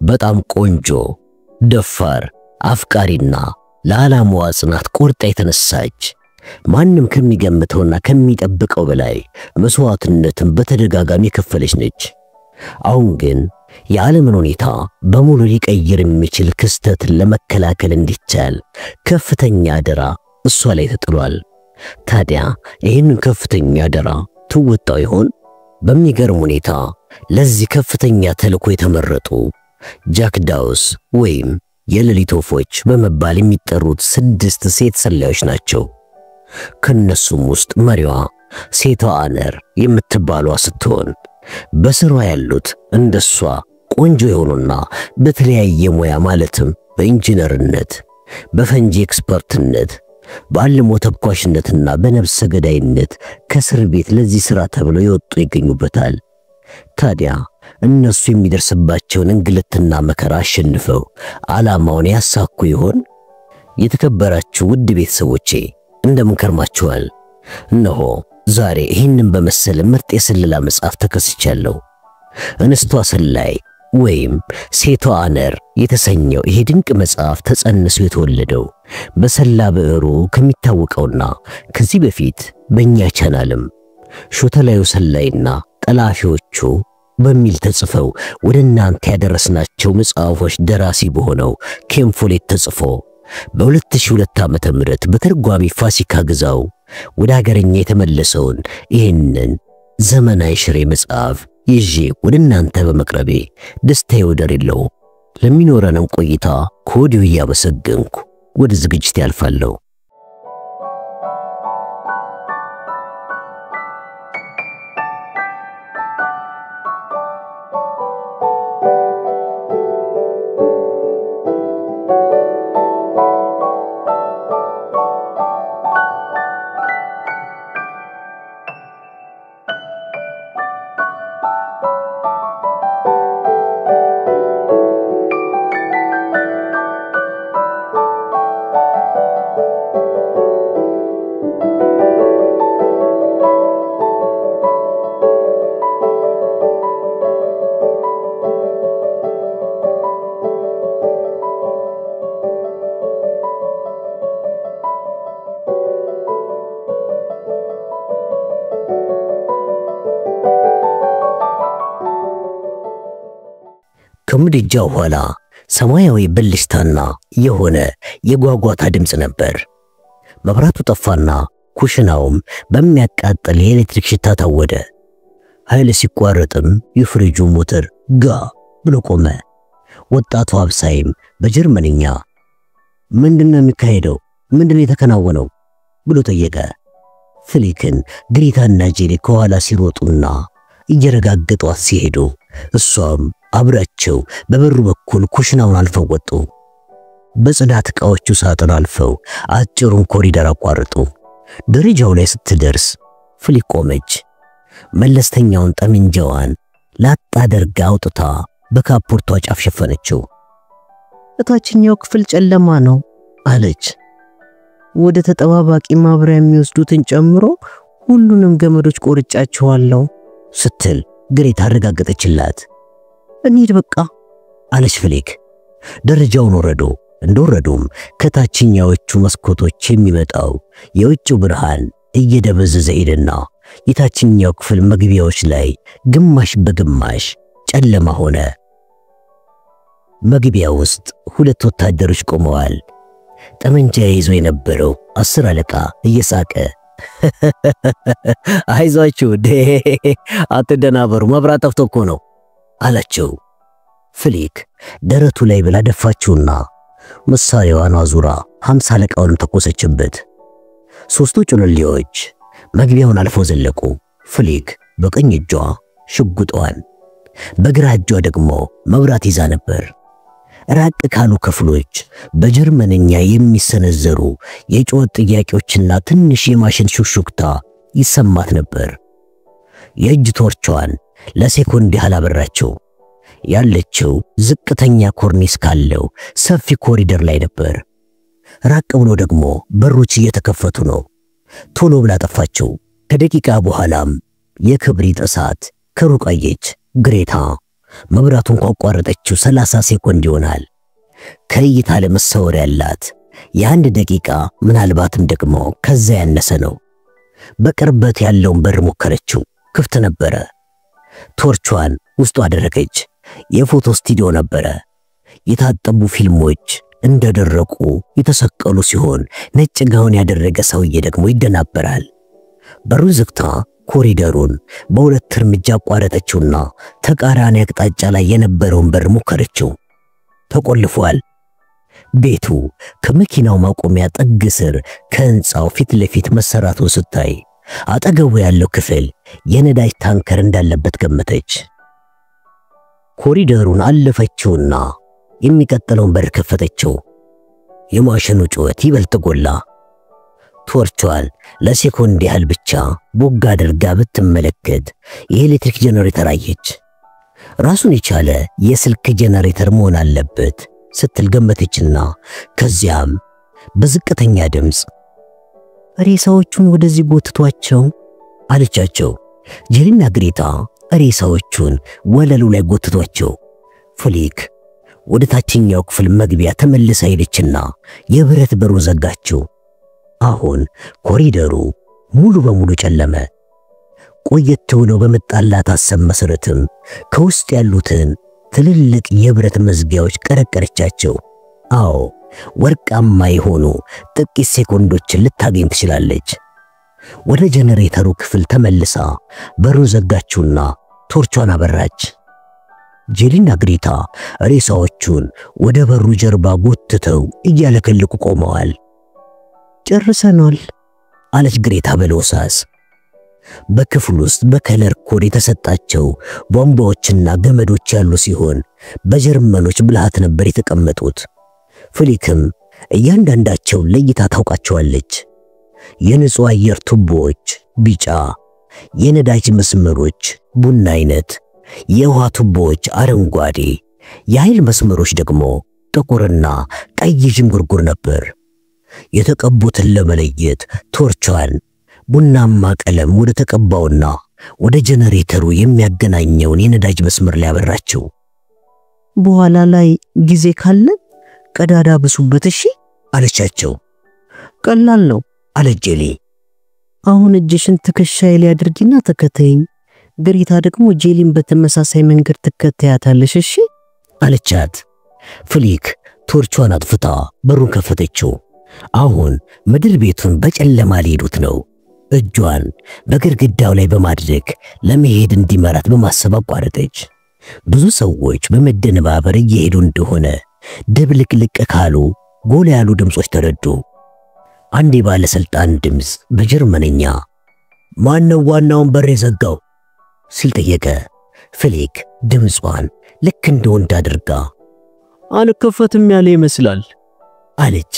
በጣም ቆንጆ፣ ደፋር፣ አፍቃሪና ለዓላማዋ ጽናት ቆርጣ የተነሳች ማንም ከሚገምተውና ከሚጠብቀው በላይ መስዋዕትነትን በተደጋጋሚ የከፈለች ነች። አሁን ግን የዓለምን ሁኔታ በሙሉ ሊቀይር የሚችል ክስተትን ለመከላከል እንዲቻል ከፍተኛ አደራ እሷ ላይ ተጥሏል። ታዲያ ይህንን ከፍተኛ አደራ ትወጣው ይሆን? በሚገርም ሁኔታ ለዚህ ከፍተኛ ተልዕኮ የተመረጡ ጃክ ዳውስ ወይም የሌሊት ወፎች በመባል የሚጠሩት 6 ሴት ሰላዮች ናቸው። ከነሱም ውስጥ መሪዋ ሴቷ አነር የምትባሏ ስትሆን በስሯ ያሉት እንደሷ ቆንጆ የሆኑና በተለያየ ሙያ ማለትም በኢንጂነርነት፣ በፈንጂ ኤክስፐርትነት፣ በአልሞ ተኳሽነትና በነፍሰ ገዳይነት ከእስር ቤት ለዚህ ሥራ ተብለው የወጡ ይገኙበታል። ታዲያ እነሱ የሚደርስባቸውን እንግልትና መከራ አሸንፈው ዓላማውን ያሳኩ ይሆን? የተከበራችሁ ውድ ቤተሰቦቼ እንደምን ከርማችኋል? እነሆ ዛሬ ይህንን በመሰለ ምርጥ የስለላ መጽሐፍ ተከስቻለሁ። እንስቷ ሰላይ ወይም ሴቷ አነር የተሰኘው ይሄ ድንቅ መጽሐፍ ተጸንሶ የተወለደው በሰላ ብዕሩ ከሚታወቀውና ከዚህ በፊት በእኛ ቻናልም ሾተላዩ ሰላይና ጠላፊዎቹ በሚል ተጽፈው ወደ እናንተ ያደረስናቸው መጽሐፎች ደራሲ በሆነው ኬን ፎሌት ተጽፎ በ2002 ዓመተ ምህረት በተርጓሚ ፋሲካ ግዛው ወደ ሀገርኛ የተመለሰውን ይህንን ዘመናዊ ሽሬ መጽሐፍ ይዤ ወደ እናንተ በመቅረቤ ደስታዬ ወደር የለውም። ለሚኖረንም ቆይታ ከወዲሁ እያመሰገንኩ ወደ ዝግጅት ያልፋለሁ። ከምድጃው ኋላ ሰማያዊ ብልሽታና የሆነ የጓጓታ ድምጽ ነበር። መብራቱ ጠፋና ኩሽናውም በሚያቃጥል የኤሌክትሪክ ሽታ ታወደ። ኃይል ሲቋረጥም የፍሪጁ ሞተር ጋ ብሎ ቆመ። ወጣቱ አብሳይም በጀርመንኛ ምንድነው የሚካሄደው? ምንድነው የተከናወነው? ብሎ ጠየቀ። ፍሊክን ግሪታና ጄሪ ከኋላ ሲሮጡና እየረጋገጧት ሲሄዱ እሷም አብራቸው በበሩ በኩል ኩሽናውን አልፈው ወጡ። በጽዳት ዕቃዎቹ ሳጥን አልፈው አጭሩን ኮሪደር አቋርጡ። ደረጃው ላይ ስትደርስ ፍሊክ ቆመች። መለስተኛውን ጠመንጃዋን ላጥ አድርጋ አውጥታ በካፖርቷ ጫፍ ሸፈነችው። እታችኛው ክፍል ጨለማ ነው አለች። ወደ ተጠባባቂ ማብሪያ የሚወስዱትን ጨምሮ ሁሉንም ገመዶች ቆርጫቸዋለሁ ስትል ግሬታ አረጋገጠችላት። እንሂድ በቃ አለች ፍሊክ። ደረጃውን ወረዱ። እንደወረዱም ከታችኛዎቹ መስኮቶች የሚመጣው የውጭው ብርሃን እየደበዘዘ ሄደና የታችኛው ክፍል መግቢያዎች ላይ ግማሽ በግማሽ ጨለማ ሆነ። መግቢያው ውስጥ 2 ወታደሮች ቆመዋል። ጠመንጃ ይዞ የነበረው 10 አለቃ እየሳቀ አይዟችሁ አትደናበሩ፣ መብራት ጠፍቶ እኮ ነው አላቸው። ፍሊክ ደረቱ ላይ ብላ ደፋችውና መሳሪያዋን አዙራ 50 አለቃውን ተኮሰችበት። 3ቱ ጩልሌዎች መግቢያውን አልፈው ዘለቁ። ፍሊክ በቀኝ እጇ ሽጉጧን፣ በግራ እጇ ደግሞ መብራት ይዛ ነበር። ራቅ ካሉ ክፍሎች በጀርመንኛ የሚሰነዘሩ የጩኸት ጥያቄዎችና ትንሽ የማሽን ሹክሹክታ ይሰማት ነበር። የእጅ ቶርቿን ለሴኮንድ ያህል አበራቸው። ያለችው ዝቅተኛ ኮርኒስ ካለው ሰፊ ኮሪደር ላይ ነበር። ራቅ ብሎ ደግሞ በሮች እየተከፈቱ ነው። ቶሎ ብላ ጠፋቸው። ከደቂቃ በኋላም የክብሪት እሳት ከሩቅ አየች። ግሬታ መብራቱን ካቋረጠችው 30 ሴኮንድ ይሆናል። ከእይታ ለመሰወር ያላት የአንድ ደቂቃ ምናልባትም ደግሞ ከዛ ያነሰ ነው። በቅርበት ያለውን በር ሞከረችው፣ ክፍት ነበረ። ቶርቿን ውስጡ አደረገች። የፎቶ ስቱዲዮ ነበረ። የታጠቡ ፊልሞች እንደደረቁ የተሰቀሉ ሲሆን ነጭ ጋውን ያደረገ ሰውዬ ደግሞ ይደናበራል። በሩን ዘግታ ኮሪደሩን በሁለት እርምጃ አቋረጠችውና ተቃራኒ አቅጣጫ ላይ የነበረውን በር ሞከረችው። ተቆልፏል። ቤቱ ከመኪናው ማቆሚያ ጥግ ስር ከህንጻው ፊት ለፊት መሰራቱን ስታይ አጠገቡ ያለው ክፍል የነዳጅ ታንከር እንዳለበት ገመተች። ኮሪደሩን አለፈችውና የሚቀጥለውን በር ከፈተችው። የማሽኑ ጩኸት ይበልጥ ጎላ። ቶርቿን ለሴኮንድ ያህል ብቻ ቦግ አድርጋ ብትመለከት የኤሌክትሪክ ጄኔሬተር አየች። ራሱን የቻለ የስልክ ጄኔሬተር መሆን አለበት ስትል ገመተችና ከዚያም በዝቅተኛ ድምፅ ሬሳዎቹን ወደዚህ ጎትቷቸው አለቻቸው። ጄሊና ግሬታ ሬሳዎቹን ወለሉ ላይ ጎትቷቸው። ፍሊክ ወደ ታችኛው ክፍል መግቢያ ተመልሳ ሄደችና የብረት በሩን ዘጋችው። አሁን ኮሪደሩ ሙሉ በሙሉ ጨለመ። ቆየት ብሎ በመጣላት ሐሳብ መሰረትም ከውስጥ ያሉትን ትልልቅ የብረት መዝጊያዎች ቀረቀረቻቸው። አዎ ወርቃማ የሆኑ ጥቂት ሴኮንዶችን ልታገኝ ትችላለች። ወደ ጄኔሬተሩ ክፍል ተመልሳ በሩን ዘጋችውና ቶርቿን አበራች። ጄሊና ግሬታ ሬሳዎቹን ወደ በሩ ጀርባ ጎትተው እያለከለኩ ቆመዋል። ጨርሰናል አለች ግሬታ በለውሳስ። በክፍሉ ውስጥ በከለር ኮድ የተሰጣቸው ቧንቧዎችና ገመዶች ያሉ ሲሆን በጀርመኖች ብልሃት ነበር የተቀመጡት። ፍሊክም እያንዳንዳቸው ለይታ ታውቃቸዋለች። የንጹህ አየር ቱቦዎች ቢጫ፣ የነዳጅ መስመሮች ቡና አይነት፣ የውሃ ቱቦዎች አረንጓዴ፣ የኃይል መስመሮች ደግሞ ጥቁርና ቀይ ዥንጉርጉር ነበር። የተቀቡትን ለመለየት ቶርቿን ቡናማ ቀለም ወደ ተቀባውና ወደ ጄኔሬተሩ የሚያገናኘውን የነዳጅ መስመር ላይ አበራቸው። በኋላ ላይ ጊዜ ካለ ቀዳዳ ብሱበት እሺ አለቻቸው። ቀላል ነው አለች ጄሊ። አሁን እጅሽን ትከሻዬ ላይ አድርጊና ተከተይኝ። ግሬታ ደግሞ ጄሊን በተመሳሳይ መንገድ ትከተያታለሽ እሺ አለቻት። ፍሊክ ቶርቿን አጥፍታ በሩን ከፈተችው። አሁን ምድር ቤቱን በጨለማ ሊሄዱት ነው። እጇን በግድግዳው ላይ በማድረግ ለመሄድ እንዲመራት በማሰብ አቋረጠች። ብዙ ሰዎች በመደነባበር እየሄዱ እንደሆነ ድብልቅልቅ ካሉ ጎላ ያሉ ድምጾች ተረዱ። አንድ ባለስልጣን ድምጽ በጀርመንኛ ማነው ዋናውን በር የዘጋው ሲል ጠየቀ። ፍሊክ ድምጿን ልክ እንደ ወንድ አድርጋ አልከፈትም ያለ ይመስላል አለች።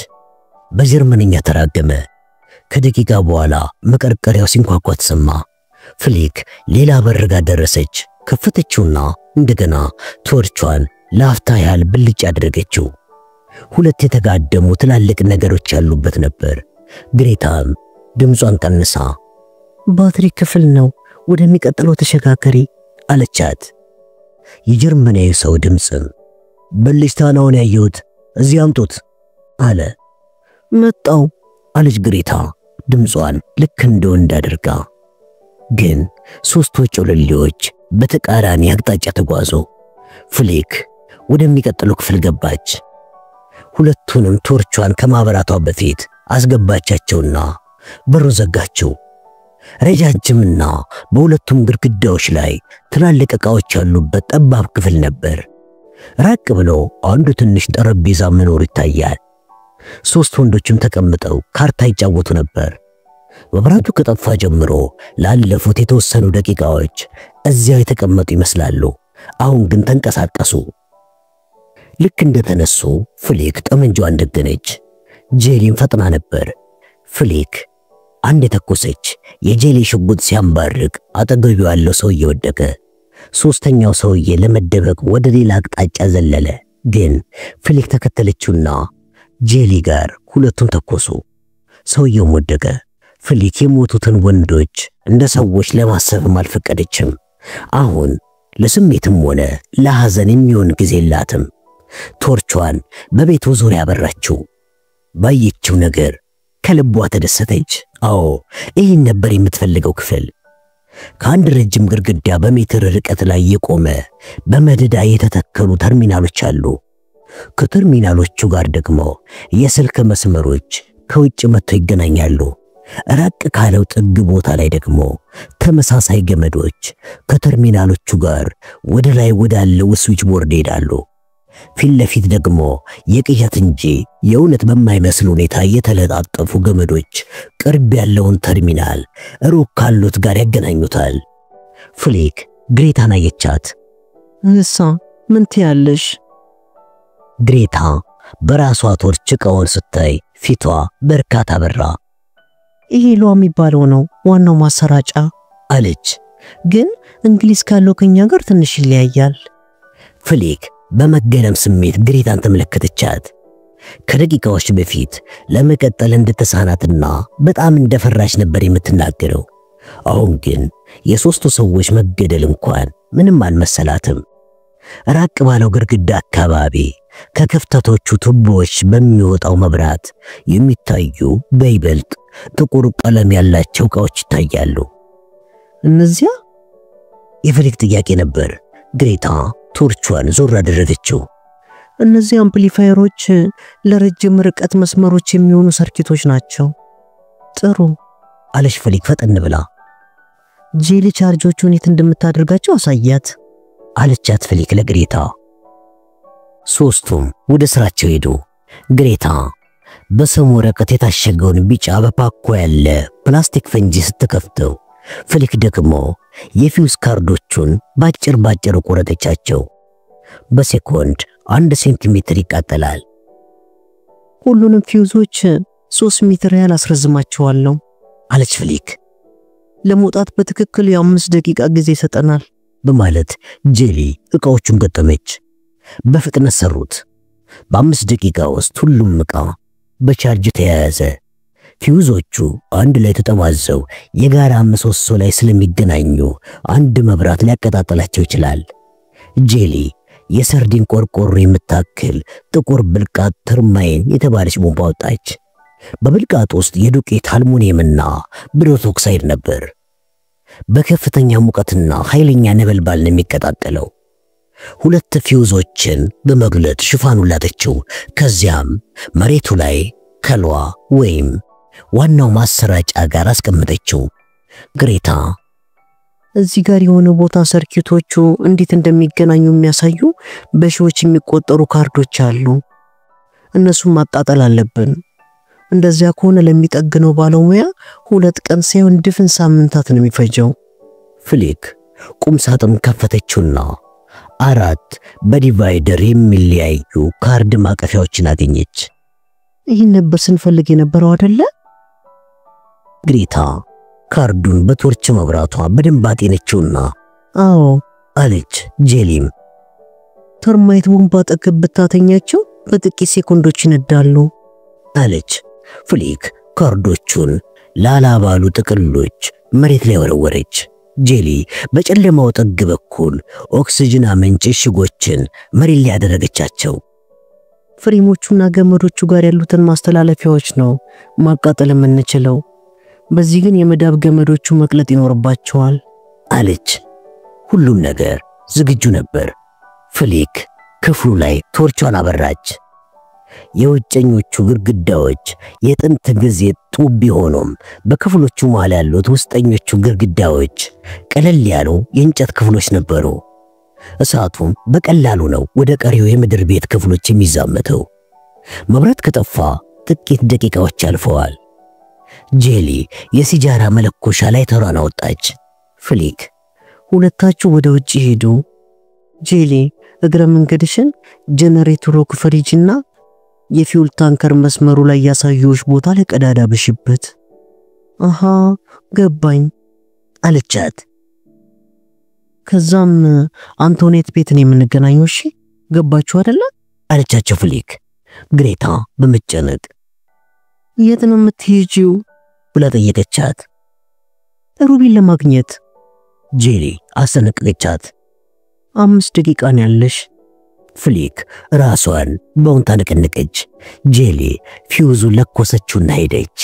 በጀርመንኛ ተራገመ። ከደቂቃ በኋላ መቀርቀሪያው ሲንኳኳ ተሰማ። ፍሊክ ሌላ በር ጋር ደረሰች። ከፈተችውና እንደገና ቶርቿን ለአፍታ ያህል ብልጭ አደረገችው። ሁለት የተጋደሙ ትላልቅ ነገሮች ያሉበት ነበር። ግሬታም ድምጿን ቀንሳ ባትሪ ክፍል ነው ወደሚቀጥለው ተሸጋገሪ አለቻት። የጀርመናዊ ሰው ድምጽም በልጅታናውን ያየሁት እዚህ አምጡት አለ። መጣው አለች ግሬታ ድምጿን ልክ እንደ ወንድ አድርጋ። ግን ሶስት ወጮለሌዎች በተቃራኒ አቅጣጫ ተጓዙ። ፍሊክ ወደሚቀጥለው ክፍል ገባች። ሁለቱንም ቶርቿን ከማብራቷ በፊት አስገባቻቸውና በሩን ዘጋችው። ረጃጅምና በሁለቱም ግድግዳዎች ላይ ትላልቅ ዕቃዎች ያሉበት ጠባብ ክፍል ነበር። ራቅ ብሎ አንዱ ትንሽ ጠረጴዛ መኖር ይታያል። ሶስት ወንዶችም ተቀምጠው ካርታ ይጫወቱ ነበር። መብራቱ ከጠፋ ጀምሮ ላለፉት የተወሰኑ ደቂቃዎች እዚያው የተቀመጡ ይመስላሉ። አሁን ግን ተንቀሳቀሱ። ልክ እንደተነሱ ፍሊክ ጠመንጃዋን ደገነች። ጄሊን ፈጥና ነበር። ፍሊክ አንድ የተኮሰች የጄሊ ሽጉጥ ሲያንባርቅ አጠገቡ ያለው ሰውዬ ወደቀ። ሶስተኛው ሰውዬ ለመደበቅ ወደ ሌላ አቅጣጫ ዘለለ። ግን ፍሊክ ተከተለችውና ጄሊ ጋር ሁለቱን ተኮሱ። ሰውየው ወደቀ። ፍሊክ የሞቱትን ወንዶች እንደ ሰዎች ለማሰብም አልፈቀደችም። አሁን ለስሜትም ሆነ ለሐዘን የሚሆን ጊዜ የላትም። ቶርቿን በቤቱ ዙሪያ አበራችው። ባየችው ነገር ከልቧ ተደሰተች። አዎ ይህን ነበር የምትፈልገው ክፍል። ከአንድ ረጅም ግድግዳ በሜትር ርቀት ላይ የቆመ በመደዳ የተተከሉ ተርሚናሎች አሉ። ከተርሚናሎቹ ጋር ደግሞ የስልክ መስመሮች ከውጭ መጥተው ይገናኛሉ። ራቅ ካለው ጥግ ቦታ ላይ ደግሞ ተመሳሳይ ገመዶች ከተርሚናሎቹ ጋር ወደ ላይ ወዳለው ስዊች ቦርድ ይሄዳሉ። ፊት ለፊት ደግሞ የቅዠት እንጂ የእውነት በማይመስል ሁኔታ የተለጣጠፉ ገመዶች ቅርብ ያለውን ተርሚናል ሩቅ ካሉት ጋር ያገናኙታል። ፍሊክ ግሬታን አየቻት። እሷ ምን ትያለሽ? ግሬታ በራሷ ቶርች ዕቃውን ስታይ ፊቷ በርካታ በራ። ይሄ ሏ የሚባለው ነው ዋናው ማሰራጫ አለች። ግን እንግሊዝ ካለው ከኛ ጋር ትንሽ ይለያያል። ፍሊክ በመገረም ስሜት ግሬታን ተመለከተቻት። ከደቂቃዎች በፊት ለመቀጠል እንደተሳናትና በጣም እንደፈራች ነበር የምትናገረው። አሁን ግን የሶስቱ ሰዎች መገደል እንኳን ምንም አልመሰላትም። ራቅ ባለው ግድግዳ አካባቢ ከክፍተቶቹ ቱቦዎች በሚወጣው መብራት የሚታዩ በይበልጥ ጥቁር ቀለም ያላቸው ዕቃዎች ይታያሉ። እነዚያ የፍሊክ ጥያቄ ነበር። ግሬታ ቶርቿን ዞር አደረገችው። እነዚህ አምፕሊፋየሮች ለረጅም ርቀት መስመሮች የሚሆኑ ሰርኪቶች ናቸው። ጥሩ አለች ፍሊክ ፈጠን ብላ። ጄሊ ቻርጆቹን የት እንደምታደርጋቸው አሳያት አለቻት ፍሊክ ለግሬታ። ሶስቱም ወደ ስራቸው ሄዱ። ግሬታ በሰም ወረቀት የታሸገውን ቢጫ በፓኮ ያለ ፕላስቲክ ፈንጂ ስትከፍተው፣ ፍሊክ ደግሞ የፊውዝ ካርዶቹን ባጭር ቆረጠቻቸው። በሴኮንድ 1 ሴንቲሜትር ይቃጠላል። ሁሉንም ፊውዞች 3 ሜትር ያህል አስረዝማቸዋለሁ አለች ፍሊክ። ለመውጣት በትክክል የ5 ደቂቃ ጊዜ ይሰጠናል በማለት ጄሊ ዕቃዎቹን ገጠመች። በፍጥነት ሰሩት። በ5 ደቂቃ ውስጥ ሁሉም ዕቃ በቻርጅ ተያያዘ። ፊውዞቹ አንድ ላይ ተጠማዘው የጋራ ምሰሶ ላይ ስለሚገናኙ አንድ መብራት ሊያቀጣጥላቸው ይችላል። ጄሊ የሰርዲን ቆርቆሮ የምታክል ጥቁር ብልቃጥ ተርማይን የተባለች ቦምባ ወጣች። በብልቃጥ ውስጥ የዱቄት አልሙኒየምና ብረት ኦክሳይድ ነበር። በከፍተኛ ሙቀትና ኃይለኛ ነበልባል ነው የሚቀጣጠለው። 2 ፊውዞችን በመግለጥ ሽፋኑን ላተችው። ከዚያም መሬቱ ላይ ከሏ ወይም ዋናው ማሰራጫ ጋር አስቀመጠችው። ግሬታ እዚህ ጋር የሆነ ቦታ ሰርኪቶቹ እንዴት እንደሚገናኙ የሚያሳዩ በሺዎች የሚቆጠሩ ካርዶች አሉ። እነሱን ማጣጣል አለብን። እንደዚያ ከሆነ ለሚጠግነው ባለሙያ 2 ቀን ሳይሆን ድፍን ሳምንታት ነው የሚፈጀው። ፍሊክ ቁም ሳጥን ከፈተችውና 4 በዲቫይደር የሚለያዩ ካርድ ማቀፊያዎችን አገኘች። ይህን ነበር ስንፈልግ የነበረው አይደለ? ግሬታ ካርዱን በቶርች መብራቷ በደንብ አጤነችውና አዎ አለች። ጄሊም ተርማይት ቦምባ አጠገብ ብታተኛቸው በጥቂት ሴኮንዶች ይነዳሉ አለች። ፍሊክ ካርዶቹን ላላ ባሉ ጥቅሎች መሬት ላይ ወረወረች። ጄሊ በጨለማው ጥግ በኩል ኦክሲጅን አመንጭ እሽጎችን መሬት ላይ ያደረገቻቸው። ፍሬሞቹና ገመዶቹ ጋር ያሉትን ማስተላለፊያዎች ነው ማቃጠል የምንችለው። በዚህ ግን የመዳብ ገመዶቹ መቅለጥ ይኖርባቸዋል አለች። ሁሉም ነገር ዝግጁ ነበር። ፍሊክ ክፍሉ ላይ ቶርቿን አበራች። የውጨኞቹ ግድግዳዎች የጥንት ጊዜ ጡብ ቢሆኑም በክፍሎቹ መሃል ያሉት ውስጠኞቹ ግድግዳዎች ቀለል ያሉ የእንጨት ክፍሎች ነበሩ። እሳቱም በቀላሉ ነው ወደ ቀሪው የምድር ቤት ክፍሎች የሚዛመተው። መብራት ከጠፋ ጥቂት ደቂቃዎች አልፈዋል። ጄሊ የሲጃራ መለኮሻ ላይ ተራና ወጣች። ፍሊክ ሁለታችሁ ወደ ውጪ ሄዱ። ጄሊ እግረ መንገድሽን ጄነሬተሩ ክፈሪጅና የፊውል ታንከር መስመሩ ላይ ያሳዩሽ ቦታ ላይ ቀዳዳ በሽበት። አሃ ገባኝ አለቻት። ከዛም አንቶኔት ቤት ነው የምንገናኘው። እሺ ገባችሁ አይደለ? አለቻቸው ፍሊክ። ግሬታ በመጨነቅ የት ነው የምትሄጂው ብላ ጠየቀቻት። ሩቢን ለማግኘት። ጄሊ አሰነቀቻት። 5 ደቂቃ ነው ያለሽ። ፍሊክ ራሷን በውን ታነቀነቀች። ጄሊ ፊውዙ ለኮሰችውና ሄደች።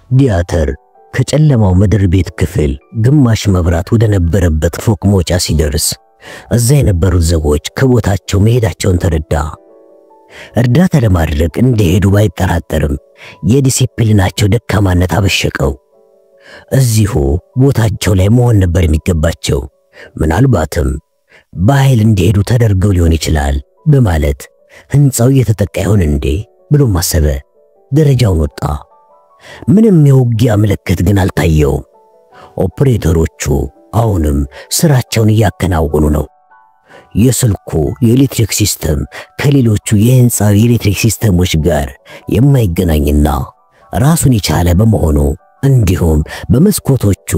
ዲያተር ከጨለማው ምድር ቤት ክፍል ግማሽ መብራት ወደ ነበረበት ፎቅ መውጫ ሲደርስ እዛ የነበሩት ሰዎች ከቦታቸው መሄዳቸውን ተረዳ። እርዳታ ለማድረግ እንደሄዱ ባይጠራጠርም የዲሲፕሊናቸው ደካማነት አበሸቀው። እዚሁ ቦታቸው ላይ መሆን ነበር የሚገባቸው። ምናልባትም በኃይል እንደሄዱ ተደርገው ሊሆን ይችላል በማለት ህንጻው እየተጠቃ ይሆን እንዴ ብሎ ማሰበ። ደረጃውን ወጣ። ምንም የውጊያ ምልክት ግን አልታየውም። ኦፕሬተሮቹ አሁንም ስራቸውን እያከናወኑ ነው። የስልኩ የኤሌክትሪክ ሲስተም ከሌሎቹ የህንጻው የኤሌክትሪክ ሲስተሞች ጋር የማይገናኝና ራሱን የቻለ በመሆኑ እንዲሁም በመስኮቶቹ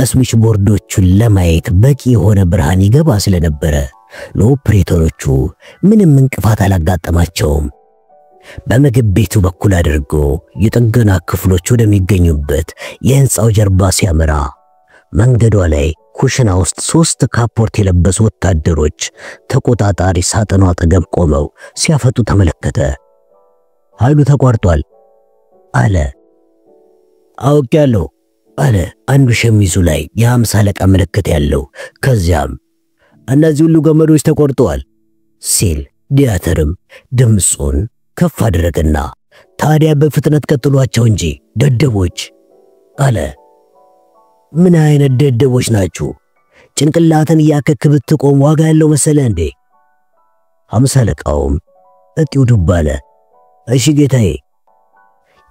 ስዊች ቦርዶቹን ለማየት በቂ የሆነ ብርሃን ይገባ ስለነበረ ለኦፕሬተሮቹ ምንም እንቅፋት አላጋጠማቸውም። በምግብ ቤቱ በኩል አድርጎ የጥገና ክፍሎች ወደሚገኙበት የህንጻው ጀርባ ሲያመራ መንገዷ ላይ ኩሽና ውስጥ 3 ካፖርት የለበሱ ወታደሮች ተቆጣጣሪ ሳጥኑ አጠገብ ቆመው ሲያፈጡ ተመለከተ። ኃይሉ ተቋርጧል አለ። አውቄያለሁ አለ አንዱ ሸሚዙ ላይ የ50 አለቃ ምልክት ያለው። ከዚያም እነዚህ ሁሉ ገመዶች ተቆርጠዋል ሲል ዲያተርም ድምጹን ከፍ አደረገና ታዲያ በፍጥነት ቀጥሏቸው እንጂ ደደቦች አለ። ምን አይነት ደደቦች ናችሁ? ጭንቅላትን ያከክብ ብትቆም ዋጋ ያለው መሰለ እንዴ? 50 አለቃውም እጢው ዱብ አለ። እሺ ጌታዬ።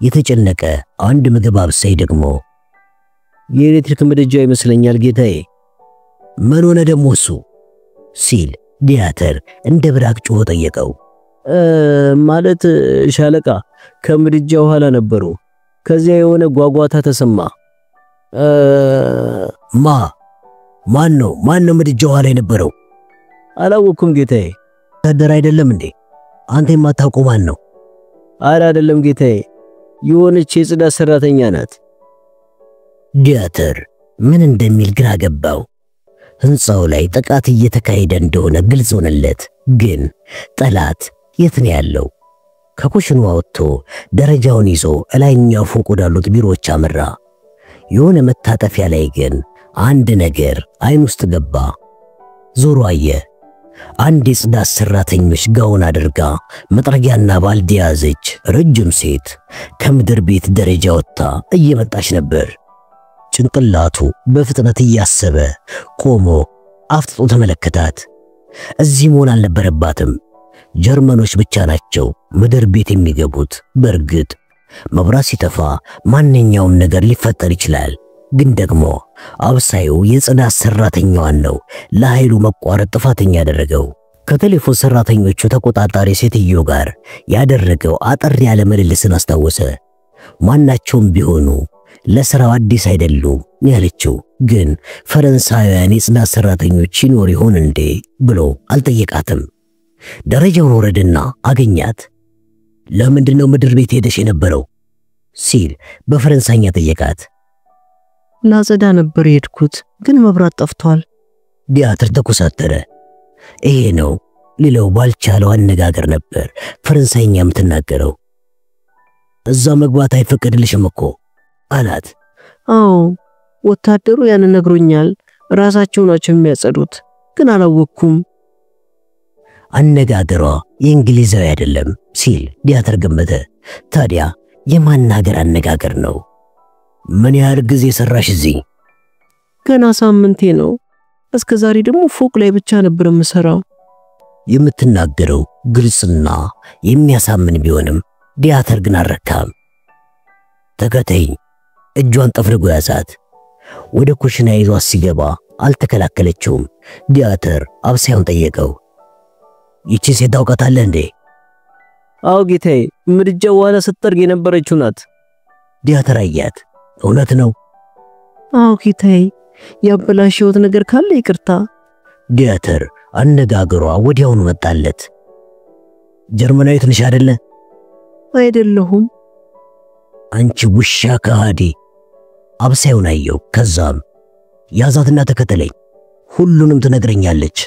የተጨነቀ አንድ ምግብ አብሳይ ደግሞ የኤሌክትሪክ ምድጃ ይመስለኛል ጌታዬ። ምን ሆነ ደግሞ እሱ ሲል ዲያተር እንደ ብራቅ ጮሆ ጠየቀው። ማለት ሻለቃ ከምድጃው ኋላ ነበሩ። ከዚያ የሆነ ጓጓታ ተሰማ። ማን ነው ምድጃው ኋላ የነበረው? አላወኩም ጌታዬ። ወታደር አይደለም እንዴ? አንተ የማታውቀው ማን ነው? አረ አይደለም ጌታዬ፣ የሆነች የጽዳት ሰራተኛ ናት። ዲያተር ምን እንደሚል ግራ ገባው። ህንጻው ላይ ጥቃት እየተካሄደ እንደሆነ ግልጽ ሆነለት። ግን ጠላት የት ነው ያለው? ከኩሽኑ ወጥቶ ደረጃውን ይዞ እላይኛው ፎቅ ወዳሉት ቢሮዎች አመራ። የሆነ መታጠፊያ ላይ ግን አንድ ነገር አይን ውስጥ ገባ። ዞሮ አየ። አንድ የጽዳት ሰራተኞች ጋውን አድርጋ መጥረጊያና ባልዲ ያዘች ረጅም ሴት ከምድር ቤት ደረጃ ወጥታ እየመጣች ነበር። ጭንቅላቱ በፍጥነት እያሰበ ቆሞ አፍጥጦ ተመለከታት። እዚህ መሆን አልነበረባትም። ጀርመኖች ብቻ ናቸው ምድር ቤት የሚገቡት። በእርግጥ መብራት ሲጠፋ ማንኛውም ነገር ሊፈጠር ይችላል። ግን ደግሞ አብሳዩ የጽዳት ሰራተኛዋን ነው ለኃይሉ መቋረጥ ጥፋተኛ ያደረገው። ከቴሌፎን ሰራተኞቹ ተቆጣጣሪ ሴትዮ ጋር ያደረገው አጠር ያለ ምልልስን አስታወሰ። ማናቸውም ቢሆኑ ለሥራው አዲስ አይደሉም ያለችው። ግን ፈረንሳውያን የጽዳት ሰራተኞች ይኖር ይሆን እንዴ ብሎ አልጠየቃትም። ደረጃውን ወረደና አገኛት። ለምንድነው ምድር ቤት ሄደሽ የነበረው ሲል በፈረንሳይኛ ጠየቃት። ላጸዳ ነበር የሄድኩት፣ ግን መብራት ጠፍቷል። ዲያተር ተኮሳተረ። ይሄ ነው ሌላው ባልቻለው አነጋገር ነበር ፈረንሳይኛ የምትናገረው። እዛ መግባት አይፈቀድልሽም እኮ አላት። አዎ ወታደሩ ያን ነግሮኛል። ራሳቸው ናቸው የሚያጸዱት፣ ግን አላወኩም። አነጋገሯ የእንግሊዛዊ አይደለም ሲል ዲያተር ገመተ። ታዲያ የማናገር አነጋገር ነው። ምን ያህል ጊዜ ሰራሽ እዚህ? ገና ሳምንቴ ነው። እስከዛሬ ደግሞ ፎቅ ላይ ብቻ ነበር የምሰራው። የምትናገረው ግልጽና የሚያሳምን ቢሆንም ዲያተር ግን አልረካም። ተከተኝ። እጇን ጠፍርጎ ያዛት። ወደ ኩሽና ይዟት ሲገባ አልተከላከለችውም። ዲያተር አብሳዩን ጠየቀው። ይቺ ሴት ታውቃታለህ እንዴ? አዎ ጌታዬ፣ ምድጃው ኋላ ስትጠርግ የነበረችው ናት። ዲያተር አያት። እውነት ነው? አዎ ጌታዬ፣ ያበላሸሁት ነገር ካለ ይቅርታ። ዲያተር አነጋገሯ ወዲያውኑ መጣለት። ጀርመናዊት ነሽ አይደለ? አይደለሁም። አንቺ ውሻ ከሃዲ። አብሳዩን አየው። ከዛም ያዛትና ተከተለኝ፣ ሁሉንም ትነግረኛለች።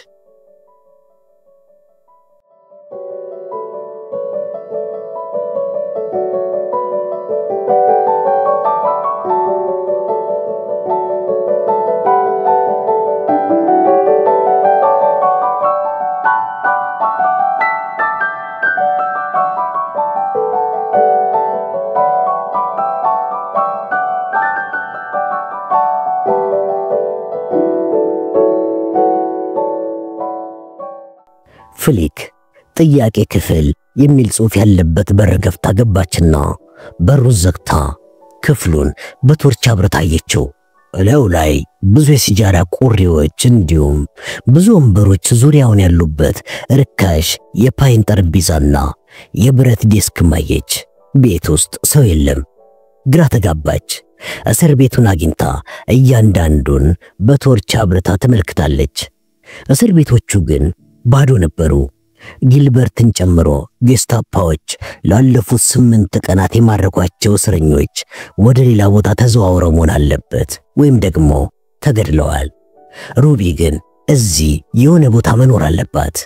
ፍሊክ ጥያቄ ክፍል የሚል ጽሑፍ ያለበት በር ገፍታ ገባችና በሩን ዘግታ ክፍሉን በቶርች አብርታ አየችው። እላዩ ላይ ብዙ የሲጃራ ቁሪዎች እንዲሁም ብዙ ወንበሮች ዙሪያውን ያሉበት ርካሽ የፓይን ጠረጴዛና የብረት ዴስክ ማየች። ቤት ውስጥ ሰው የለም። ግራ ተጋባች። እስር ቤቱን አግኝታ እያንዳንዱን በቶርች አብርታ ተመልክታለች። እስር ቤቶቹ ግን ባዶ ነበሩ። ጊልበርትን ጨምሮ ጌስታፓዎች ላለፉት 8 ቀናት የማረኳቸው እስረኞች ወደ ሌላ ቦታ ተዘዋውረው መሆን አለበት ወይም ደግሞ ተገድለዋል። ሩቢ ግን እዚህ የሆነ ቦታ መኖር አለባት።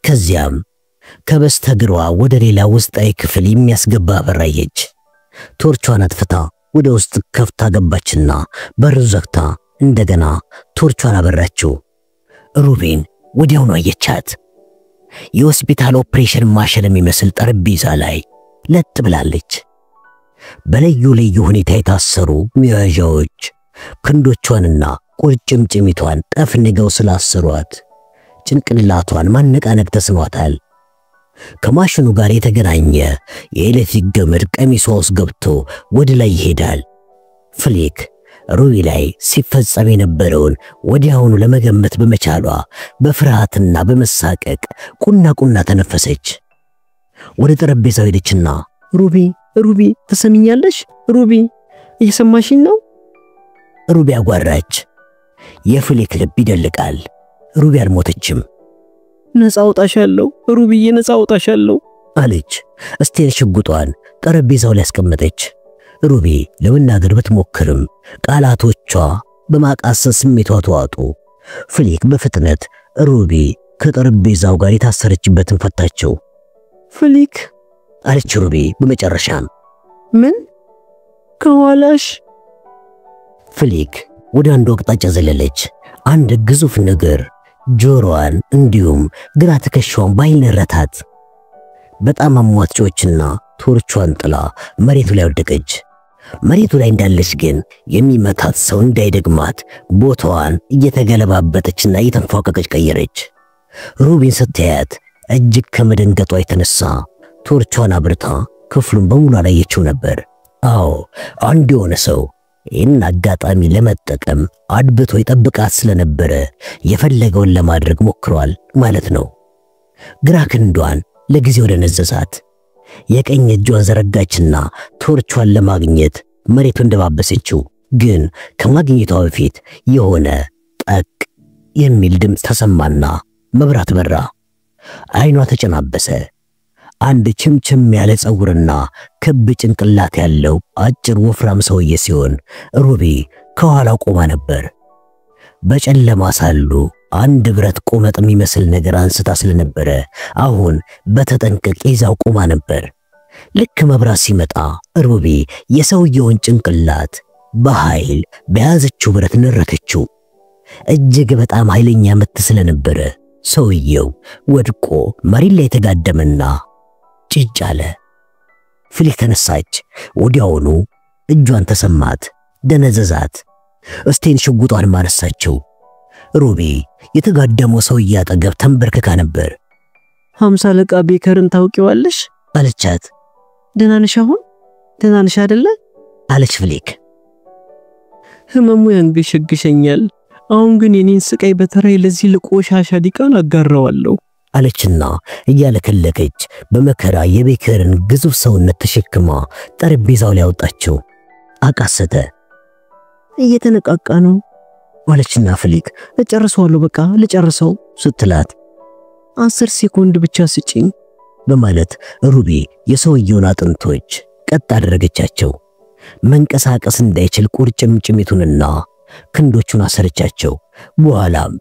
ከዚያም ከበስተግሯ ወደ ሌላ ውስጣዊ ክፍል የሚያስገባ በር አየች። ቶርቿን አጥፍታ ወደ ውስጥ ከፍታ ገባችና በሩን ዘግታ እንደገና ቶርቿን አበራችው። ሩቢን ወዲያውኑ አየቻት። የሆስፒታል ኦፕሬሽን ማሽን የሚመስል ጠረጴዛ ላይ ለጥ ብላለች። በልዩ ልዩ ሁኔታ የታሰሩ መያዣዎች ክንዶቿንና ቁርጭምጭሚቷን ጠፍንገው ስላሰሯት ጭንቅላቷን ማነቃነቅ ተስኗታል። ከማሽኑ ጋር የተገናኘ የኤሌክትሪክ ገመድ ቀሚሷ ውስጥ ገብቶ ወደ ላይ ይሄዳል። ፍሊክ ሩቢ ላይ ሲፈጸም የነበረውን ወዲያውኑ ለመገመት በመቻሏ በፍርሃትና በመሳቀቅ ቁና ተነፈሰች። ወደ ጠረጴዛው ሄደችና ሩቢ ተሰሚኛለሽ? ሩቢ እየሰማሽኝ ነው? ሩቢ አጓራች። የፍሊክ ልብ ይደልቃል። ሩቢ አልሞተችም። ነፃ አውጣሻለሁ ሩቢዬ፣ ነፃ አውጣሻለሁ አለች። እስቴን ሽጉጧን ጠረጴዛው ላይ አስቀመጠች። ሩቢ ለመናገር ብትሞክርም ቃላቶቿ በማቃሰስ ስሜቷ ተዋጡ። ፍሊክ በፍጥነት ሩቢ ከጠረጴዛው ጋር የታሰረችበትን ፈታቸው። ፍሊክ አለች ሩቢ በመጨረሻም። ምን ከኋላሽ? ፍሊክ ወደ አንዱ አቅጣጫ ዘለለች። አንድ ግዙፍ ነገር ጆሮዋን እንዲሁም ግራ ትከሻዋን ባይነረታት። በጣም አሟጥጮችና ቶርቿን ጥላ መሬቱ ላይ ወደቀች። መሬቱ ላይ እንዳለች ግን የሚመታት ሰው እንዳይደግማት ቦታዋን እየተገለባበጠችና እየተንፏቀቀች ቀየረች። ሩቢን ስትያት እጅግ ከመደንገጧ የተነሳ ቶርቿን አብርታ ክፍሉን በሙሉ አላየችው ነበር። አዎ አንድ የሆነ ሰው ይህን አጋጣሚ ለመጠቀም አድብቶ ይጠብቃት ስለነበረ የፈለገውን ለማድረግ ሞክሯል ማለት ነው። ግራ ክንዷን ለጊዜው ደነዘዛት። የቀኝ እጇን ዘረጋችና ቶርቿን ለማግኘት መሬቱን ደባበሰችው። ግን ከማግኘቷ በፊት የሆነ ጠቅ የሚል ድምፅ ተሰማና መብራት በራ። አይኗ ተጨናበሰ። አንድ ችምችም ያለ ጸጉርና ክብ ጭንቅላት ያለው አጭር ወፍራም ሰውዬ ሲሆን ሩቢ ከኋላው ቆማ ነበር። በጨለማ ሳሉ አንድ ብረት ቆመጥ የሚመስል ነገር አንስታ ስለነበረ አሁን በተጠንቀቅ ይዛው ቆማ ነበር። ልክ መብራት ሲመጣ ሩቢ የሰውየውን ጭንቅላት በኃይል በያዘችው ብረት ነረከችው። እጅግ በጣም ኃይለኛ ምት ስለነበረ ሰውየው ወድቆ መሬት ላይ ተጋደመና ጭጭ አለ። ፍሊክ ተነሳች። ወዲያውኑ እጇን ተሰማት፣ ደነዘዛት። እስቴን ሽጉጧን ማረሳቸው። ሩቢ የተጋደመው ሰውዬ አጠገብ ተንበርክካ ነበር። 50 አለቃ ቤከርን ታውቂዋለሽ? አለቻት። ደህና ነሽ? አሁን ደህና ነሽ አይደለ? አለች ፍሊክ። ህመሙ ያንገሸግሸኛል። አሁን ግን የኔን ስቃይ በተራይ ለዚህ ለቆሻሻ ዲቃን አጋራዋለሁ አለችና እያለከለከች በመከራ የቤከርን ግዙፍ ሰውነት ተሸክማ ጠረጴዛው ላይ አወጣችው። አቃሰተ። እየተነቃቃ ነው አለችና ፍሊክ እጨርሰዋለሁ በቃ ልጨርሰው ስትላት 10 ሴኮንድ ብቻ ስጪኝ በማለት ሩቢ የሰውየውን አጥንቶች ቀጥ አደረገቻቸው። መንቀሳቀስ እንዳይችል ቁርጭምጭሚቱንና ክንዶቹን አሰረቻቸው። በኋላም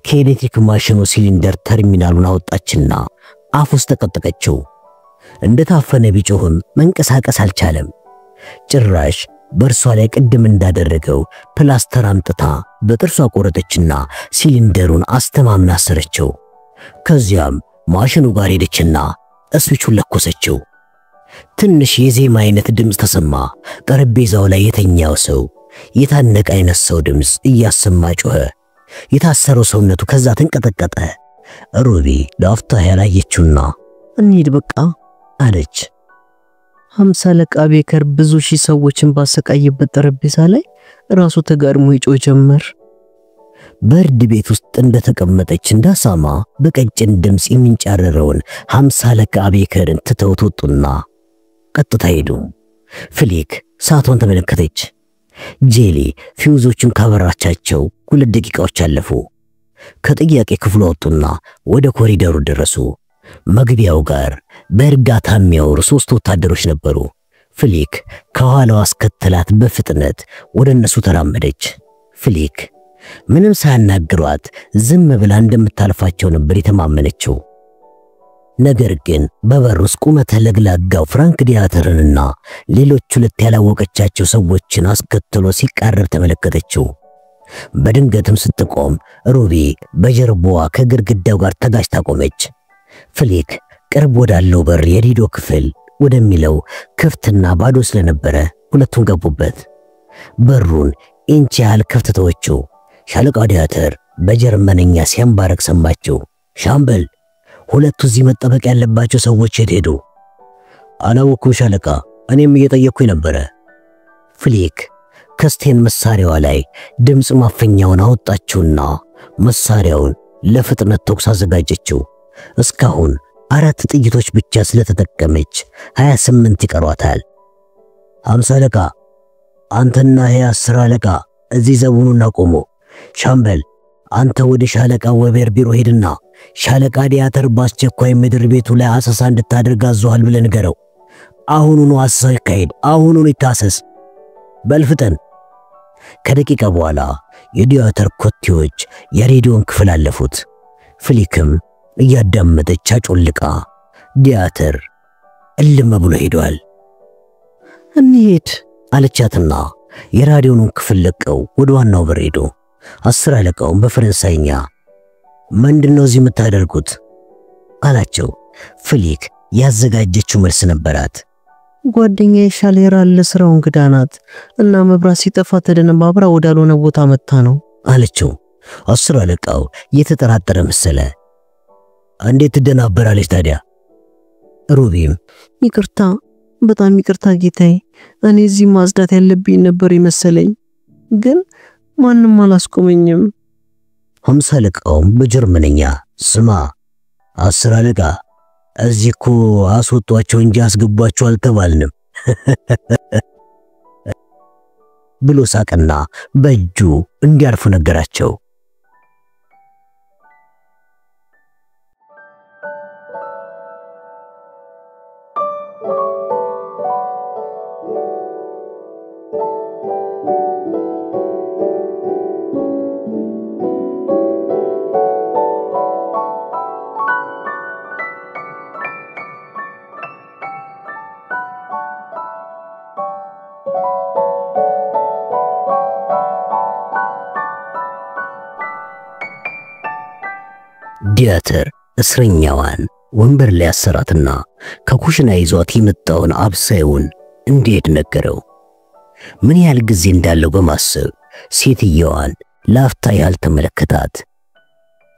ከኤሌክትሪክ ማሽኑ ሲሊንደር ተርሚናሉን አወጣችና አፍ ውስጥ ተቀጠቀችው። እንደታፈነ ቢጮህም መንቀሳቀስ አልቻለም። ጭራሽ በእርሷ ላይ ቅድም እንዳደረገው ፕላስተር አምጥታ በጥርሷ ቆረጠችና ሲሊንደሩን አስተማምና አሰረችው። ከዚያም ማሽኑ ጋር ሄደችና ስዊቹን ለኮሰችው። ትንሽ የዜማ አይነት ድምፅ ተሰማ። ጠረጴዛው ላይ የተኛው ሰው የታነቀ አይነት ሰው ድምፅ እያሰማ ጮኸ። የታሰረው ሰውነቱ ከዛ ተንቀጠቀጠ። ሩቢ ለአፍታ ያላየችውና እንሂድ በቃ አለች። 50 አለቃ ቤከር ብዙ ሺህ ሰዎችን ባሰቃየበት ጠረጴዛ ላይ ራሱ ተጋድሞ ይጮህ ጀመር። በርድ ቤት ውስጥ እንደተቀመጠች እንዳሳማ በቀጭን ድምፅ የሚንጫረረውን 50 አለቃ ቤከርን ትተውት ወጡና ቀጥታ ሄዱ። ፍሊክ ሰዓቷን ተመለከተች። ጄሊ ፊውዞቹን ካበራቻቸው 2 ደቂቃዎች አለፉ። ከጥያቄ ክፍሉ ወጡና ወደ ኮሪደሩ ደረሱ። መግቢያው ጋር በእርጋታ የሚያወሩ 3 ወታደሮች ነበሩ። ፍሊክ ከኋላው አስከተላት በፍጥነት ወደ እነሱ ተራመደች። ፍሊክ ምንም ሳያናግሯት ዝም ብላ እንደምታልፋቸው ነበር የተማመነችው። ነገር ግን በበሩ ውስጥ ቁመተ ለግላጋው ፍራንክ ዲያተርንና ሌሎች 2 ያላወቀቻቸው ሰዎችን አስከትሎ ሲቃረብ ተመለከተችው። በድንገትም ስትቆም ሩቢ በጀርባዋ ከግድግዳው ጋር ተጋጭታ ቆመች። ፍሊክ ቅርብ ወዳለው በር የሬዲዮ ክፍል ወደሚለው ክፍትና ባዶ ስለነበረ ሁለቱም ገቡበት። በሩን ኢንች ያህል ክፍት ተወችው። ሻለቃ ዲያተር በጀርመንኛ ሲያንባረቅ ሰማቸው። ሻምበል፣ 2 እዚህ መጠበቅ ያለባቸው ሰዎች የት ሄዱ? አላወኩም ሻለቃ፣ እኔም እየጠየቅኩኝ ነበረ። ፍሊክ ከስቴን መሳሪያዋ ላይ ድምፅ ማፈኛውን አወጣችውና መሳሪያውን ለፍጥነት ተኩስ አዘጋጀችው። እስካሁን 4 ጥይቶች ብቻ ስለተጠቀመች 28 ይቀሯታል። 50 አለቃ፣ አንተና 10 አለቃ እዚህ ዘቡኑና ቆሙ። ሻምበል፣ አንተ ወደ ሻለቃ ወቤር ቢሮ ሄድና ሻለቃ ዲያተር በአስቸኳይ ምድር ቤቱ ላይ አሰሳ እንድታደርግ አዘዋል ብለህ ንገረው። አሁኑኑ አሰሳው ይካሄድ፣ አሁኑኑ ይታሰስ። በልፍጠን። ከደቂቃ በኋላ የዲያተር ኮቴዎች የሬዲዮን ክፍል አለፉት። ፍሊክም እያዳመጠች አጮልቃ ዲያተር እልም ብሎ ሄዷል። እንሂድ አለቻትና የራዲዮኑን ክፍል ለቀው ወደ ዋናው በር ሄዱ። 10 አለቃውን በፈረንሳይኛ ምንድነው እዚህ የምታደርጉት አላቸው። ፍሊክ ያዘጋጀችው መልስ ነበራት። ጓደኛዬ ሻሌራ ለስራው እንግዳ ናት እና መብራት ሲጠፋ ተደነባብራ ወዳልሆነ ቦታ መጣ ነው አለችው። 10 አለቃው የተጠራጠረ መሰለ። እንዴት ትደናበራለች ታዲያ? ሩቢም ይቅርታ፣ በጣም ይቅርታ ጌታዬ፣ እኔ እዚህ ማጽዳት ያለብኝ ነበር ይመስለኝ፣ ግን ማንም አላስቆመኝም። 50 አለቃውም በጀርመንኛ ስማ 10 አለቃ፣ እዚህ እኮ አስወጧቸው እንጂ አስገቧቸው አልተባልንም ብሎ ሳቅና በእጁ እንዲያርፉ ነገራቸው። ዲያተር እስረኛዋን ወንበር ላይ ያሰራትና ከኩሽና ይዟት የመጣውን አብሳዩን እንዲሄድ ነገረው። ምን ያህል ጊዜ እንዳለው በማሰብ ሴትየዋን ለአፍታ ያህል ተመለከታት።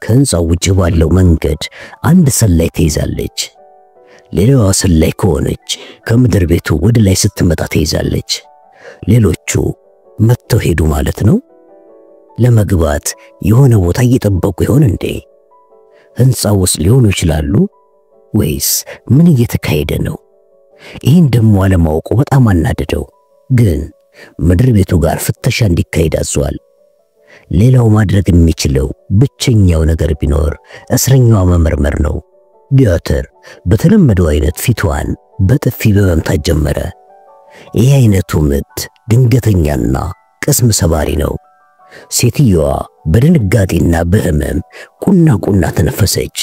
ከህንፃው ውጭ ባለው መንገድ አንድ ሰላይ ተይዛለች። ሌላዋ ሰላይ ከሆነች ከምድር ቤቱ ወደ ላይ ስትመጣ ተይዛለች። ሌሎቹ መጥተው ሄዱ ማለት ነው። ለመግባት የሆነ ቦታ እየጠበቁ ይሆን እንዴ? ሕንፃው ውስጥ ሊሆኑ ይችላሉ ወይስ ምን እየተካሄደ ነው? ይህን ደግሞ አለማወቁ በጣም አናደደው። ግን ምድር ቤቱ ጋር ፍተሻ እንዲካሄድ አዟል። ሌላው ማድረግ የሚችለው ብቸኛው ነገር ቢኖር እስረኛዋ መመርመር ነው። ዲያተር በተለመደው አይነት ፊቷን በጥፊ በመምታት ጀመረ። ይህ አይነቱ ምት ድንገተኛና ቅስም ሰባሪ ነው። ሴትየዋ በድንጋጤና በህመም ቁና ተነፈሰች።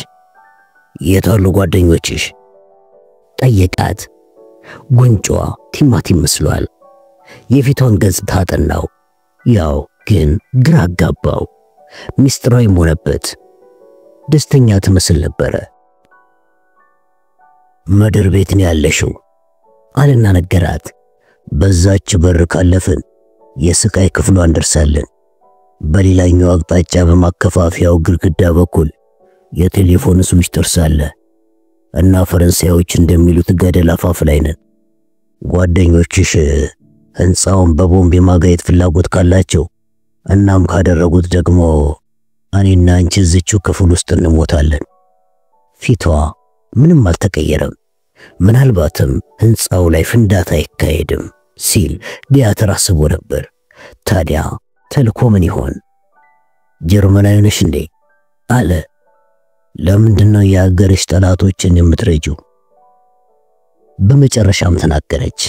የታሉ ጓደኞችሽ? ጠየቃት። ጉንጯ ቲማቲም መስሏል። የፊቷን ገጽታ አጠናው። ያው ግን ግራ አጋባው። ሚስጥራዊም ሆነበት። ደስተኛ ትመስል ነበረ። ምድር ቤት ነው ያለሽው አለና ነገራት። በዛች በር ካለፍን የስቃይ ክፍሏን እንደርሳለን። በሌላኛው አቅጣጫ በማከፋፊያው ግድግዳ በኩል የቴሌፎን ስዊች ደርሳለ እና ፈረንሳዮች እንደሚሉት ገደል አፋፍ ላይ ነን። ጓደኞችሽ ሕንፃውን በቦምብ የማጋየት ፍላጎት ካላቸው እናም ካደረጉት ደግሞ እኔና አንቺ እዚቹ ክፍል ውስጥ እንሞታለን። ፊቷ ምንም አልተቀየረም። ምናልባትም ሕንፃው ላይ ፍንዳታ አይካሄድም ሲል ዲያተር አስቦ ነበር። ታዲያ ተልኮ ምን ይሆን? ጀርመናዊ ነሽ እንዴ አለ። ለምንድነው የአገርሽ ጠላቶችን የምትረጂው? በመጨረሻም ተናገረች።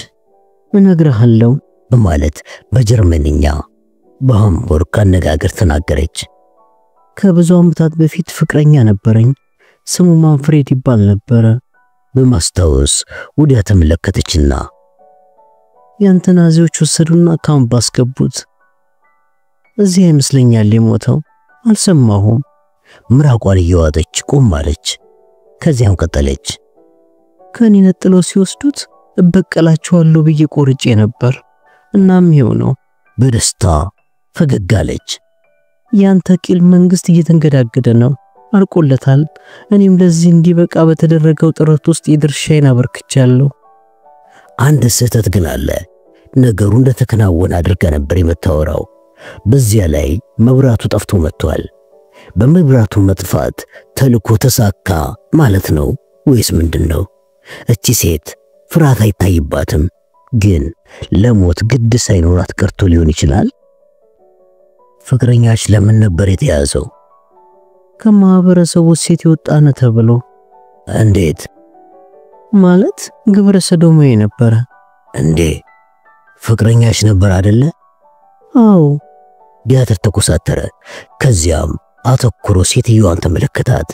እነግርሃለሁ በማለት በጀርመንኛ በሃምቡርግ አነጋገር ተናገረች። ከብዙ ዓመታት በፊት ፍቅረኛ ነበረኝ። ስሙ ማንፍሬድ ይባል ነበረ። በማስታወስ ወዲያ ተመለከተችና ያንተ ናዚዎች ወሰዱና ካምፕ አስገቡት። እዚህ ይመስለኛል የሞተው። አልሰማሁም። ምራቋን እየዋጠች ቆም አለች። ከዚያም ቀጠለች። ከኔ ነጥለው ሲወስዱት እበቀላቸዋለሁ ብዬ ቆርጬ ነበር። እናም ይሄው ነው። በደስታ ፈገግ አለች። ያንተ ቂል መንግስት እየተንገዳገደ ነው። አልቆለታል። እኔም ለዚህ እንዲበቃ በተደረገው ጥረት ውስጥ የድርሻዬን አበርክቻለሁ። አንድ ስህተት ግን አለ። ነገሩ እንደተከናወነ አድርጋ ነበር የምታወራው። በዚያ ላይ መብራቱ ጠፍቶ መጥቷል። በመብራቱ መጥፋት ተልኮ ተሳካ ማለት ነው ወይስ ምንድነው? እቺ ሴት ፍርሃት አይታይባትም፣ ግን ለሞት ግድ ሳይኖራት ቀርቶ ሊሆን ይችላል። ፍቅረኛሽ ለምን ነበር የተያዘው? ከማህበረሰቡ ሴት የወጣነ ተብሎ። እንዴት ማለት? ግብረ ሰዶማዊ ነበረ። እንዴ ፍቅረኛሽ ነበር አይደለ? አዎ። ዲያተር ተኮሳተረ። ከዚያም አተኩሮ ሴትዮዋን ተመለከታት።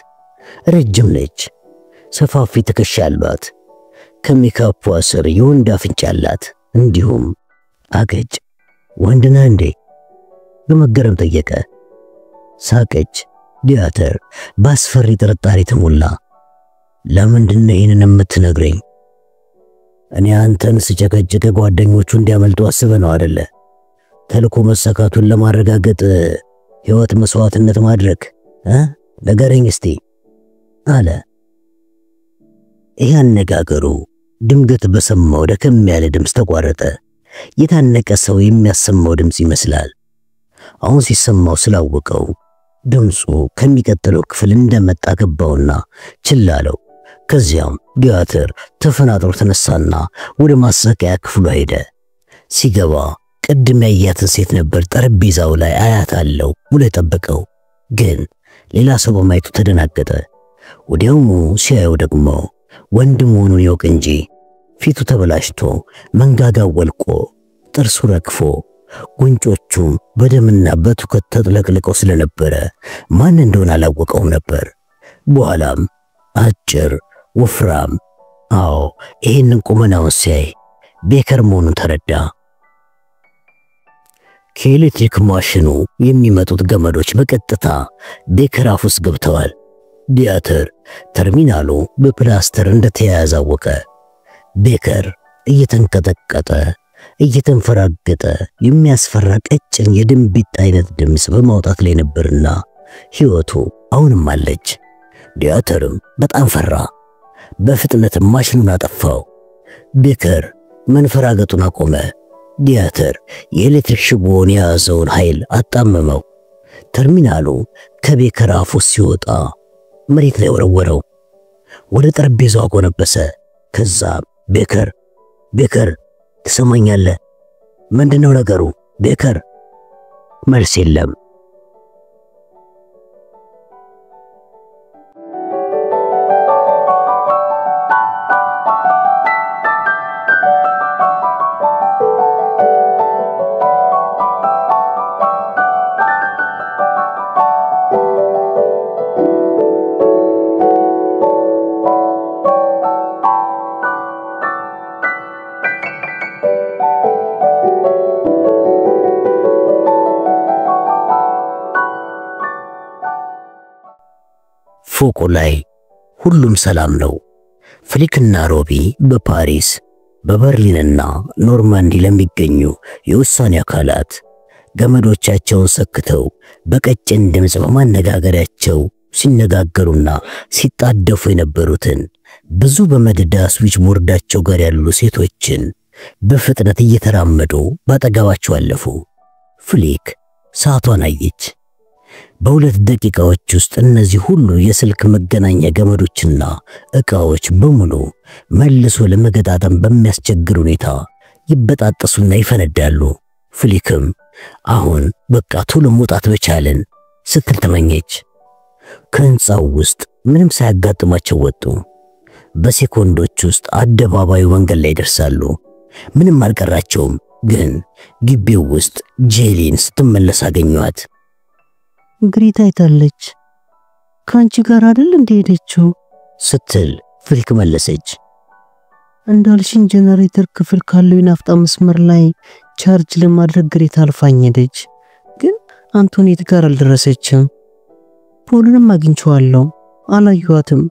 ረጅም ነች፣ ሰፋፊ ትከሻ አላት፣ ከሜካፑ ስር የወንድ አፍንጫ አላት፣ እንዲሁም አገጭ። ወንድ ነህ እንዴ? በመገረም ጠየቀ። ሳቀች። ዲያተር ባስፈሪ ጥርጣሬ ተሞላ። ለምንድነው ይህንን የምትነግረኝ? እኔ አንተን ስጨቀጭቅ ጓደኞቹ እንዲያመልጡ አስበህ ነው አይደለ? ተልኮ መሰካቱን ለማረጋገጥ ሕይወት መስዋዕትነት ማድረግ ነገረኝ እስቲ አለ። ይህ አነጋገሩ ድንገት በሰማው ደከም ያለ ድምፅ ተቋረጠ። የታነቀ ሰው የሚያሰማው ድምፅ ይመስላል። አሁን ሲሰማው ስላወቀው ድምፁ ከሚቀጥለው ክፍል እንደመጣ ገባውና ችላ አለው። ከዚያም ዲያተር ተፈናጥሮ ተነሳና ወደ ማሰቃያ ክፍሉ ሄደ። ሲገባ ቅድም ያያትን ሴት ነበር ጠረጴዛው ላይ አያታለው ብሎ የጠበቀው። ግን ሌላ ሰው በማየቱ ተደናገጠ። ወዲያውኑ ሲያየው ደግሞ ወንድ መሆኑን ያውቅ እንጂ ፊቱ ተበላሽቶ መንጋጋው ወልቆ ጥርሱ ረግፎ ጉንጮቹም በደምና በትኩረት ተጥለቅልቀው ስለነበረ ማን እንደሆነ አላወቀውም ነበር። በኋላም አጭር ወፍራም፣ አዎ ይህንን ቁመናውን ሲያይ ቤከር መሆኑን ተረዳ። ከኤሌክትሪክ ማሽኑ የሚመጡት ገመዶች በቀጥታ ቤከር አፍ ውስጥ ገብተዋል። ዲያተር ተርሚናሉ በፕላስተር እንደተያያዘ አወቀ። ቤከር እየተንቀጠቀጠ እየተንፈራገጠ የሚያስፈራ ቀጭን የድንቢጥ አይነት ድምፅ በማውጣት ላይ ነበርና ሕይወቱ አሁንም አለች። ዲያተርም በጣም ፈራ። በፍጥነት ማሽኑን አጠፋው። ቤከር መንፈራገጡን አቆመ። ዲያተር የኤሌክትሪክ ሽቦውን የያዘውን ኃይል አጣመመው። ተርሚናሉ ከቤከር አፉ ሲወጣ መሬት ላይ ወረወረው። ወደ ጠረጴዛው አጎነበሰ። ከዛ ቤከር ትሰማኛለህ? ምንድነው ነገሩ ቤከር? መልስ የለም። ፎቁ ላይ ሁሉም ሰላም ነው። ፍሊክና ሮቢ በፓሪስ በበርሊንና ኖርማንዲ ለሚገኙ የውሳኔ አካላት ገመዶቻቸውን ሰክተው በቀጭን ድምጽ በማነጋገሪያቸው ሲነጋገሩና ሲጣደፉ የነበሩትን ብዙ በመደዳ ስዊች ቦርዳቸው ጋር ያሉ ሴቶችን በፍጥነት እየተራመዱ ባጠገባቸው አለፉ። ፍሊክ ሰዓቷን አየች። በሁለት ደቂቃዎች ውስጥ እነዚህ ሁሉ የስልክ መገናኛ ገመዶችና ዕቃዎች በሙሉ መልሶ ለመገጣጠም በሚያስቸግር ሁኔታ ይበጣጠሱና ይፈነዳሉ። ፍሊክም አሁን በቃ ቶሎ መውጣት በቻለን ስትል ተመኘች። ከህንጻው ውስጥ ምንም ሳያጋጥማቸው ወጡ። በሴኮንዶች ውስጥ አደባባዩ መንገድ ላይ ደርሳሉ። ምንም አልቀራቸውም። ግን ግቢው ውስጥ ጄሊን ስትመለስ አገኟት። ግሪታ አይታለች። ካንቺ ጋር አይደል እንደሄደችው ስትል ፍሊክ መለሰች። እንዳልሽን ጄነሬተር ክፍል ካለው የናፍጣ መስመር ላይ ቻርጅ ለማድረግ ግሪታ አልፋኝ ሄደች። ግን አንቶኔት ጋር አልደረሰችም። ፖልንም አግኝቼዋለሁ፣ አላየኋትም።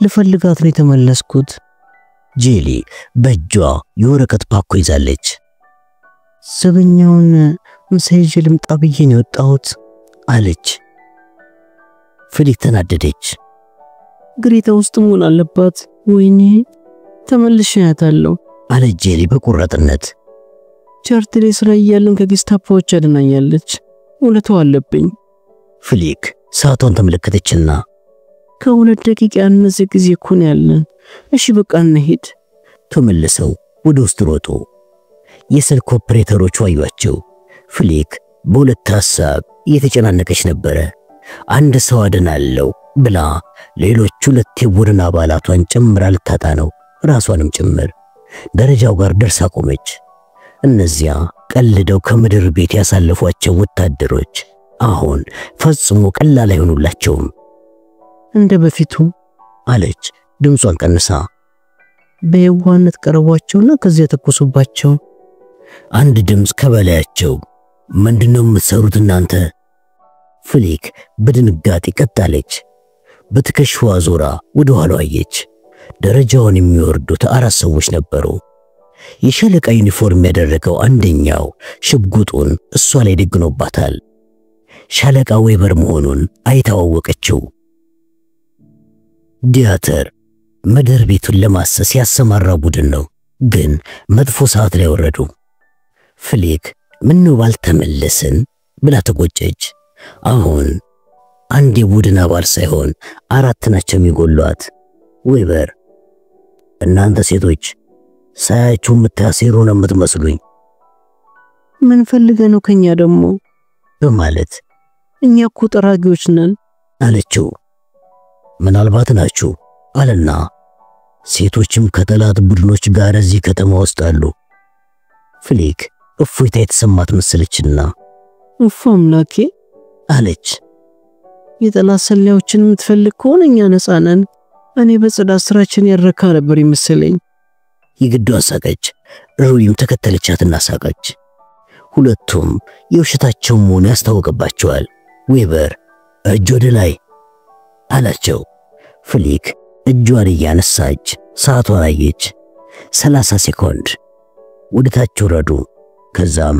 ልፈልጋት ነው የተመለስኩት። ጄሊ በእጇ የወረቀት ፓኮ ይዛለች። ዘበኛውን ምሳይዤ ልምጣ ብዬ ነው የወጣሁት አለች። ፍሊክ ተናደደች። ግሪታ ውስጥ መሆን አለባት። ወይኔ ተመልሼ አያታለሁ አለች ጄሊ በቁርጥነት። ቻርተር ስራ እያለን ከጌስታፖዎች አድናኛለች። ውለታው አለብኝ። ፍሊክ ሰዓቷን ተመለከተችና ከሁለት ደቂቃ ያነሰ ጊዜ እኮ ነው ያለን። እሺ በቃ እንሂድ። ተመልሰው ወደ ውስጥ ሮጡ። የስልክ ኦፕሬተሮቹ አዩአቸው። ፍሊክ በሁለት ሐሳብ እየተጨናነቀች ነበረ። አንድ ሰው አድናለሁ ብላ ሌሎች ሁለት የቡድን አባላቷን ጨምራ ልታጣ ነው፣ ራሷንም ጭምር። ደረጃው ጋር ደርሳ ቆመች። እነዚያ ቀልደው ከምድር ቤት ያሳለፏቸው ወታደሮች አሁን ፈጽሞ ቀላል አይሆኑላቸውም። እንደ በፊቱ አለች ድምጿን ቀንሳ። በየዋህነት ቀረቧቸውና ከዚያ ተኮሱባቸው። አንድ ድምጽ ከበላያቸው ምንድነው የምትሰሩት እናንተ? ፍሊክ በድንጋጤ ቀጣለች። በትከሻዋ ዞራ ወደ ኋላው አየች። ደረጃውን የሚወርዱት አራት ሰዎች ነበሩ። የሻለቃ ዩኒፎርም ያደረገው አንደኛው ሽጉጡን እሷ ላይ ደግኖባታል። ሻለቃ ዌበር መሆኑን አይታወቀችው። ዲያተር ምድር ቤቱን ለማሰስ ያሰማራ ቡድን ነው፣ ግን መጥፎ ሰዓት ላይ ወረዱ። ፍሊክ ምነው ባልተመለስን ብላ ተቆጨች። አሁን አንድ የቡድን አባል ሳይሆን አራት ናቸው የሚጎሏት። ዌበር እናንተ ሴቶች ሳያችሁ የምታሴሩ ነው የምትመስሉኝ። ምን ፈልገ ነው ከኛ ደግሞ በማለት እኛ እኮ ጠራጊዎች ነን አለችው። ምናልባት ናችሁ አለና ሴቶችም ከጠላት ቡድኖች ጋር እዚህ ከተማ ውስጥ አሉ። ፍሊክ እፎይታ የተሰማት መሰለችና እፎ አምላኬ አለች። የጠላት ሰላዮችን የምትፈልግ ከሆነ እኛ ነፃ ነን። እኔ በጽዳት ስራችን ያረካ ነበር ይመስለኝ። ይግዷ ሳቀች። ሩቢም ተከተለቻትና ሳቀች። ሁለቱም የውሸታቸው መሆኑ ያስታወቅባቸዋል። ዌበር እጅ ወደ ላይ አላቸው። ፍሊክ እጇን እያነሳች ሰዓቷን አየች። 30 ሴኮንድ። ወደ ታች ወረዱ። ከዛም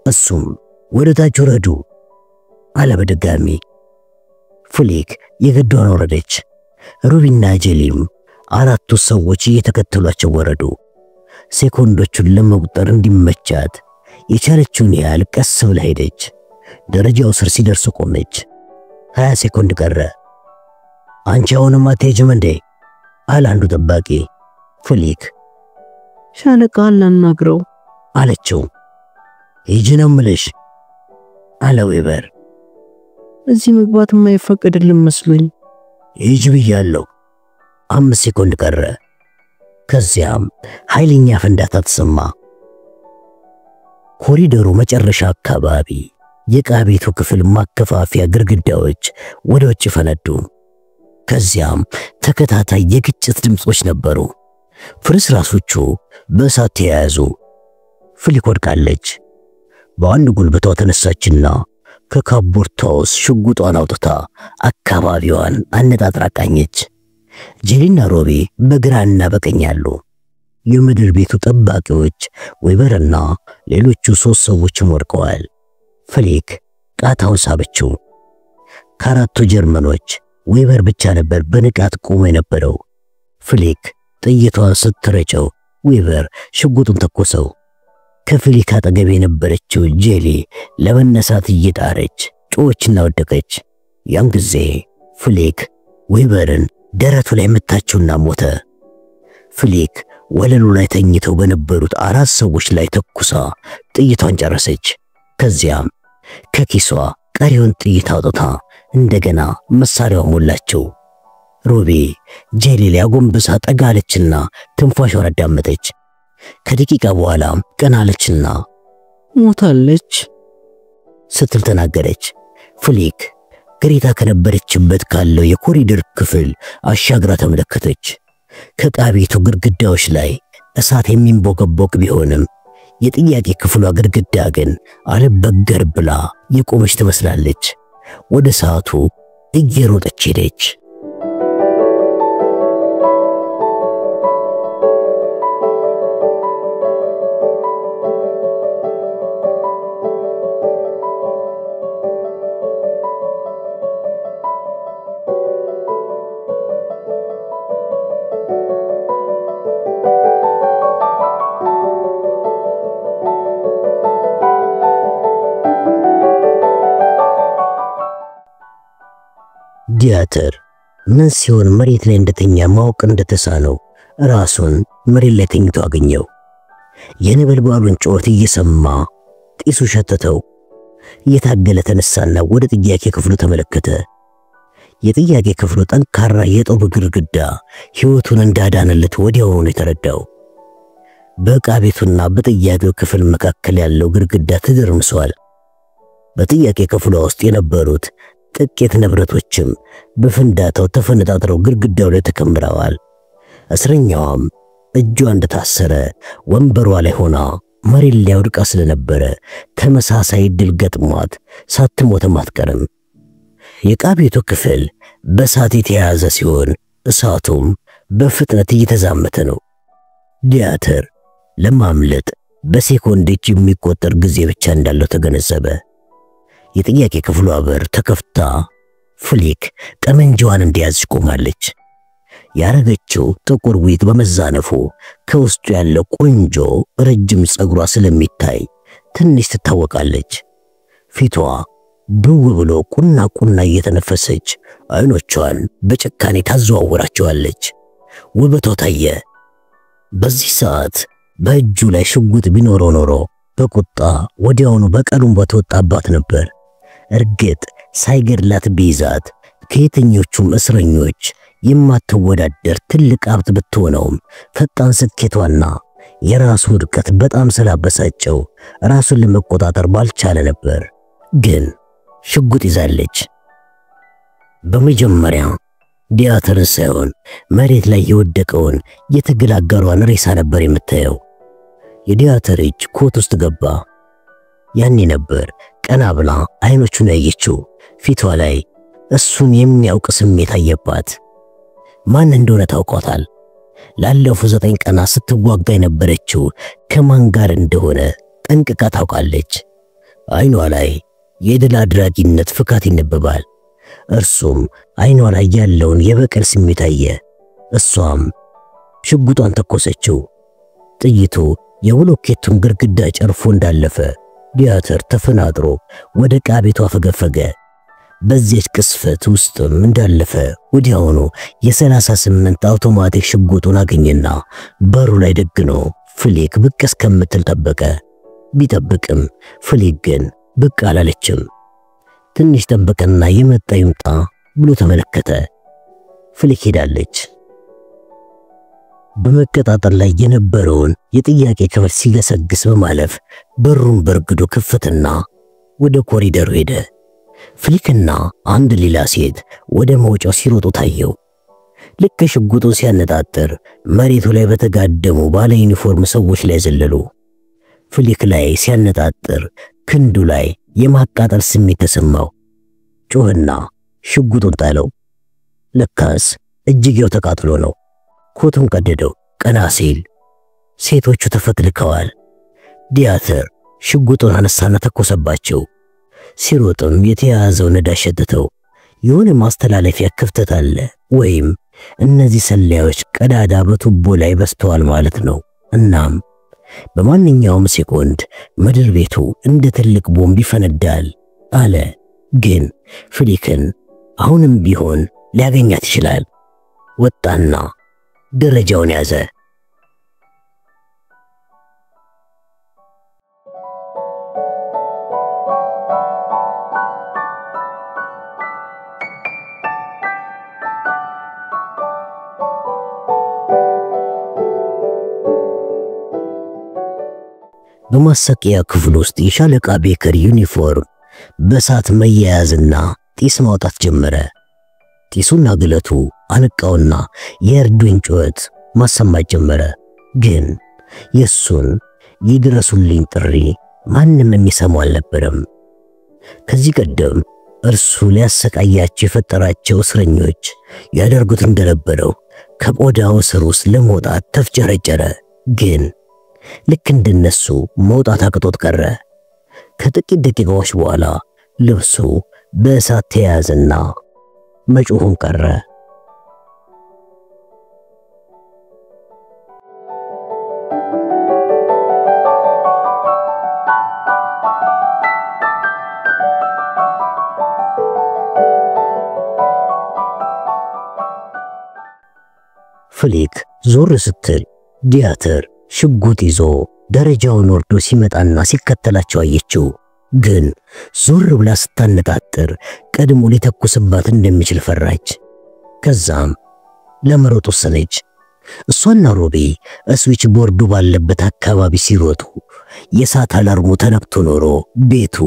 እሱም ወደ ታች ወረዱ አለ በድጋሚ። ፍሊክ የግዷን ወረደች። ሩቢና ጄሊም አራቱ ሰዎች እየተከተሏቸው ወረዱ። ሴኮንዶቹን ለመቁጠር እንዲመቻት የቻለችውን ያህል ቀስ ብላ ሄደች። ደረጃው ስር ሲደርስ ቆመች። 20 ሴኮንድ ቀረ። አንቺ አሁንም አትሄጂም እንዴ? አለ አንዱ ጠባቂ። ፍሊክ ሻለቃ አላናግረው አለችው። ሂጂ ነው የምልሽ አለ ዌበር። እዚህ መግባት የማይፈቀድልን መስሎኝ። ሂጂ ብያለሁ። 5 ሴኮንድ ቀረ። ከዚያም ኃይለኛ ፍንዳታ ተሰማ። ኮሪደሩ መጨረሻ አካባቢ የዕቃ ቤቱ ክፍል ማከፋፊያ ግድግዳዎች ወደ ውጭ ፈነዱ። ከዚያም ተከታታይ የግጭት ድምጾች ነበሩ። ፍርስራሾቹ በእሳት ተያያዙ። ፍሊክ ወድቃለች። በአንድ ጉልበቷ ተነሳችና ከካቦርቷ ውስጥ ሽጉጧን አውጥታ አካባቢዋን አነጣጥራ ቃኘች። ጄሊና ሮቢ በግራና በቀኝ አሉ። የምድር ቤቱ ጠባቂዎች ዌበርና ሌሎቹ 3 ሰዎችም ወድቀዋል። ፍሊክ ቃታውን ሳበችው። ከአራቱ ጀርመኖች ዌበር ብቻ ነበር በንቃት ቆሞ የነበረው። ፍሊክ ጥይቷን ስትረጨው ዌበር ሽጉጡን ተኮሰው። ከፍሊክ አጠገብ የነበረችው ጄሊ ለመነሳት እየጣረች ጮኸችና ወደቀች። ያን ጊዜ ፍሊክ ዌበርን ደረቱ ላይ መታችውና ሞተ። ፍሊክ ወለሉ ላይ ተኝተው በነበሩት 4 ሰዎች ላይ ተኩሳ ጥይቷን ጨረሰች። ከዚያም ከኪሷ ቀሪውን ጥይት አውጥታ እንደገና መሳሪያው ሞላቸው። ሮቢ ጄሊ ላይ አጎንብሳ ጠጋለችና ትንፋሿን አዳመጠች። ከደቂቃ በኋላ ቀናለችና ሞታለች ስትል ተናገረች። ፍሊክ ግሬታ ከነበረችበት ካለው የኮሪደር ክፍል አሻግራ ተመለከተች። ከዕቃ ቤቱ ግድግዳዎች ላይ እሳት የሚንቦገቦግ ቢሆንም የጥያቄ ክፍሏ ግድግዳ ግን አልበገር ብላ የቆመች ትመስላለች። ወደ ሰዓቱ እየሮጠች ሄደች። ዲያተር ምን ሲሆን መሬት ላይ እንደተኛ ማወቅ እንደተሳነው ራሱን መሬት ላይ ተኝቶ አገኘው። የነበልባሉን ጩኸት እየሰማ ጢሱ ሸተተው። እየታገለ ተነሳና ወደ ጥያቄ ክፍሉ ተመለከተ። የጥያቄ ክፍሉ ጠንካራ የጦር ግድግዳ ሕይወቱን እንዳዳነለት ወዲያውኑ የተረዳው። በዕቃ ቤቱና በጥያቄው ክፍል መካከል ያለው ግድግዳ ተደርምሷል። በጥያቄ ክፍሉ ውስጥ የነበሩት ጥቂት ንብረቶችም በፍንዳታው ተፈነጣጥረው ግድግዳው ላይ ተከምረዋል። እስረኛዋም እጇ እንደታሰረ ወንበሯ ላይ ሆና መሬት ላይ ወድቃ ስለነበረ ተመሳሳይ ድል ገጥሟት ሳትሞትም አትቀርም። የዕቃ ቤቱ ክፍል በእሳት የተያዘ ሲሆን እሳቱም በፍጥነት እየተዛመተ ነው። ዲያተር ለማምለጥ በሴኮንዶች የሚቆጠር ጊዜ ብቻ እንዳለው ተገነዘበ። የጥያቄ ክፍሏ በር ተከፍታ ፍሊክ ጠመንጃዋን እንደያዘች ቆማለች። ያረገችው ጥቁር ዊት በመዛነፉ ከውስጡ ያለው ቆንጆ ረጅም ጸጉሯ ስለሚታይ ትንሽ ትታወቃለች። ፊቷ ብው ብሎ ቁና ቁና እየተነፈሰች አይኖቿን በጭካኔ ታዘዋውራቸዋለች። ውበቷ ታየ። በዚህ ሰዓት በእጁ ላይ ሽጉጥ ቢኖረው ኖሮ በቁጣ ወዲያውኑ በቀሉን በተወጣባት ነበር። እርግጥ ሳይገድላት ቢይዛት ከየትኞቹም እስረኞች የማትወዳደር ትልቅ ሀብት ብትሆነውም ፈጣን ስኬቷና የራሱ ውድቀት በጣም ስላበሳጨው ራሱን ለመቆጣጠር ባልቻለ ነበር። ግን ሽጉጥ ይዛለች። በመጀመሪያ ዲያተርን ሳይሆን መሬት ላይ የወደቀውን የትግል አጋሯን ሬሳ ነበር የምታየው። የዲያተር እጅ ኮት ውስጥ ገባ። ያኔ ነበር ቀና ብላ አይኖቹን ያየችው። ፊቷ ላይ እሱን የሚያውቅ ስሜት አየባት። ማን እንደሆነ ታውቋታል። ላለፉት 9 ቀናት ስትዋጋ የነበረችው ከማን ጋር እንደሆነ ጠንቅቃ ታውቃለች። አይኗ ላይ የድል አድራጊነት ፍካት ይነበባል። እርሱም አይኗ ላይ ያለውን የበቀል ስሜት አየ። እሷም ሽጉጧን ተኮሰችው። ጥይቱ የብሎኬቱን ግድግዳ ጨርፎ እንዳለፈ ዲያተር ተፈናጥሮ ወደ ዕቃ ቤቷ ፈገፈገ። በዚህች ቅስፈት ውስጥም እንዳለፈ ወዲያውኑ የ38 አውቶማቲክ ሽጉጡን አገኘና በሩ ላይ ደግኖ ፍሊክ ብቅ እስከምትል ጠበቀ። ቢጠብቅም ፍሊክ ግን ብቅ አላለችም። ትንሽ ጠበቀና የመጣ ይምጣ ብሎ ተመለከተ። ፍሊክ ሄዳለች። በመቀጣጠል ላይ የነበረውን የጥያቄ ክፍል ሲገሰግስ በማለፍ በሩን በርግዶ ከፈተና ወደ ኮሪደሩ ሄደ። ፍሊክና አንድ ሌላ ሴት ወደ መውጫው ሲሮጡ ታየው። ልክ ሽጉጡን ሲያነጣጥር መሬቱ ላይ በተጋደሙ ባለ ዩኒፎርም ሰዎች ላይ ዘለሉ። ፍሊክ ላይ ሲያነጣጥር ክንዱ ላይ የማቃጠል ስሜት ተሰማው። ጮህና ሽጉጡን ጣለው። ለካስ እጅጌው ተቃጥሎ ነው። ኮቱን ቀደደው። ቀና ሲል ሴቶቹ ተፈትልከዋል። ዲያተር ሽጉጡን አነሳና ተኮሰባቸው። ሲሮጥም የተያዘው ነዳጅ ሸተተው። የሆነ ማስተላለፊያ ክፍተት አለ ወይም እነዚህ ሰላዮች ቀዳዳ በቱቦ ላይ በስተዋል ማለት ነው። እናም በማንኛውም ሴኮንድ ምድር ቤቱ እንደ ትልቅ ቦምብ ይፈነዳል አለ። ግን ፍሊክን አሁንም ቢሆን ሊያገኛት ይችላል። ወጣና ደረጃውን ያዘ። በማሰቂያ ክፍል ውስጥ የሻለቃ ቤከር ዩኒፎርም በእሳት መያያዝና ጢስ ማውጣት ጀመረ። ጢሱና ግለቱ አነቃውና የእርዱኝ ጩኸት ማሰማት ጀመረ። ግን የሱን ይድረሱልኝ ጥሪ ማንም የሚሰማው አልነበረም። ከዚህ ቀደም እርሱ ሊያሰቃያቸው የፈጠራቸው እስረኞች ያደርጉት እንደነበረው ከቆዳው ስር ውስጥ ለመውጣት ተፍጨረጨረ። ግን ልክ እንደነሱ መውጣት አቅቶት ቀረ። ከጥቂት ደቂቃዎች በኋላ ልብሱ በእሳት ተያዘና መጮሁን ቀረ። ፍሊክ ዞር ስትል ዲያተር ሽጉጥ ይዞ ደረጃውን ወርዶ ሲመጣና ሲከተላቸው አየችው። ግን ዞር ብላ ስታነጣጥር ቀድሞ ሊተኩስባት እንደሚችል ፈራች። ከዛም ለመሮጥ ወሰነች። እሷና ሮቢ ስዊች ቦርዱ ባለበት አካባቢ ሲሮጡ የእሳት አላርሙ ተነክቶ ኖሮ ቤቱ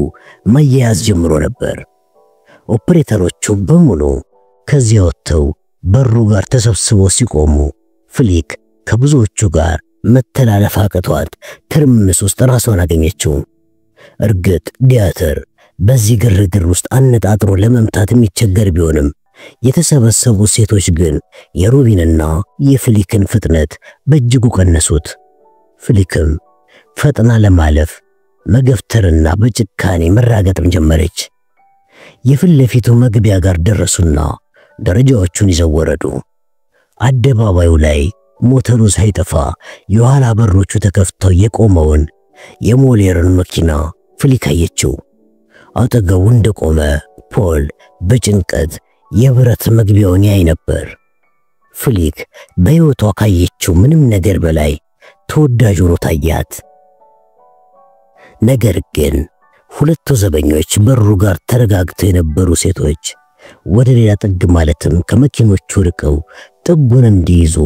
መያያዝ ጀምሮ ነበር። ኦፕሬተሮቹ በሙሉ ከዚያ ወጥተው በሩ ጋር ተሰብስበው ሲቆሙ ፍሊክ ከብዙዎቹ ጋር መተላለፍ አቅቷት ትርምስ ውስጥ ራሷን አገኘችው። እርግጥ ዲያተር በዚህ ግርግር ውስጥ አነጣጥሮ ለመምታት የሚቸገር ቢሆንም የተሰበሰቡ ሴቶች ግን የሮቢንና የፍሊክን ፍጥነት በእጅጉ ቀነሱት። ፍሊክም ፈጥና ለማለፍ መገፍተርና በጭካኔ መራገጥም ጀመረች። የፊት ለፊቱ መግቢያ ጋር ደረሱና ደረጃዎቹን ይዘው ወረዱ። አደባባዩ ላይ ሞተሩ ሳይጠፋ የኋላ በሮቹ ተከፍተው የቆመውን የሞሌርን መኪና ፍሊክ አየችው። አጠገቡ እንደቆመ ፖል በጭንቀት የብረት መግቢያውን ያይ ነበር። ፍሊክ በሕይወቷ ካየችው ምንም ነገር በላይ ተወዳጅ ሆኖ ታያት። ነገር ግን ሁለቱ ዘበኞች በሩ ጋር ተረጋግተው የነበሩ ሴቶች ወደ ሌላ ጥግ ማለትም ከመኪኖቹ ርቀው ጥጉን እንዲይዙ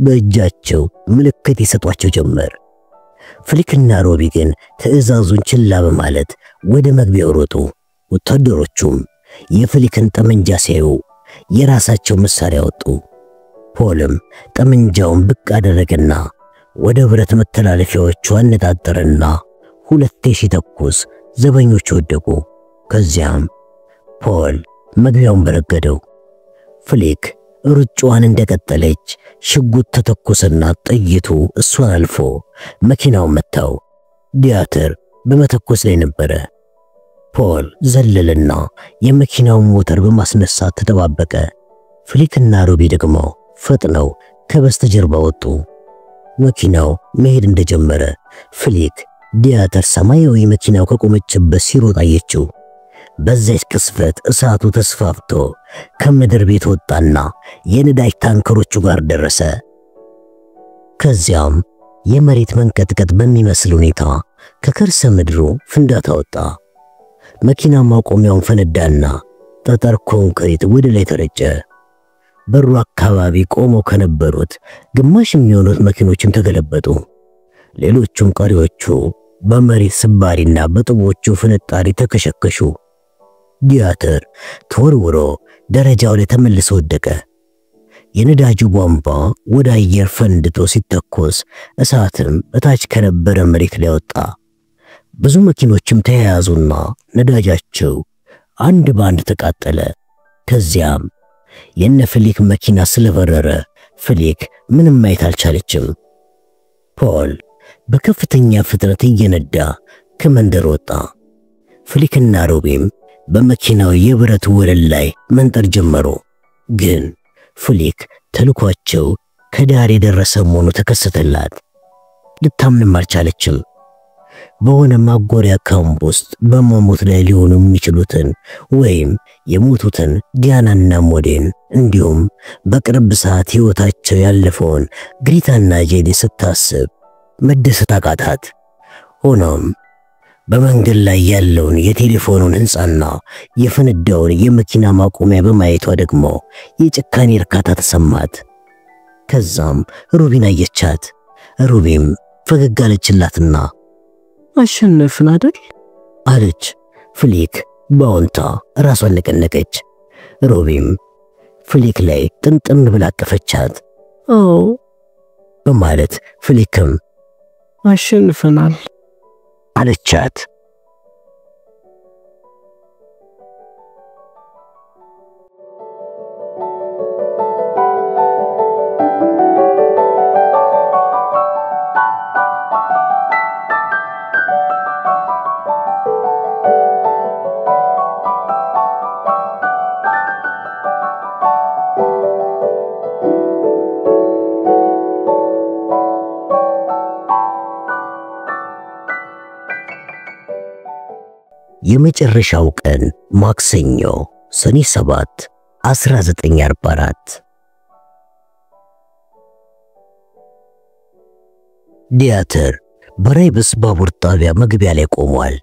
በእጃቸው ምልክት ይሰጧቸው ጀመር። ፍሊክና ሮቢ ግን ትዕዛዙን ችላ በማለት ወደ መግቢያው ሮጡ። ወታደሮቹም የፍሊክን ጠመንጃ ሲያዩ የራሳቸው መሳሪያ ወጡ። ፖልም ጠመንጃውን ብቅ አደረገና ወደ ብረት መተላለፊያዎቹ አነጣጠረና ሁለቴ ሲተኩስ ዘበኞቹ ወደቁ። ከዚያም ፖል መግቢያውን በረገደው። ፍሊክ ሩጫዋን እንደቀጠለች ሽጉጥ ተተኮሰና ጥይቱ እሷን አልፎ መኪናውን መታው። ዲያተር በመተኮስ ላይ ነበረ። ፖል ዘለለና የመኪናውን ሞተር በማስነሳት ተጠባበቀ። ፍሊክና ሮቢ ደግሞ ፈጥነው ከበስተጀርባ ወጡ። መኪናው መሄድ እንደጀመረ ፍሊክ ዲያተር ሰማያዊ መኪናው ከቆመችበት ሲሮጥ አየችው። በዚያች ቅስፈት እሳቱ ተስፋፍቶ ከምድር ቤት ወጣና የነዳጅ ታንከሮቹ ጋር ደረሰ። ከዚያም የመሬት መንቀጥቀጥ በሚመስል ሁኔታ ከከርሰ ምድሩ ፍንዳታ ወጣ። መኪና ማቆሚያውን ፈነዳና ጠጠር ኮንክሪት ወደ ላይ ተረጨ። በሩ አካባቢ ቆመው ከነበሩት ግማሽ የሚሆኑት መኪኖችም ተገለበጡ። ሌሎቹም ቀሪዎቹ በመሬት ስባሪና በጡቦቹ ፍንጣሪ ተከሸከሹ። ዲያተር ተወርውሮ ደረጃው ላይ ተመልሶ ወደቀ። የነዳጁ ቧንቧ ወደ አየር ፈንድቶ ሲተኮስ እሳትም እታች ከነበረ መሬት ላይ ወጣ። ብዙ መኪኖችም ተያያዙና ነዳጃቸው አንድ ባንድ ተቃጠለ። ከዚያም የነ ፍሊክ መኪና ስለበረረ ፍሊክ ምንም ማየት አልቻለችም። ፖል በከፍተኛ ፍጥነት እየነዳ ከመንደር ወጣ። ፍሊክና ሮቢም በመኪናው የብረት ወለል ላይ መንጠር ጀመሩ። ግን ፍሊክ ተልኳቸው ከዳር የደረሰ መሆኑ ተከሰተላት። ልታምንም አልቻለችም። በሆነ ማጎሪያ ካምፕ ውስጥ በመሞት ላይ ሊሆኑ የሚችሉትን ወይም የሞቱትን ዲያናና ሞዴን እንዲሁም በቅርብ ሰዓት ሕይወታቸው ያለፈውን ግሪታና ጄዲ ስታስብ መደሰት አቃታት። ሆኖም በመንገድ ላይ ያለውን የቴሌፎኑን ሕንጻና የፈነዳውን የመኪና ማቆሚያ በማየቷ ደግሞ የጭካኔ እርካታ ተሰማት። ከዛም ሩቢን አየቻት። ሩቢም ፈገግ አለችላትና አሸነፍን አይደል አለች። ፍሊክ በአዎንታ ራሷን ነቀነቀች። ሩቢም ፍሊክ ላይ ጥምጥም ብላ አቀፈቻት። አዎ በማለት ፍሊክም አሸንፈናል አለቻት። የመጨረሻው ቀን ማክሰኞ ሰኔ 7 1944 ዲያተር በራይብስ ባቡር ጣቢያ መግቢያ ላይ ቆሟል።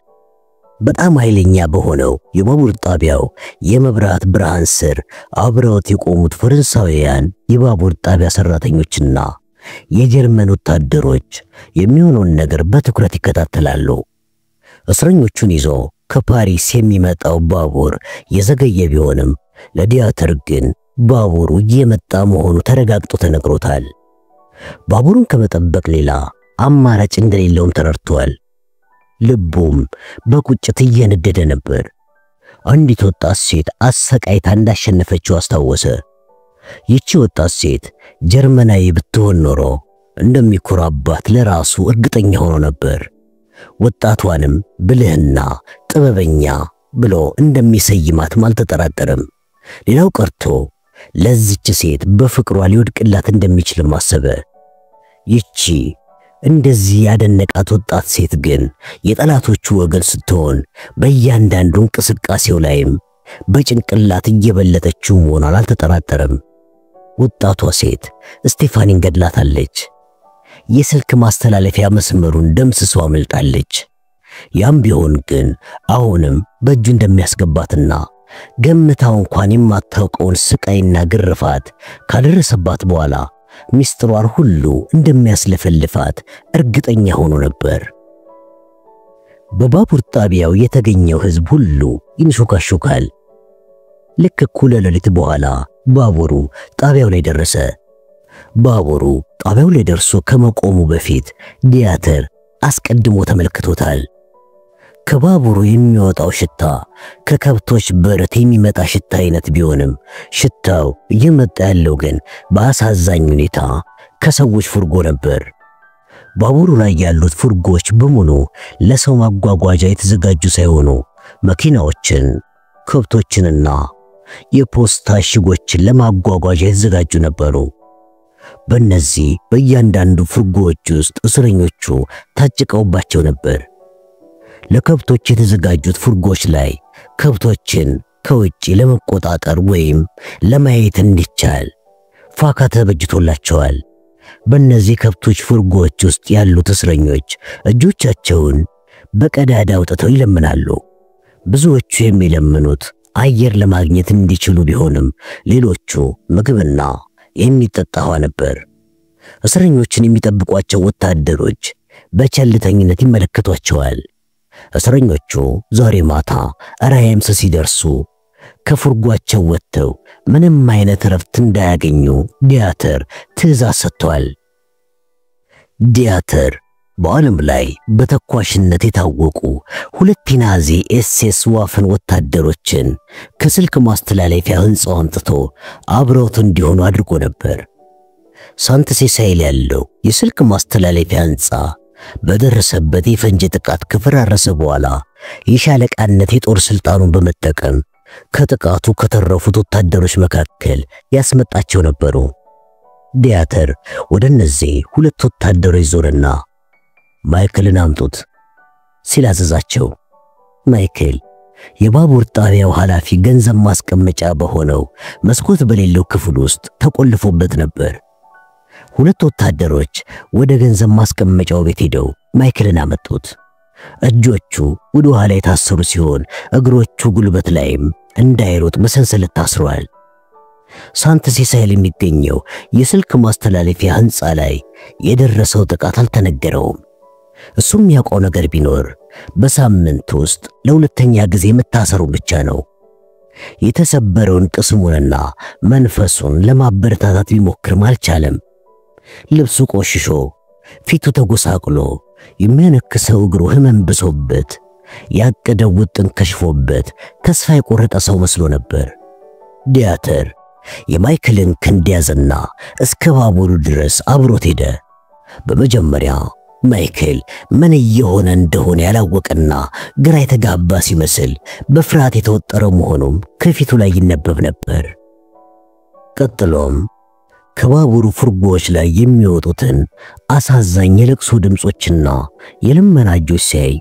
በጣም ኃይለኛ በሆነው የባቡር ጣቢያው የመብራት ብርሃን ስር አብረውት የቆሙት ፈረንሳውያን የባቡር ጣቢያ ሰራተኞችና የጀርመን ወታደሮች የሚሆነውን ነገር በትኩረት ይከታተላሉ። እስረኞቹን ይዞ ከፓሪስ የሚመጣው ባቡር የዘገየ ቢሆንም ለዲያተር ግን ባቡሩ እየመጣ መሆኑ ተረጋግጦ ተነግሮታል። ባቡሩን ከመጠበቅ ሌላ አማራጭ እንደሌለውም ተረድቷል። ልቡም በቁጭት እየነደደ ነበር። አንዲት ወጣት ሴት አሰቃይታ እንዳሸነፈችው አስታወሰ። ይቺ ወጣት ሴት ጀርመናዊ ብትሆን ኖሮ እንደሚኮራባት ለራሱ እርግጠኛ ሆኖ ነበር። ወጣቷንም ብልህና ጥበበኛ ብሎ እንደሚሰይማትም አልተጠራጠረም። ሌላው ቀርቶ ለዚች ሴት በፍቅሯ ሊወድቅላት እንደሚችልም አሰበ። ይቺ እንደዚህ ያደነቃት ወጣት ሴት ግን የጠላቶቹ ወገን ስትሆን በእያንዳንዱ እንቅስቃሴው ላይም በጭንቅላት እየበለጠችው መሆኗን አልተጠራጠረም። ወጣቷ ሴት ስቴፋኒን ገድላታለች። የስልክ ማስተላለፊያ መስመሩን ደምስሷ አመልጣለች። ያም ቢሆን ግን አሁንም በእጁ እንደሚያስገባትና ገምታው እንኳን የማታውቀውን ስቃይና ግርፋት ካደረሰባት በኋላ ሚስጥሯን ሁሉ እንደሚያስለፈልፋት እርግጠኛ ሆኖ ነበር። በባቡር ጣቢያው የተገኘው ሕዝብ ሁሉ ይንሾካሾካል። ልክ እኩለ ሌሊት በኋላ ባቡሩ ጣቢያው ላይ ደረሰ። ባቡሩ ጣቢያው ላይ ደርሶ ከመቆሙ በፊት ዲያተር አስቀድሞ ተመልክቶታል። ከባቡሩ የሚወጣው ሽታ ከከብቶች በረት የሚመጣ ሽታ አይነት ቢሆንም ሽታው እየመጣ ያለው ግን በአሳዛኝ ሁኔታ ከሰዎች ፉርጎ ነበር። ባቡሩ ላይ ያሉት ፉርጎች በሙሉ ለሰው ማጓጓዣ የተዘጋጁ ሳይሆኑ መኪናዎችን፣ ከብቶችንና የፖስታ እሽጎችን ለማጓጓዣ የተዘጋጁ ነበሩ። በእነዚህ በእያንዳንዱ ፍርጎዎች ውስጥ እስረኞቹ ታጭቀውባቸው ነበር። ለከብቶች የተዘጋጁት ፍርጎች ላይ ከብቶችን ከውጪ ለመቆጣጠር ወይም ለማየት እንዲቻል ፋካ ተበጅቶላቸዋል። በእነዚህ ከብቶች ፍርጎች ውስጥ ያሉት እስረኞች እጆቻቸውን በቀዳዳ አውጥተው ይለምናሉ። ብዙዎቹ የሚለምኑት አየር ለማግኘት እንዲችሉ ቢሆንም ሌሎቹ ምግብና የሚጠጣ ውሃ ነበር። እስረኞችን የሚጠብቋቸው ወታደሮች በቸልተኝነት ይመለከቷቸዋል። እስረኞቹ ዛሬ ማታ ራይምስ ሲደርሱ ከፍርጓቸው ወጥተው ምንም አይነት ረፍት እንዳያገኙ ዲያተር ትዕዛዝ ሰጥቷል። ዲያተር በዓለም ላይ በተኳሽነት የታወቁ ሁለት ናዚ ኤስኤስ ዋፈን ወታደሮችን ከስልክ ማስተላለፊያ ህንጻው አምጥቶ አብረውት እንዲሆኑ አድርጎ ነበር። ሳንት ሴሳይል ያለው የስልክ ማስተላለፊያ ህንጻ በደረሰበት የፈንጂ ጥቃት ከፈራረሰ በኋላ የሻለቃነት የጦር ስልጣኑን በመጠቀም ከጥቃቱ ከተረፉት ወታደሮች መካከል ያስመጣቸው ነበሩ። ዲያተር ወደ እነዚህ ሁለት ወታደሮች ዞረና ማይክልን አምጡት ሲል አዘዛቸው። ማይክል የባቡር ጣቢያው ኃላፊ ገንዘብ ማስቀመጫ በሆነው መስኮት በሌለው ክፍል ውስጥ ተቆልፎበት ነበር። ሁለት ወታደሮች ወደ ገንዘብ ማስቀመጫው ቤት ሄደው ማይክልን አመጡት። እጆቹ ወደ ኋላ የታሰሩ ሲሆን እግሮቹ ጉልበት ላይም እንዳይሮጥ በሰንሰለት ታስሯል። ሳንት ሴሳይል የሚገኘው የስልክ ማስተላለፊያ ህንጻ ላይ የደረሰው ጥቃት አልተነገረውም። እሱም ያውቀው ነገር ቢኖር በሳምንት ውስጥ ለሁለተኛ ጊዜ መታሰሩ ብቻ ነው። የተሰበረውን ቅስሙንና መንፈሱን ለማበረታታት ቢሞክርም አልቻለም። ልብሱ ቆሽሾ፣ ፊቱ ተጎሳቅሎ፣ የሚያነክሰው እግሩ ህመም ብሶበት፣ ያቀደው ውጥን ከሽፎበት ተስፋ የቆረጠ ሰው መስሎ ነበር። ዲያተር የማይክልን ክንድ ያዘና እስከ ባቡሩ ድረስ አብሮት ሄደ። በመጀመሪያ ማይክል ምን እየሆነ እንደሆነ ያላወቀና ግራ የተጋባ ሲመስል በፍርሃት የተወጠረ መሆኑም ከፊቱ ላይ ይነበብ ነበር። ቀጥሎም ከባቡሩ ፍርጎች ላይ የሚወጡትን አሳዛኝ የለቅሶ ድምጾችና የልመና እጆች ሲያይ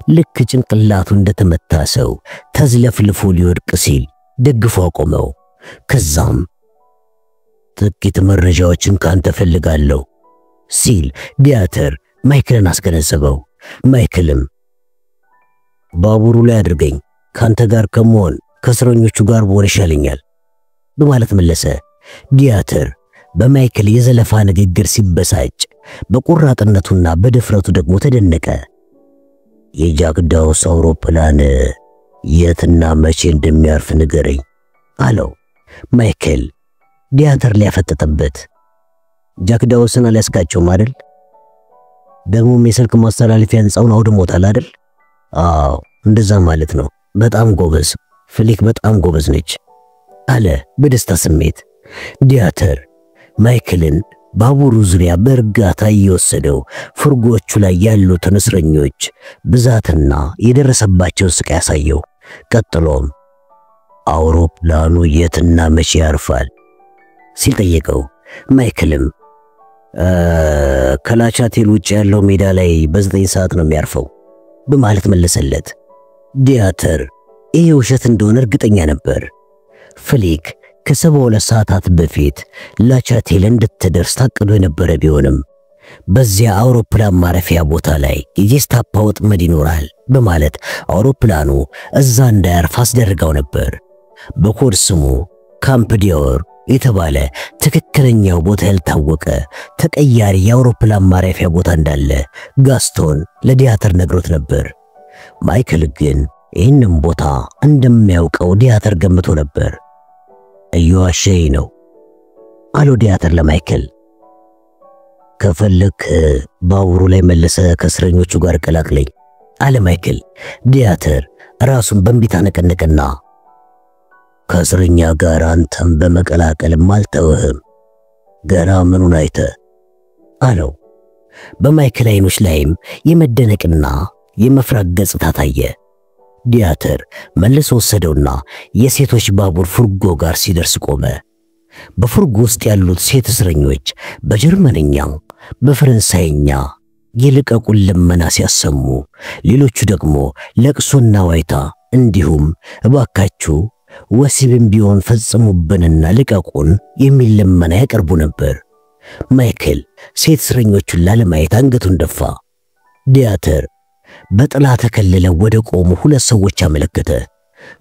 ልክ ጭንቅላቱ እንደተመታ ሰው ተዝለፍልፎ ሊወድቅ ሲል ደግፎ አቆመው። ከዛም ጥቂት መረጃዎችን ካንተ ፈልጋለሁ ሲል ዲያተር ማይክልን አስገነዘበው። ማይክልም ባቡሩ ላይ አድርገኝ፣ ካንተ ጋር ከመሆን ከእስረኞቹ ጋር ብሆን ይሻለኛል በማለት መለሰ። ዲያተር በማይክል የዘለፋ ንግግር ሲበሳጭ፣ በቁራጥነቱና በድፍረቱ ደግሞ ተደነቀ። የጃክዳውስ አውሮፕላን የትና መቼ እንደሚያርፍ ንገረኝ አለው። ማይክል ዲያተር ሊያፈጠጠበት፣ ጃክዳውስን አልያስካቸውም አይደል? ደግሞም የስልክ ማስተላለፊያ ህንጻውን አውድሞታል አይደል? አዎ እንደዛ ማለት ነው። በጣም ጎበዝ፣ ፍሊክ በጣም ጎበዝ ነች አለ በደስታ ስሜት። ዲያተር ማይክልን ባቡሩ ዙሪያ በእርጋታ እየወሰደው ፍርጎቹ ላይ ያሉትን እስረኞች ብዛትና የደረሰባቸው ስቃይ ያሳየው። ቀጥሎም አውሮፕላኑ የትና መቼ ያርፋል ሲል ጠየቀው። ማይክልም ከላቻቴል ውጭ ያለው ሜዳ ላይ በ9 ሰዓት ነው የሚያርፈው በማለት መለሰለት። ዲያተር ይሄ ውሸት እንደሆነ እርግጠኛ ነበር። ፍሊክ ከ72 ሰዓታት በፊት ላቻቴል እንድትደርስ ታቅዶ የነበረ ቢሆንም በዚያ አውሮፕላን ማረፊያ ቦታ ላይ የጀስታፓ ወጥመድ ይኖራል በማለት አውሮፕላኑ እዛ እንዳያርፍ አስደርገው ነበር። በኮድ ስሙ ካምፕ ዲዮር የተባለ ትክክለኛው ቦታ ያልታወቀ ተቀያሪ የአውሮፕላን ማረፊያ ቦታ እንዳለ ጋስቶን ለዲያተር ነግሮት ነበር። ማይክል ግን ይህንን ቦታ እንደሚያውቀው ዲያተር ገምቶ ነበር። እየዋሸኝ ነው አለው ዲያተር ለማይክል። ከፈለክ ባቡሩ ላይ መለሰ ከእስረኞቹ ጋር ቀላቅለኝ አለ ማይክል። ዲያተር ራሱን በእንቢታ ነቀነቀና ከእስረኛ ጋር አንተም በመቀላቀል አልተውህም፣ ገና ምኑን አይተ አለው። በማይክል አይኖች ላይም የመደነቅና የመፍራት ገጽታ ታየ። ዲያተር መልሶ ወሰደውና የሴቶች ባቡር ፍርጎ ጋር ሲደርስ ቆመ። በፉርጎ ውስጥ ያሉት ሴት እስረኞች በጀርመንኛ፣ በፈረንሳይኛ የልቀቁን ልመና ሲያሰሙ፣ ሌሎቹ ደግሞ ለቅሶና ዋይታ እንዲሁም እባካችሁ ወሲብም ቢሆን ፈጽሙብንና ልቀቁን የሚል ልመና ያቀርቡ ነበር። ማይክል ሴት እስረኞቹን ላለማየት አንገቱን ደፋ። ዲያተር በጥላ ተከልለው ወደ ቆሙ ሁለት ሰዎች አመለከተ።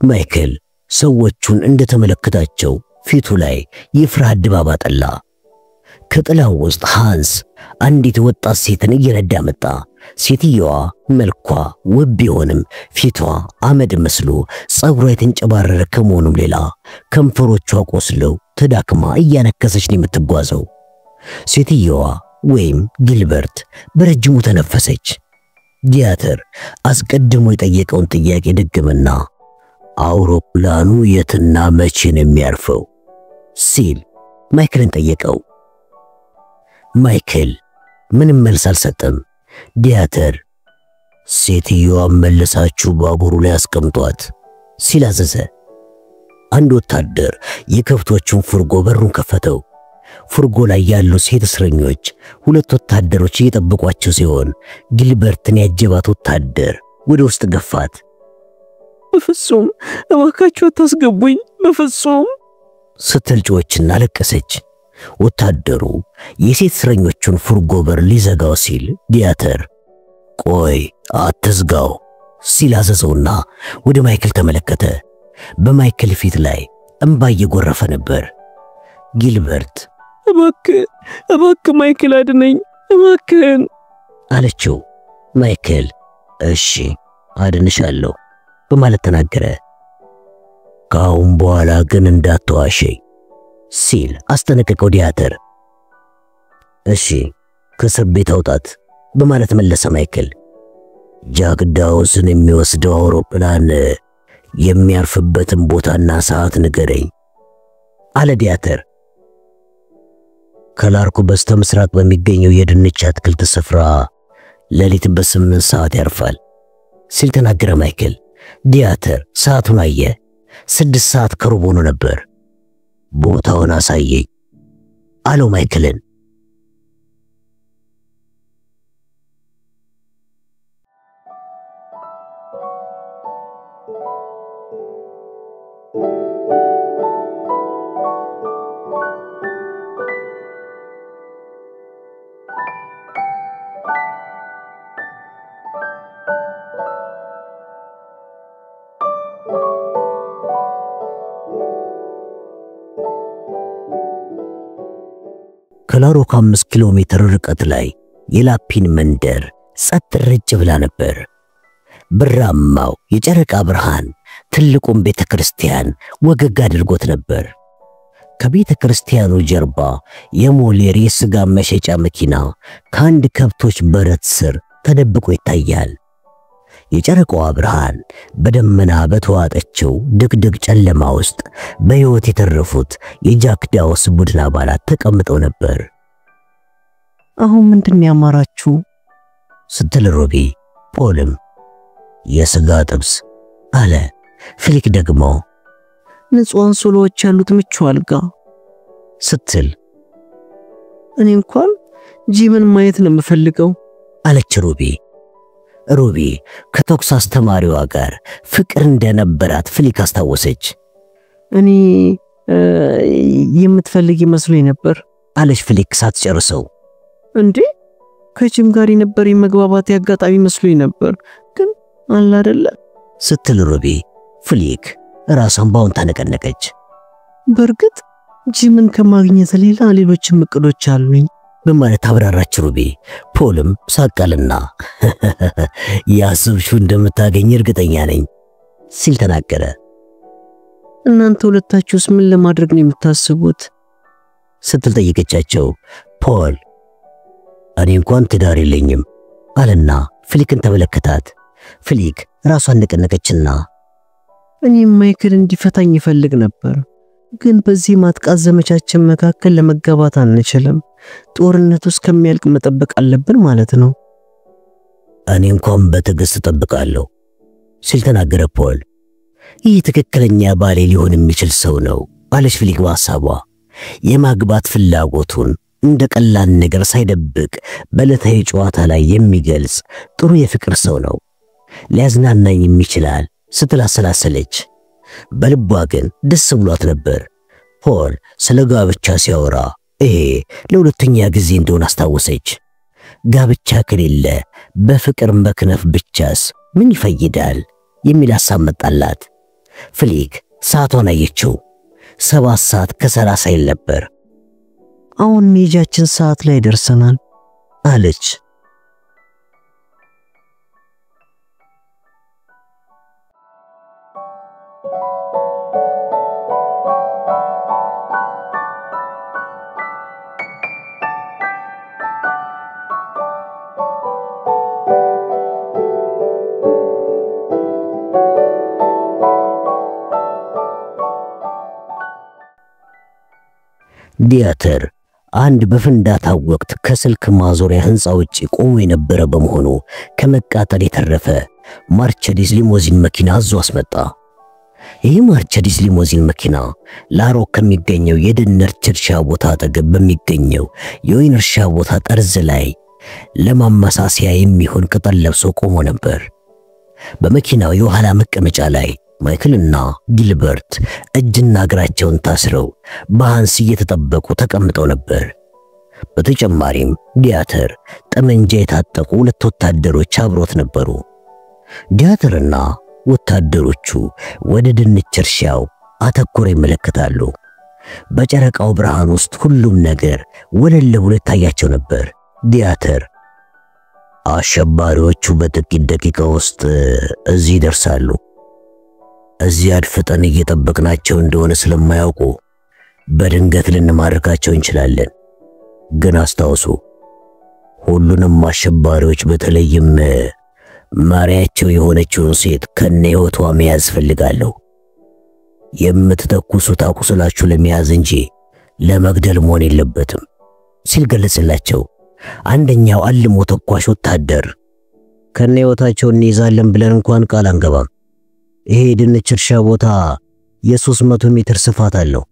ማይክል ሰዎቹን እንደተመለከታቸው ፊቱ ላይ የፍርሃት ድባብ አጠላ። ከጥላው ውስጥ ሃንስ አንዲት ወጣት ሴትን እየነዳ መጣ። ሴትየዋ መልኳ ውብ ቢሆንም ፊቷ አመድ መስሎ ጸጉሯ የተንጨባረረ ከመሆኑም ሌላ ከንፈሮቿ ቆስለው ተዳክማ እያነከሰች ነው የምትጓዘው። ሴትየዋ ወይም ጊልበርት በረጅሙ ተነፈሰች። ዲያተር አስቀድሞ የጠየቀውን ጥያቄ ደግመና አውሮፕላኑ የትና መቼ ነው የሚያርፈው ሲል ማይክልን ጠየቀው። ማይክል ምንም መልስ አልሰጠም። ዲያተር ሴትየዋን መልሳችሁ ባቡሩ ላይ አስቀምጧት ሲል አዘዘ። አንድ ወታደር የከብቶቹን ፉርጎ በሩን ከፈተው። ፉርጎ ላይ ያሉ ሴት እስረኞች ሁለት ወታደሮች እየጠበቋቸው ሲሆን ጊልበርትን ያጀባት ወታደር ወደ ውስጥ ገፋት። በፍጹም እባካችሁ አታስገቡኝ፣ በፍጹም ስትል ጮኸችና አለቀሰች። ወታደሩ የሴት እስረኞቹን ፉርጎ በር ሊዘጋው ሲል ዲያተር ቆይ አትዝጋው ሲል አዘዘውና ወደ ማይክል ተመለከተ። በማይክል ፊት ላይ እንባ እየጎረፈ ነበር። ጊልበርት እባክህ ማይክል አድነኝ እባክህን አለችው። ማይክል እሺ አድንሻለሁ በማለት ተናገረ። ከአሁን በኋላ ግን እንዳትዋሸኝ ሲል አስጠነቀቀው። ዲያተር እሺ ከእስር ቤት አውጣት በማለት መለሰ ማይክል። ጃክ ዳውስን የሚወስደው አውሮፕላን የሚያርፍበትን ቦታና ሰዓት ንገረኝ አለ ዲያተር። ከላርኩ በስተ ምስራቅ በሚገኘው የድንች አትክልት ስፍራ ሌሊት በ8 ሰዓት ያርፋል ሲል ተናገረ ማይክል። ዲያተር ሰዓቱን አየ። 6 ሰዓት ከሩብ ሆኖ ነበር። ቦታውን አሳየኝ አለው ማይክልን። ከላሮ ከ5 ኪሎ ሜትር ርቀት ላይ የላፒን መንደር ጸጥ ረጭ ብላ ነበር። ብራማው የጨረቃ ብርሃን ትልቁን ቤተክርስቲያን ወገግ አድርጎት ነበር። ከቤተክርስቲያኑ ጀርባ የሞሌር የሥጋ መሸጫ መኪና ከአንድ ከብቶች በረት ስር ተደብቆ ይታያል። የጨረቃዋ ብርሃን በደመና በተዋጠችው ድቅድቅ ጨለማ ውስጥ በሕይወት የተረፉት የጃክ ዳውስ ቡድን አባላት ተቀምጠው ነበር። አሁን ምንድን ያማራችሁ ስትል ሮቢ፣ ፖልም የሥጋ ጥብስ አለ። ፍሊክ ደግሞ ንጹህ አንሶላዎች ያሉት ምቹ አልጋ ስትል እኔ እንኳን ጂምን ማየት ነው የምፈልገው አለች ሩቢ ከተኩስ አስተማሪዋ ጋር ፍቅር እንደነበራት ፍሊክ አስታወሰች። እኔ የምትፈልጊ መስሎኝ ነበር አለች ፍሊክ ሳትጨርሰው። እንዴ ከጂም ጋር የነበር የመግባባት ያጋጣሚ መስሎኝ ነበር ግን አለ አይደለ ስትል ሩቢ ፍሊክ ራሷን ባውንታ ነቀነቀች። በርግጥ ጂምን ከማግኘት ሌላ ሌሎችም እቅዶች አሉኝ በማለት አብራራች ሩቢ። ፖልም ሳቃልና ያስብሽው እንደምታገኝ እርግጠኛ ነኝ ሲል ተናገረ። እናንተ ሁለታችሁስ ምን ለማድረግ ነው የምታስቡት ስትል ጠየቀቻቸው። ፖል እኔ እንኳን ትዳር የለኝም አለና ፍሊክን ተመለከታት። ፍሊክ ራሷን ነቀነቀችና እኔ ማይክል እንዲፈታኝ ይፈልግ ነበር ግን በዚህ ማጥቃት ዘመቻችን መካከል ለመጋባት አንችልም። ጦርነቱ እስከሚያልቅ መጠበቅ አለብን ማለት ነው። እኔ እንኳን በትዕግስት እጠብቃለሁ ሲል ተናገረ ፖል። ይህ ትክክለኛ ባሌ ሊሆን የሚችል ሰው ነው አለች ፍሊክ በሐሳቧ። የማግባት ፍላጎቱን እንደ ቀላል ነገር ሳይደብቅ በዕለታዊ ጨዋታ ላይ የሚገልጽ ጥሩ የፍቅር ሰው ነው። ሊያዝናናኝም ይችላል ስትል አሰላሰለች። በልቧ ግን ደስ ብሏት ነበር። ፖል ስለ ጋብቻ ሲያወራ ይሄ ለሁለተኛ ጊዜ እንደሆነ አስታወሰች። ጋብቻ ከሌለ በፍቅር መክነፍ ብቻስ ምን ይፈይዳል የሚል ሐሳብ መጣላት። ፍሊክ ሰዓቷን አየችው። 7 ሰዓት ከ30 ይል ነበር። አሁን ሜጃችን ሰዓት ላይ ደርሰናል አለች። ዲያተር አንድ በፍንዳታ ወቅት ከስልክ ማዞሪያ ህንፃ ውጪ ቆሞ የነበረ በመሆኑ ከመቃጠል የተረፈ ማርቸዲስ ሊሞዚን መኪና አዞ አስመጣ። ይህ ማርቸዲስ ሊሞዚን መኪና ላሮ ከሚገኘው የድንች እርሻ ቦታ አጠገብ በሚገኘው የወይን እርሻ ቦታ ጠርዝ ላይ ለማመሳሰያ የሚሆን ቅጠል ለብሶ ቆሞ ነበር። በመኪናው የኋላ መቀመጫ ላይ ማይክልና ጊልበርት እጅና እግራቸውን ታስረው በሃንስ እየተጠበቁ ተቀምጠው ነበር። በተጨማሪም ዲያተር ጠመንጃ የታጠቁ 2 ወታደሮች አብሮት ነበሩ። ዲያተርና ወታደሮቹ ወደ ድንች እርሻው አተኩረው ይመለከታሉ። በጨረቃው ብርሃን ውስጥ ሁሉም ነገር ወለል ብሎ ይታያቸው ነበር። ዲያተር አሸባሪዎቹ በጥቂት ደቂቃ ውስጥ እዚህ ይደርሳሉ። እዚህ አድፍጠን እየጠበቅናቸው እንደሆነ ስለማያውቁ በድንገት ልንማርካቸው እንችላለን። ግን አስታውሱ፣ ሁሉንም አሸባሪዎች በተለይም ማሪያቸው የሆነችውን ሴት ከነ ሕይወቷ መያዝ ፈልጋለሁ። የምትተኩሱት አቁስላችሁ ለመያዝ እንጂ ለመግደል መሆን የለበትም ሲል ገለጸላቸው። አንደኛው አልሞ ተኳሽ ወታደር ከነ ሕይወታቸው እንይዛለን ብለን እንኳን ቃል አንገባም። ይሄ ድንች እርሻ ቦታ የ300 ሜትር ስፋት አለው።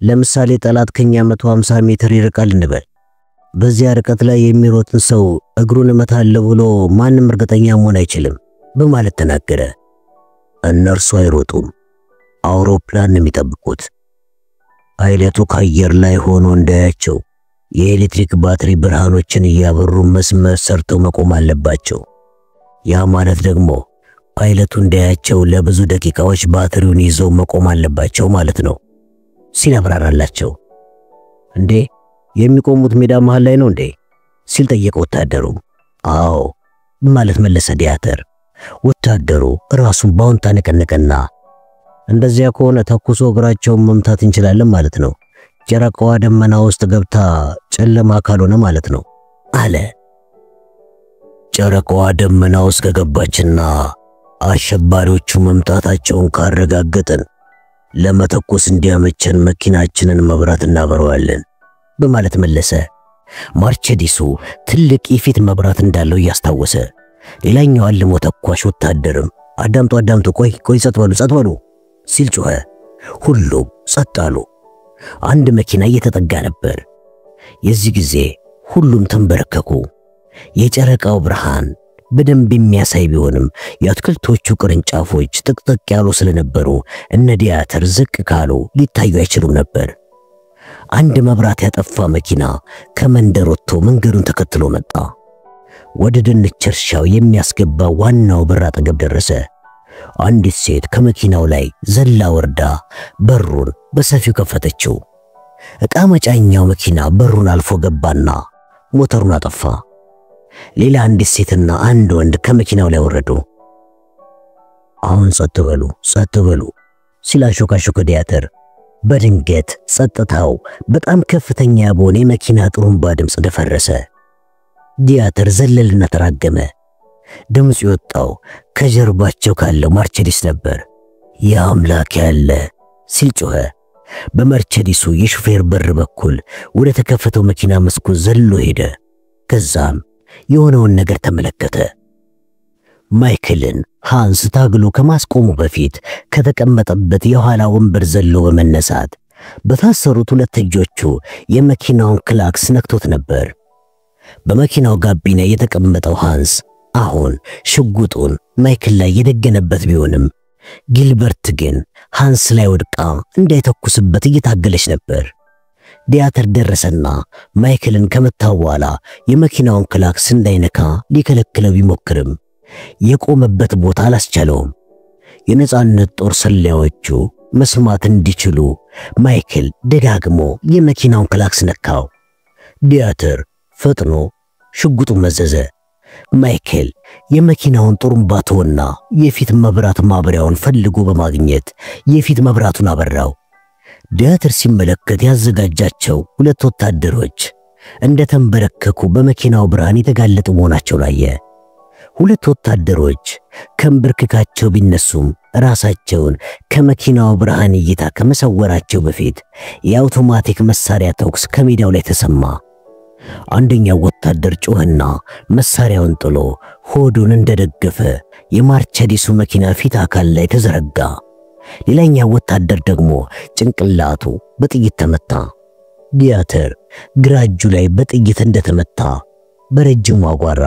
ለምሳሌ ጠላት ከኛ 150 ሜትር ይርቃል እንበል። በዚያ ርቀት ላይ የሚሮጥን ሰው እግሩን እመታለሁ ብሎ ማንም እርግጠኛ መሆን አይችልም በማለት ተናገረ። እነርሱ አይሮጡም፣ አውሮፕላን ነው የሚጠብቁት። ፓይለቱ ከአየር ላይ ሆኖ እንዳያቸው የኤሌክትሪክ ባትሪ ብርሃኖችን እያበሩ መስመር ሰርተው መቆም አለባቸው። ያ ማለት ደግሞ ፓይለቱ እንዳያቸው ለብዙ ደቂቃዎች ባትሪውን ይዘው መቆም አለባቸው ማለት ነው ሲል አብራራላቸው። እንዴ የሚቆሙት ሜዳ መሃል ላይ ነው እንዴ ሲል ጠየቀ ወታደሩ። አዎ ማለት መለሰ ዲያተር። ወታደሩ ራሱን ባውንታ ነቀነቀና እንደዚያ ከሆነ ተኩሶ እግራቸውን መምታት እንችላለን ማለት ነው። ጨረቃዋ ደመና ውስጥ ገብታ ጨለማ ካልሆነ ማለት ነው አለ። ጨረቃዋ ደመና ውስጥ ከገባችና አሸባሪዎቹ መምጣታቸውን ካረጋገጠን ለመተኮስ እንዲያመቸን መኪናችንን መብራት እናበራዋለን በማለት መለሰ። ማርቸዲሱ ትልቅ የፊት መብራት እንዳለው ያስታወሰ። ሌላኛው አልሞ ተኳሽ ወታደርም አዳምጡ ቆይ ጸጥ በሉ ሲል ጮኸ። ሁሉም ጸጥ አሉ። አንድ መኪና እየተጠጋ ነበር። የዚህ ጊዜ ሁሉም ተንበረከኩ። የጨረቃው ብርሃን በደንብ የሚያሳይ ቢሆንም የአትክልቶቹ ቅርንጫፎች ጥቅጥቅ ያሉ ስለነበሩ እነ ዲያተር ዝቅ ካሉ ሊታዩ አይችሉም ነበር። አንድ መብራት ያጠፋ መኪና ከመንደር ወጥቶ መንገዱን ተከትሎ መጣ። ወደ ድንች እርሻው የሚያስገባ ዋናው በር አጠገብ ደረሰ። አንዲት ሴት ከመኪናው ላይ ዘላ ወርዳ በሩን በሰፊው ከፈተችው። ዕቃ መጫኛው መኪና በሩን አልፎ ገባና ሞተሩን አጠፋ። ሌላ አንዲት ሴትና አንድ ወንድ ከመኪናው ላይ ወረዱ። አሁን ጸጥ በሉ ሲላሾካሾከ ዲያተር። በድንገት ጸጥታው በጣም ከፍተኛ በሆነ የመኪና ጥሩምባ ድምፅ ደፈረሰ። ዲያተር ዘለልና ተራገመ። ድምፁ የወጣው ከጀርባቸው ካለው ማርቸዲስ ነበር። ያ አምላክ ያለ ሲል ጮኸ። በማርቸዲሱ የሹፌር በር በኩል ወደ ተከፈተው መኪና መስኮት ዘሎ ሄደ። ከዛም የሆነውን ነገር ተመለከተ። ማይክልን ሃንስ ታግሎ ከማስቆሙ በፊት ከተቀመጠበት የኋላ ወንበር ዘሎ በመነሳት በታሰሩት ሁለት እጆቹ የመኪናውን ክላክስ ነክቶት ነበር። በመኪናው ጋቢና የተቀመጠው ሃንስ አሁን ሽጉጡን ማይክል ላይ የደገነበት ቢሆንም ጊልበርት ግን ሃንስ ላይ ወድቃ እንዳይተኩስበት እየታገለች ነበር። ዲያተር ደረሰና ማይክልን ከመታው በኋላ የመኪናውን ክላክስ እንዳይነካ ሊከለክለው ቢሞክርም የቆመበት ቦታ አላስቻለውም። የነጻነት ጦር ሰላዮቹ መስማት እንዲችሉ ማይክል ደጋግሞ የመኪናውን ክላክስ ነካው። ዲያተር ፈጥኖ ሽጉጡን መዘዘ። ማይክል የመኪናውን ጥሩምባ ተወና የፊት መብራት ማብሪያውን ፈልጎ በማግኘት የፊት መብራቱን አበራው። ዲያተር ሲመለከት ያዘጋጃቸው ሁለት ወታደሮች እንደተንበረከኩ በመኪናው ብርሃን የተጋለጡ መሆናቸውን አየ። ሁለት ወታደሮች ከንብርክካቸው ቢነሱም ራሳቸውን ከመኪናው ብርሃን እይታ ከመሰወራቸው በፊት የአውቶማቲክ መሳሪያ ተኩስ ከሜዳው ላይ ተሰማ። አንደኛው ወታደር ጮህና መሳሪያውን ጥሎ ሆዱን እንደደገፈ የማርቸዲሱ መኪና ፊት አካል ላይ ተዘረጋ። ሌላኛው ወታደር ደግሞ ጭንቅላቱ በጥይት ተመታ። ዲያተር ግራ እጁ ላይ በጥይት እንደተመታ በረጅሙ አጓራ።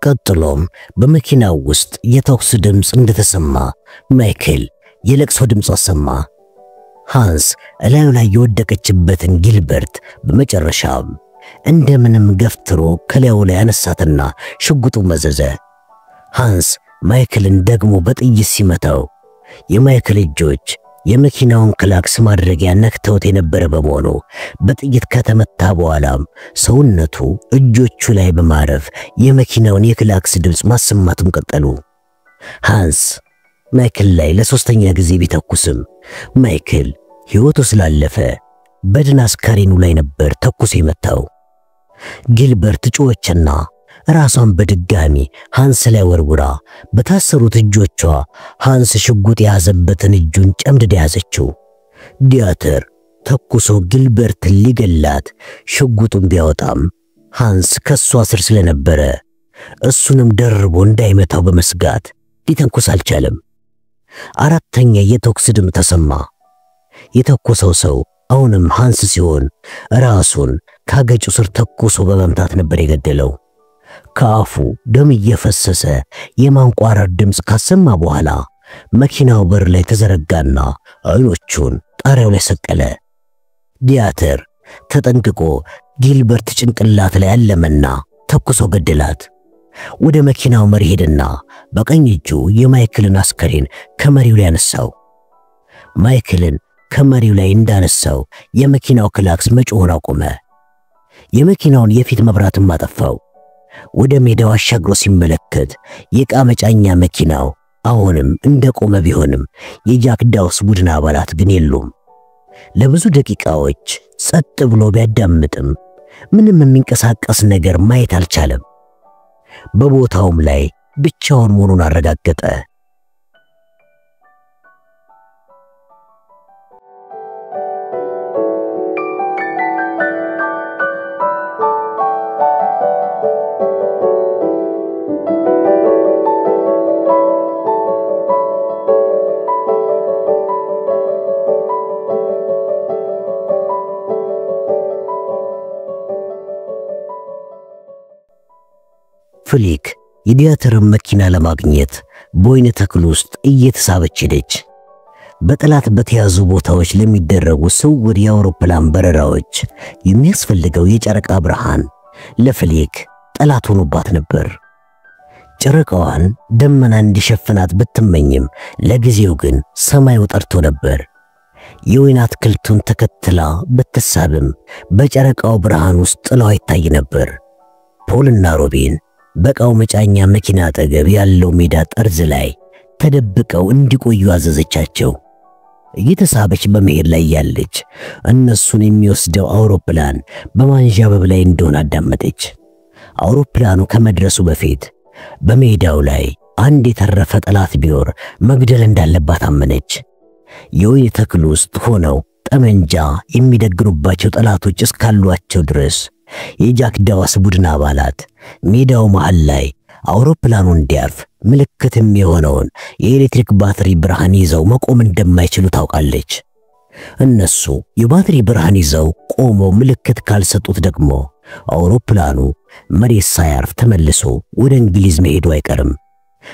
ቀጥሎም በመኪናው ውስጥ የተኩስ ድምጽ እንደተሰማ ማይክል የለቅሶ ድምጽ አሰማ። ሃንስ እላዩ ላይ የወደቀችበትን ጊልበርት በመጨረሻም እንደምንም ገፍትሮ ከላዩ ላይ አነሳትና ሽጉጡን መዘዘ። ሃንስ ማይክልን ደግሞ በጥይት ሲመታው የማይክል እጆች የመኪናውን ክላክስ ማድረጊያ ነክተውት የነበረ በመሆኑ በጥይት ከተመታ በኋላም ሰውነቱ እጆቹ ላይ በማረፍ የመኪናውን የክላክስ ድምጽ ማሰማቱን ቀጠሉ። ሃንስ ማይክል ላይ ለሶስተኛ ጊዜ ቢተኩስም ማይክል ሕይወቱ ስላለፈ በድን አስካሪኑ ላይ ነበር ተኩስ የመታው። ጊልበርት ጮኸችና ራሷን በድጋሚ ሃንስ ላይ ወርውራ በታሰሩት እጆቿ ሃንስ ሽጉጥ የያዘበትን እጁን ጨምድዳ ያዘችው። ዲያተር ተኩሶ ጊልበርትን ሊገላት ሽጉጡን ቢያወጣም ሃንስ ከሷ ስር ስለነበረ እሱንም ደርቦ እንዳይመታው በመስጋት ሊተኩስ አልቻለም። አራተኛ የተኩስ ድምፅ ተሰማ። የተኮሰው ሰው አሁንም ሃንስ ሲሆን ራሱን ካገጩ ስር ተኩሶ በመምታት ነበር የገደለው። ከአፉ ደም እየፈሰሰ የማንቋረር ድምፅ ካሰማ በኋላ መኪናው በር ላይ ተዘረጋና አይኖቹን ጣሪያው ላይ ሰቀለ። ዲያተር ተጠንቅቆ ጊልበርት ጭንቅላት ላይ አለመና ተኩሶ ገደላት። ወደ መኪናው መሪ ሄደና በቀኝ እጁ የማይክልን አስከሬን ከመሪው ላይ አነሳው። ማይክልን ከመሪው ላይ እንዳነሳው የመኪናው ክላክስ መጮህን አቆመ። የመኪናውን የፊት መብራትም አጠፋው። ወደ ሜዳው አሻግሮ ሲመለከት የዕቃ መጫኛ መኪናው አሁንም እንደቆመ ቢሆንም የጃክ ዳውስ ቡድን አባላት ግን የሉም። ለብዙ ደቂቃዎች ጸጥ ብሎ ቢያዳምጥም ምንም የሚንቀሳቀስ ነገር ማየት አልቻለም። በቦታውም ላይ ብቻውን መሆኑን አረጋገጠ። ፍሊክ የዲያተርን መኪና ለማግኘት በወይን ተክል ውስጥ እየተሳበች ሄደች። በጠላት በተያዙ ቦታዎች ለሚደረጉ ስውር የአውሮፕላን በረራዎች የሚያስፈልገው የጨረቃ ብርሃን ለፍሊክ ጠላት ሆኖባት ነበር። ጨረቃዋን ደመና እንዲሸፍናት ብትመኝም ለጊዜው ግን ሰማዩ ጠርቶ ነበር። የወይን አትክልቱን ተከትላ ብትሳብም በጨረቃው ብርሃን ውስጥ ጥላዋ ይታይ ነበር። ፖልና ሮቢን በቃው መጫኛ መኪና አጠገብ ያለው ሜዳ ጠርዝ ላይ ተደብቀው እንዲቆዩ አዘዘቻቸው። እየተሳበች በመሄድ ላይ ያለች እነሱን የሚወስደው አውሮፕላን በማንዣበብ ላይ እንደሆነ አዳመጠች። አውሮፕላኑ ከመድረሱ በፊት በሜዳው ላይ አንድ የተረፈ ጠላት ቢኖር መግደል እንዳለባት አመነች። የወይን ተክል ውስጥ ሆነው ጠመንጃ የሚደግኑባቸው ጠላቶች እስካሏቸው ድረስ የጃክ ዳውስ ቡድን አባላት ሜዳው መሃል ላይ አውሮፕላኑ እንዲያርፍ ምልክት የሚሆነውን የኤሌክትሪክ ባትሪ ብርሃን ይዘው መቆም እንደማይችሉ ታውቃለች። እነሱ የባትሪ ብርሃን ይዘው ቆመው ምልክት ካልሰጡት ደግሞ አውሮፕላኑ መሬት ሳያርፍ ተመልሶ ወደ እንግሊዝ መሄዱ አይቀርም።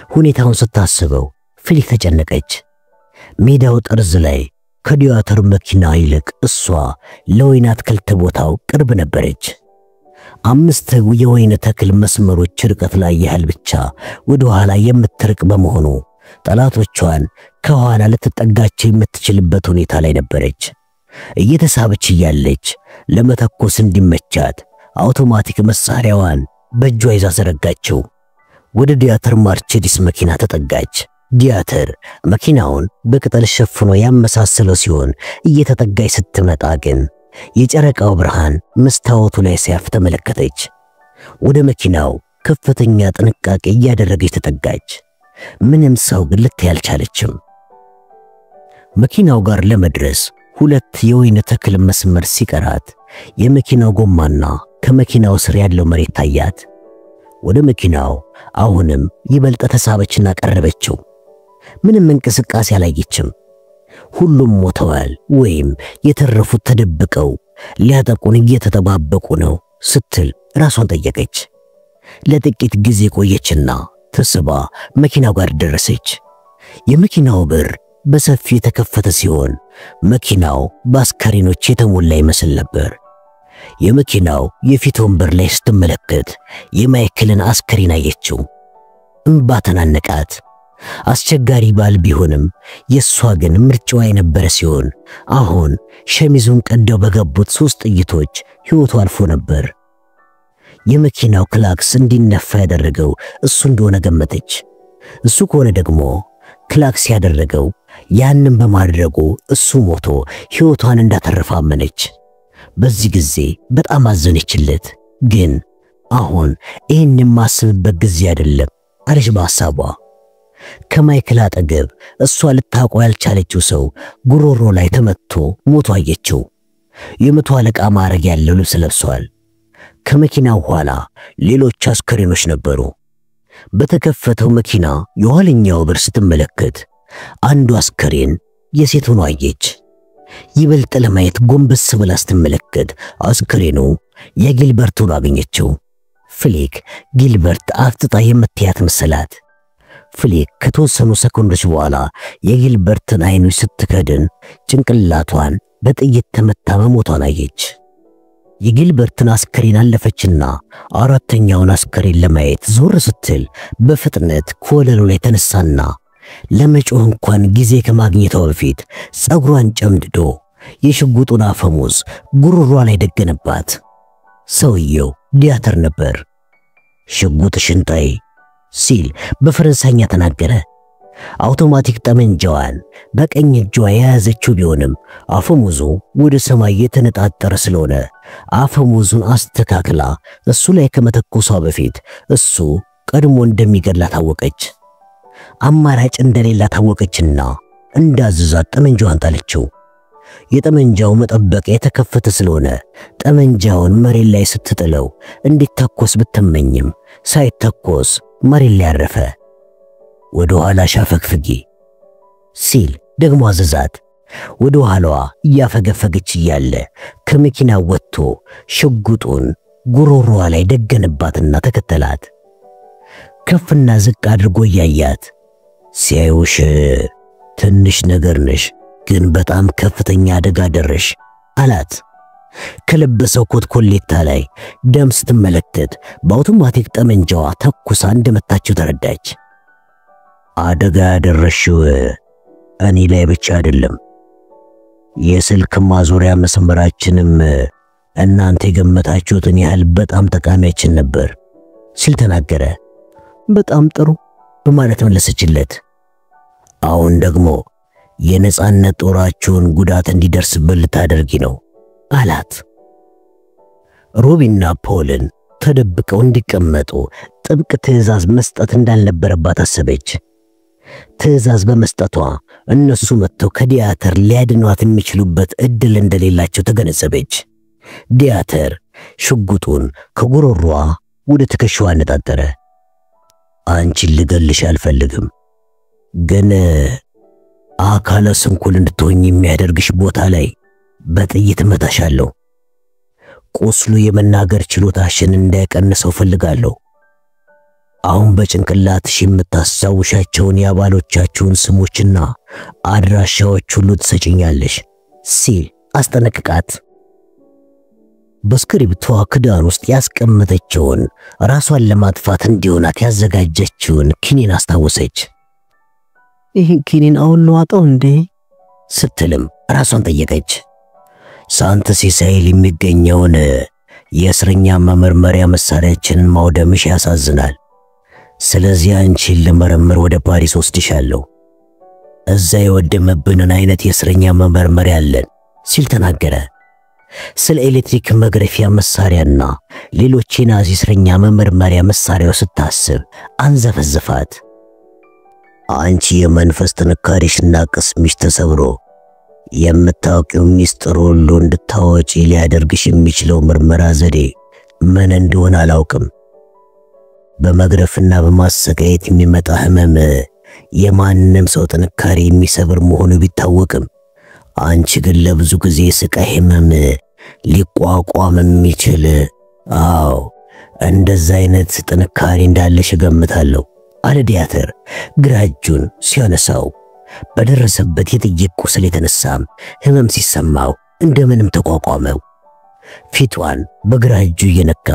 ሁኔታውን ስታስበው ፊሊክ ተጨነቀች። ሜዳው ጠርዝ ላይ ከዲያተር መኪና ይልቅ እሷ ለወይን አትክልት ቦታው ቅርብ ነበረች። 5 የወይን ተክል መስመሮች ርቀት ላይ ያህል ብቻ ወደ ኋላ የምትርቅ በመሆኑ ጠላቶቿን ከኋላ ልትጠጋቸው የምትችልበት ሁኔታ ላይ ነበረች። እየተሳበች እያለች ለመተኮስ እንዲመቻት አውቶማቲክ መሳሪያዋን በእጇ ይዛ ዘረጋችው። ወደ ዲያተር ማርቼዲስ መኪና ተጠጋች። ዲያተር መኪናውን በቅጠል ሸፍኖ ያመሳሰለው ሲሆን እየተጠጋች ስትመጣ ግን የጨረቃው ብርሃን መስታወቱ ላይ ሲያርፍ ተመለከተች። ወደ መኪናው ከፍተኛ ጥንቃቄ እያደረገች ተጠጋች። ምንም ሰው ግን ልታይ አልቻለችም። መኪናው ጋር ለመድረስ 2 የወይን ተክል መስመር ሲቀራት የመኪናው ጎማና ከመኪናው ስር ያለው መሬት ታያት። ወደ መኪናው አሁንም ይበልጥ ተሳበችና ቀረበችው። ምንም እንቅስቃሴ አላየችም። ሁሉም ሞተዋል ወይም የተረፉት ተደብቀው ሊያጠቁን እየተጠባበቁ ነው ስትል ራሷን ጠየቀች። ለጥቂት ጊዜ ቆየችና ተስባ መኪናው ጋር ደረሰች። የመኪናው በር በሰፊ የተከፈተ ሲሆን መኪናው በአስከሬኖች የተሞላ ይመስል ነበር። የመኪናው የፊት ወንበር ላይ ስትመለከት የማይክልን አስከሬን አየችው። እንባ ተናነቃት። አስቸጋሪ ባል ቢሆንም የሷ ግን ምርጫዋ የነበረ ሲሆን አሁን ሸሚዙን ቀደው በገቡት 3 ጥይቶች ሕይወቱ አልፎ ነበር። የመኪናው ክላክስ እንዲነፋ ያደረገው እሱ እንደሆነ ገመተች። እሱ ከሆነ ደግሞ ክላክስ ያደረገው ያንን በማድረጉ እሱ ሞቶ ሕይወቷን እንዳተረፈ አመነች። በዚህ ጊዜ በጣም አዘነችለት። ግን አሁን ይህን የማስብበት ጊዜ አይደለም አለች በሐሳቧ። ከማይክል አጠገብ እሷ ልታውቀው ያልቻለችው ሰው ጉሮሮ ላይ ተመትቶ ሞቶ አየችው። የመቶ አለቃ ማዕረግ ያለው ልብስ ለብሷል። ከመኪናው ኋላ ሌሎች አስከሬኖች ነበሩ። በተከፈተው መኪና የኋለኛው በር ስትመለከት አንዱ አስከሬን የሴት ሆኖ አየች። ይበልጥ ለማየት ጎንበስ ብላ ስትመለከት አስከሬኑ የጊልበርቱን አገኘችው። ፍሊክ ጊልበርት አፍጥጣ የምትያት መሰላት። ፍሊክ ከተወሰኑ ሰኮንዶች በኋላ የጊልበርትን አይኖች ስትከድን ጭንቅላቷን በጥይት ተመታ መሞቷን አየች። የጊልበርትን አስከሬን አለፈችና አራተኛውን አስከሬን ለማየት ዞር ስትል በፍጥነት ከወለሉ ላይ ተነሳና ለመጮህ እንኳን ጊዜ ከማግኘቷ በፊት ጸጉሯን ጨምድዶ የሽጉጡን አፈሙዝ ጉሮሯ ላይ ደገነባት። ሰውየው ዲያተር ነበር። ሽጉጥሽን ጣይ ሲል በፈረንሳይኛ ተናገረ። አውቶማቲክ ጠመንጃዋን በቀኝ እጇ የያዘችው ቢሆንም አፈሙዙ ወደ ሰማይ የተነጣጠረ ስለሆነ አፈሙዙን አስተካክላ እሱ ላይ ከመተኮሷ በፊት እሱ ቀድሞ እንደሚገድላት ታወቀች። አማራጭ እንደሌላ ታወቀችና እንዳዘዛት ጠመንጃዋን ጣለችው። የጠመንጃው መጠበቂያ የተከፈተ ስለሆነ ጠመንጃውን መሬት ላይ ስትጥለው እንዲተኮስ ብትመኝም ሳይተኮስ መሬት ላይ አረፈ። ወደ ኋላ ሻፈግፍጊ ሲል ደግሞ አዘዛት። ወደ ኋላዋ እያፈገፈገች እያለ ከመኪናው ወጥቶ ሽጉጡን ጉሮሮዋ ላይ ደገነባትና ተከተላት። ከፍና ዝቅ አድርጎ ያያት ሲያዩሽ ትንሽ ነገር ነሽ፣ ግን በጣም ከፍተኛ አደጋ ደረሽ አላት። ከለበሰው ኮት ኮሌታ ላይ ደም ስትመለከት በአውቶማቲክ ጠመንጃዋ ተኩሳ እንደመታችው ተረዳች። አደጋ ያደረሽው እኔ ላይ ብቻ አይደለም፣ የስልክ ማዞሪያ መስመራችንም እናንተ የገመታችሁትን ያህል በጣም ጠቃሚያችን ነበር ሲል ተናገረ። በጣም ጥሩ በማለት መለሰችለት። አሁን ደግሞ የነጻነት ጦራችሁን ጉዳት እንዲደርስበት ልታደርጊ ነው አላት። ሮቢና ፖልን ተደብቀው እንዲቀመጡ ጥብቅ ትዕዛዝ መስጠት እንዳልነበረባት አሰበች። ትዕዛዝ በመስጠቷ እነሱ መጥተው ከዲያተር ሊያድኗት የሚችሉበት እድል እንደሌላቸው ተገነዘበች። ዲያተር ሽጉጡን ከጉሮሮዋ ወደ ትከሻዋ አነጣጠረ። አንቺን ልገልሽ አልፈልግም፣ ግን አካለ ስንኩል እንድትሆኝ የሚያደርግሽ ቦታ ላይ በጥይት መታሻለሁ። ቁስሉ የመናገር ችሎታሽን እንዳይቀንሰው ፈልጋለሁ። አሁን በጭንቅላትሽ የምታስታውሻቸውን የአባሎቻችሁን ስሞችና አድራሻዎች ሁሉ ትሰጭኛለሽ ሲል አስጠነቅቃት። በስክሪፕቷ ክዳን ውስጥ ያስቀመጠችውን ራሷን ለማጥፋት እንዲሆናት ያዘጋጀችውን ኪኒን አስታወሰች። ይህን ኪኒን አሁን ልዋጠው እንዴ ስትልም ራሷን ጠየቀች። ሳንት ሲሳይል የሚገኘውን የእስረኛ መመርመሪያ መሳሪያችንን ማውደምሽ ያሳዝናል። ስለዚህ አንቺን ለመረመር ወደ ፓሪስ ወስድሻለሁ። እዛ የወደመብንን አይነት የእስረኛ መመርመሪያ አለን ሲል ተናገረ። ስለ ኤሌክትሪክ መግረፊያ መሳሪያና ሌሎች የናዚ እስረኛ መመርመሪያ መሳሪያው ስታስብ አንዘፈዘፋት። አንቺ የመንፈስ ጥንካሬሽና ቅስምሽ ተሰብሮ የምታውቂው ሚስጥር ሁሉ እንድታወጪ ሊያደርግሽ የሚችለው ምርመራ ዘዴ ምን እንደሆነ አላውቅም። በመግረፍና በማሰቃየት የሚመጣ ህመም የማንንም ሰው ጥንካሬ የሚሰብር መሆኑ ቢታወቅም አንቺ ግን ለብዙ ጊዜ ስቃይ ህመም ሊቋቋም የሚችል እንደዛ አይነት ጥንካሬ እንዳለሽ እገምታለሁ አለ ዲያተር ግራ እጁን ሲያነሳው። በደረሰበት የጥይት ቁስል የተነሳም ህመም ሲሰማው እንደምንም ተቋቋመው። ፊቷን በግራ እጁ እየነካ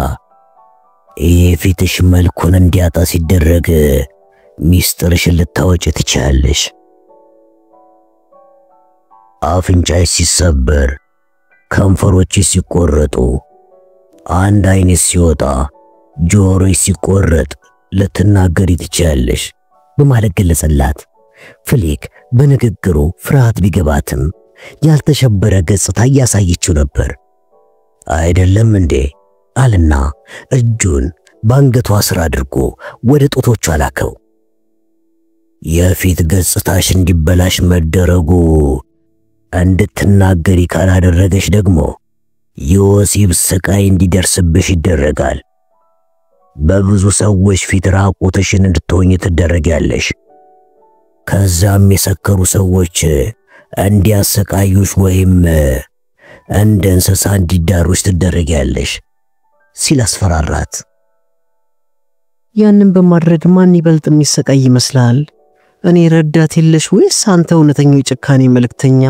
የፊትሽ መልኩን እንዲያጣ ሲደረግ ሚስጥርሽን ልታወጪ ትችያለሽ። አፍንጫሽ ሲሰበር፣ ከንፈሮች ሲቆረጡ፣ አንድ አይንሽ ሲወጣ፣ ጆሮሽ ሲቆረጥ ልትናገሪ ትችያለሽ በማለት ገለጸላት። ፍሊክ በንግግሩ ፍርሃት ቢገባትም ያልተሸበረ ገጽታ እያሳየችው ነበር። አይደለም እንዴ አለና እጁን ባንገቷ ስር አድርጎ ወደ ጦቶቿ ላከው። የፊት ገጽታሽ እንዲበላሽ መደረጉ እንድትናገሪ ካላደረገሽ ደግሞ የወሲብ ስቃይ እንዲደርስብሽ ይደረጋል። በብዙ ሰዎች ፊት ራቁትሽን እንድትሆኚ ትደረጊያለሽ። ከዛም የሰከሩ ሰዎች እንዲያሰቃዩሽ ወይም እንደ እንስሳ እንዲዳሩሽ ትደረጊያለሽ ሲል አስፈራራት። ያንን በማድረግ ማን ይበልጥ የሚሰቃይ ይመስላል? እኔ ረዳት የለሽ ወይስ አንተ እውነተኛው የጭካኔ መልእክተኛ?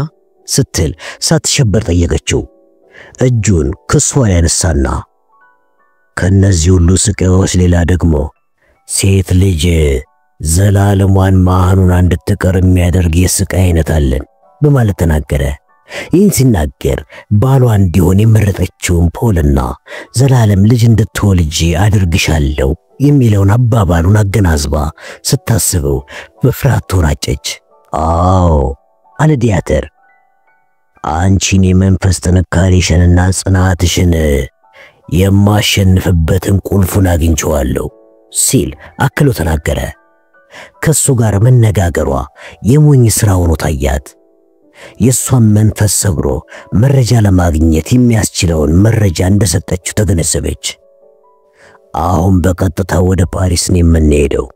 ስትል ሳትሸበር ጠየቀችው። እጁን ከሷ ላይ ያነሳና ከነዚህ ሁሉ ስቃዮች ሌላ ደግሞ ሴት ልጅ ዘላለሟን ማህኑን እንድትቀር የሚያደርግ የስቃይ አይነት አለን በማለት ተናገረ። ይህን ሲናገር ባሏ እንዲሆን የመረጠችውን ፖልና ዘላለም ልጅ እንድትወልጂ አድርግሻለሁ የሚለውን አባባሉን አገናዝባ ስታስበው በፍርሃት ተወራጨች። አዎ አለ ዲያተር፣ አንቺን የመንፈስ ጥንካሬሽንና ጽናትሽን የማሸንፍበትን ቁልፉን አግኝቼዋለሁ ሲል አክሎ ተናገረ። ከሱ ጋር መነጋገሯ የሞኝ ስራ ሆኖ ታያት። የሷን መንፈስ ሰብሮ መረጃ ለማግኘት የሚያስችለውን መረጃ እንደሰጠችው ተገነዘበች። አሁን በቀጥታ ወደ ፓሪስ ነው የምንሄደው።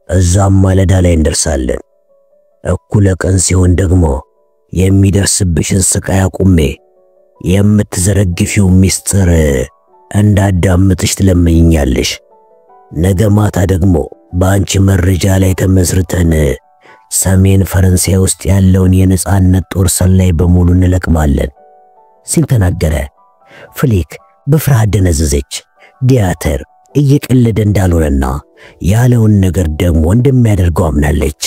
እዛም ማለዳ ላይ እንደርሳለን። እኩለ ቀን ሲሆን ደግሞ የሚደርስብሽን ስቃይ አቁሜ የምትዘረግፊው ሚስጥር እንዳዳምጥሽ ትለምኝኛለሽ። ነገ ማታ ደግሞ በአንቺ መረጃ ላይ ተመስርተን ሰሜን ፈረንሳይ ውስጥ ያለውን የነጻነት ጦር ሰላይ በሙሉ እንለቅማለን ሲል ተናገረ። ፍሊክ በፍርሃት ደነዘዘች። ዲያተር እየቀለደ እንዳልሆነና ያለውን ነገር ደግሞ እንደሚያደርገው አምናለች።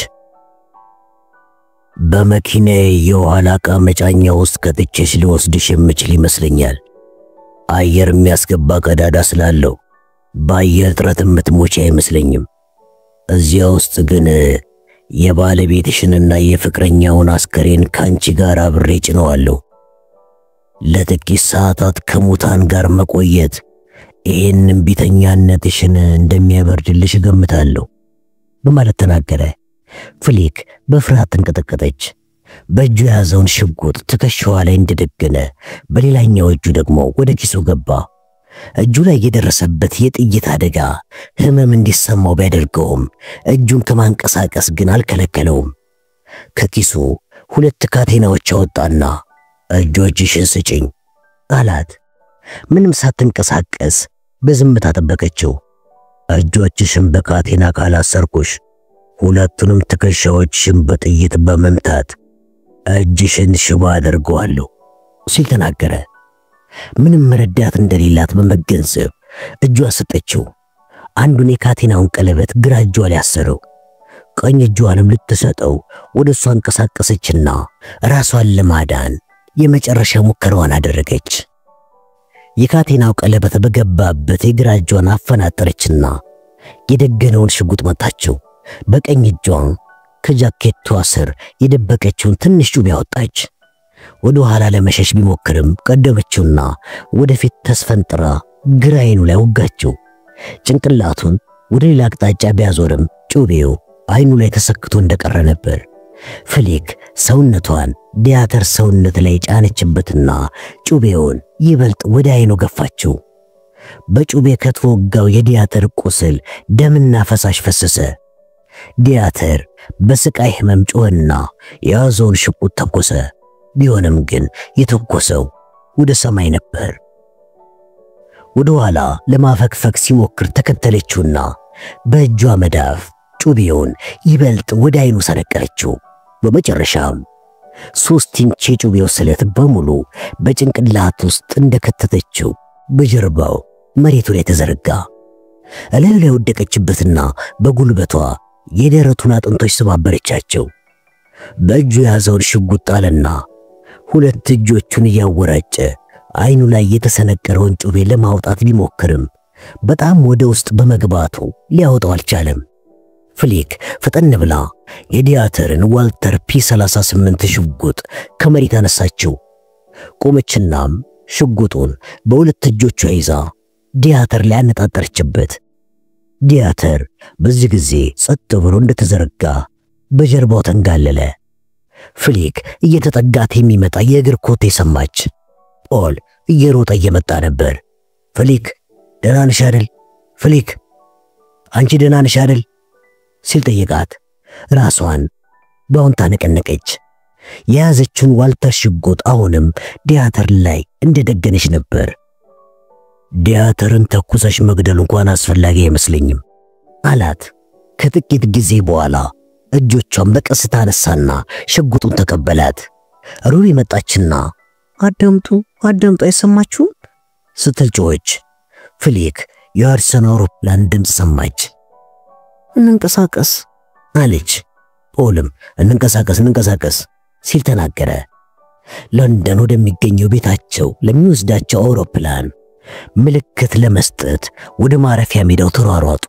በመኪናዬ የኋላ ዕቃ መጫኛ ውስጥ ከትቼሽ ሊወስድሽ የምችል ይመስለኛል። አየር የሚያስገባ ቀዳዳ ስላለው በአየር እጥረት የምትሞቺ አይመስለኝም። እዚያ ውስጥ ግን የባለቤትሽንና የፍቅረኛውን አስከሬን ካንቺ ጋር አብሬ ጭነዋለሁ። ለጥቂት ሰዓታት ከሙታን ጋር መቆየት ይህንን ቢተኛነትሽን እንደሚያበርድልሽ እገምታለሁ በማለት ተናገረ። ፍሊክ በፍርሃት ተንቀጠቀጠች። በእጁ የያዘውን ሽጉጥ ትከሻዋ ላይ እንደደገነ በሌላኛው እጁ ደግሞ ወደ ኪሱ ገባ። እጁ ላይ የደረሰበት የጥይት አደጋ ህመም እንዲሰማው ቢያደርገውም እጁን ከማንቀሳቀስ ግን አልከለከለውም። ከኪሱ 2 ካቴናዎች አወጣና እጆችሽን ስጪኝ አላት። ምንም ሳትንቀሳቀስ በዝምታ ጠበቀችው። እጆችሽን በካቴና ካላሰርኩሽ 2ቱንም ትከሻዎችሽን በጥይት በመምታት እጅሽን ሽባ አደርገዋለሁ ሲል ተናገረ። ምንም ረዳት እንደሌላት በመገንዘብ እጇ ሰጠችው። አንዱን የካቴናውን ቀለበት ግራ እጇ ላይ አሰረው። ቀኝ እጇንም ልትሰጠው ወደሷ አንቀሳቀሰችና ራሷን ለማዳን የመጨረሻ ሙከራዋን አደረገች። የካቴናው ቀለበት በገባበት የግራ እጇን አፈናጠረችና የደገነውን ሽጉጥ መታችው። በቀኝ እጇ ከጃኬቷ ስር የደበቀችውን ትንሽ ጩቤ አወጣች። ወደ ኋላ ለመሸሽ ቢሞክርም ቀደመችውና ወደፊት ተስፈንጥራ ግራ አይኑ ላይ ወጋችው። ጭንቅላቱን ወደ ሌላ አቅጣጫ ቢያዞርም ጩቤው አይኑ ላይ ተሰክቶ እንደቀረ ነበር። ፍሊክ ሰውነቷን ዲያተር ሰውነት ላይ ጫነችበትና ጩቤውን ይበልጥ ወደ አይኑ ገፋችው። በጩቤ ከተወጋው የዲያተር ቁስል ደምና ፈሳሽ ፈሰሰ። ዲያተር በስቃይ ህመም ጮኸና የያዘውን ሽጉጥ ተኮሰ። ቢሆንም ግን የተኮሰው ወደ ሰማይ ነበር። ወደ ኋላ ለማፈግፈግ ሲሞክር ተከተለችውና በእጇ መዳፍ ጩቤውን ይበልጥ ወደ አይኑ ሰነቀረችው። በመጨረሻም 3 ኢንች የጩቤው ስለት በሙሉ በጭንቅላት ውስጥ እንደከተተችው በጀርባው መሬቱ ላይ ተዘረጋ። እላዩ ላይ ወደቀችበትና በጉልበቷ የደረቱን አጥንቶች ሰባበረቻቸው። በእጁ ያዘውን ሽጉጥ ጣለና 2 እጆቹን እያወራጨ አይኑ ላይ የተሰነቀረውን ጩቤ ለማውጣት ቢሞክርም በጣም ወደ ውስጥ በመግባቱ ሊያወጣው አልቻለም። ፍሊክ ፈጠን ብላ የዲያተርን ዋልተር P38 ሽጉጥ ከመሬት አነሳችው። ቆመችናም ሽጉጡን በ2 እጆቿ ይዛ ዲያተር ላይ አነጣጠረችበት። ዲያተር በዚህ ጊዜ ጸጥ ብሎ እንደተዘረጋ በጀርባው ተንጋለለ። ፍሊክ እየተጠጋት የሚመጣ የእግር ኮቴ ሰማች። ፖል እየሮጠ እየመጣ ነበር። ፍሊክ ደህና ነሽ አይደል? ፍሊክ አንቺ ደህና ነሽ አይደል? ሲል ጠየቃት። ራሷን በአዎንታ ነቀነቀች። የያዘችውን ዋልተር ሽጉጥ አሁንም ዲያተር ላይ እንደደገነች ነበር። ዲያተርን ተኩሰሽ መግደል እንኳን አስፈላጊ አይመስለኝም አላት። ከጥቂት ጊዜ በኋላ እጆቿን በቀስታ አነሳና ሽጉጡን ተቀበላት። ሩቢ መጣችና አዳምጡ አይሰማችሁም ስትል ጮኸች። ፍሊክ የአርሰን አውሮፕላን ድምፅ ሰማች። እንንቀሳቀስ አለች። ፖልም እንንቀሳቀስ ሲል ተናገረ። ለንደን ወደሚገኘው ቤታቸው ለሚወስዳቸው አውሮፕላን ምልክት ለመስጠት ወደ ማረፊያ ሜዳው ተሯሯጡ።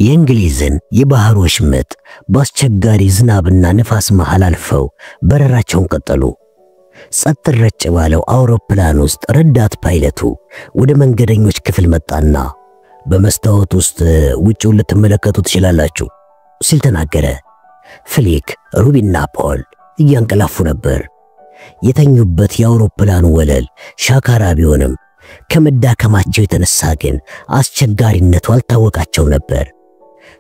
የእንግሊዝን የባህር ወሽመጥ በአስቸጋሪ ዝናብና ንፋስ መሃል አልፈው በረራቸውን ቀጠሉ። ጸጥ ረጭ ባለው አውሮፕላን ውስጥ ረዳት ፓይለቱ ወደ መንገደኞች ክፍል መጣና በመስታወት ውስጥ ውጪውን ልትመለከቱ ትችላላችሁ ሲል ተናገረ። ፍሊክ፣ ሩቢና ፖል እያንቀላፉ ነበር። የተኙበት የአውሮፕላኑ ወለል ሻካራ ቢሆንም ከመዳከማቸው የተነሳ ግን አስቸጋሪነቱ አልታወቃቸው ነበር።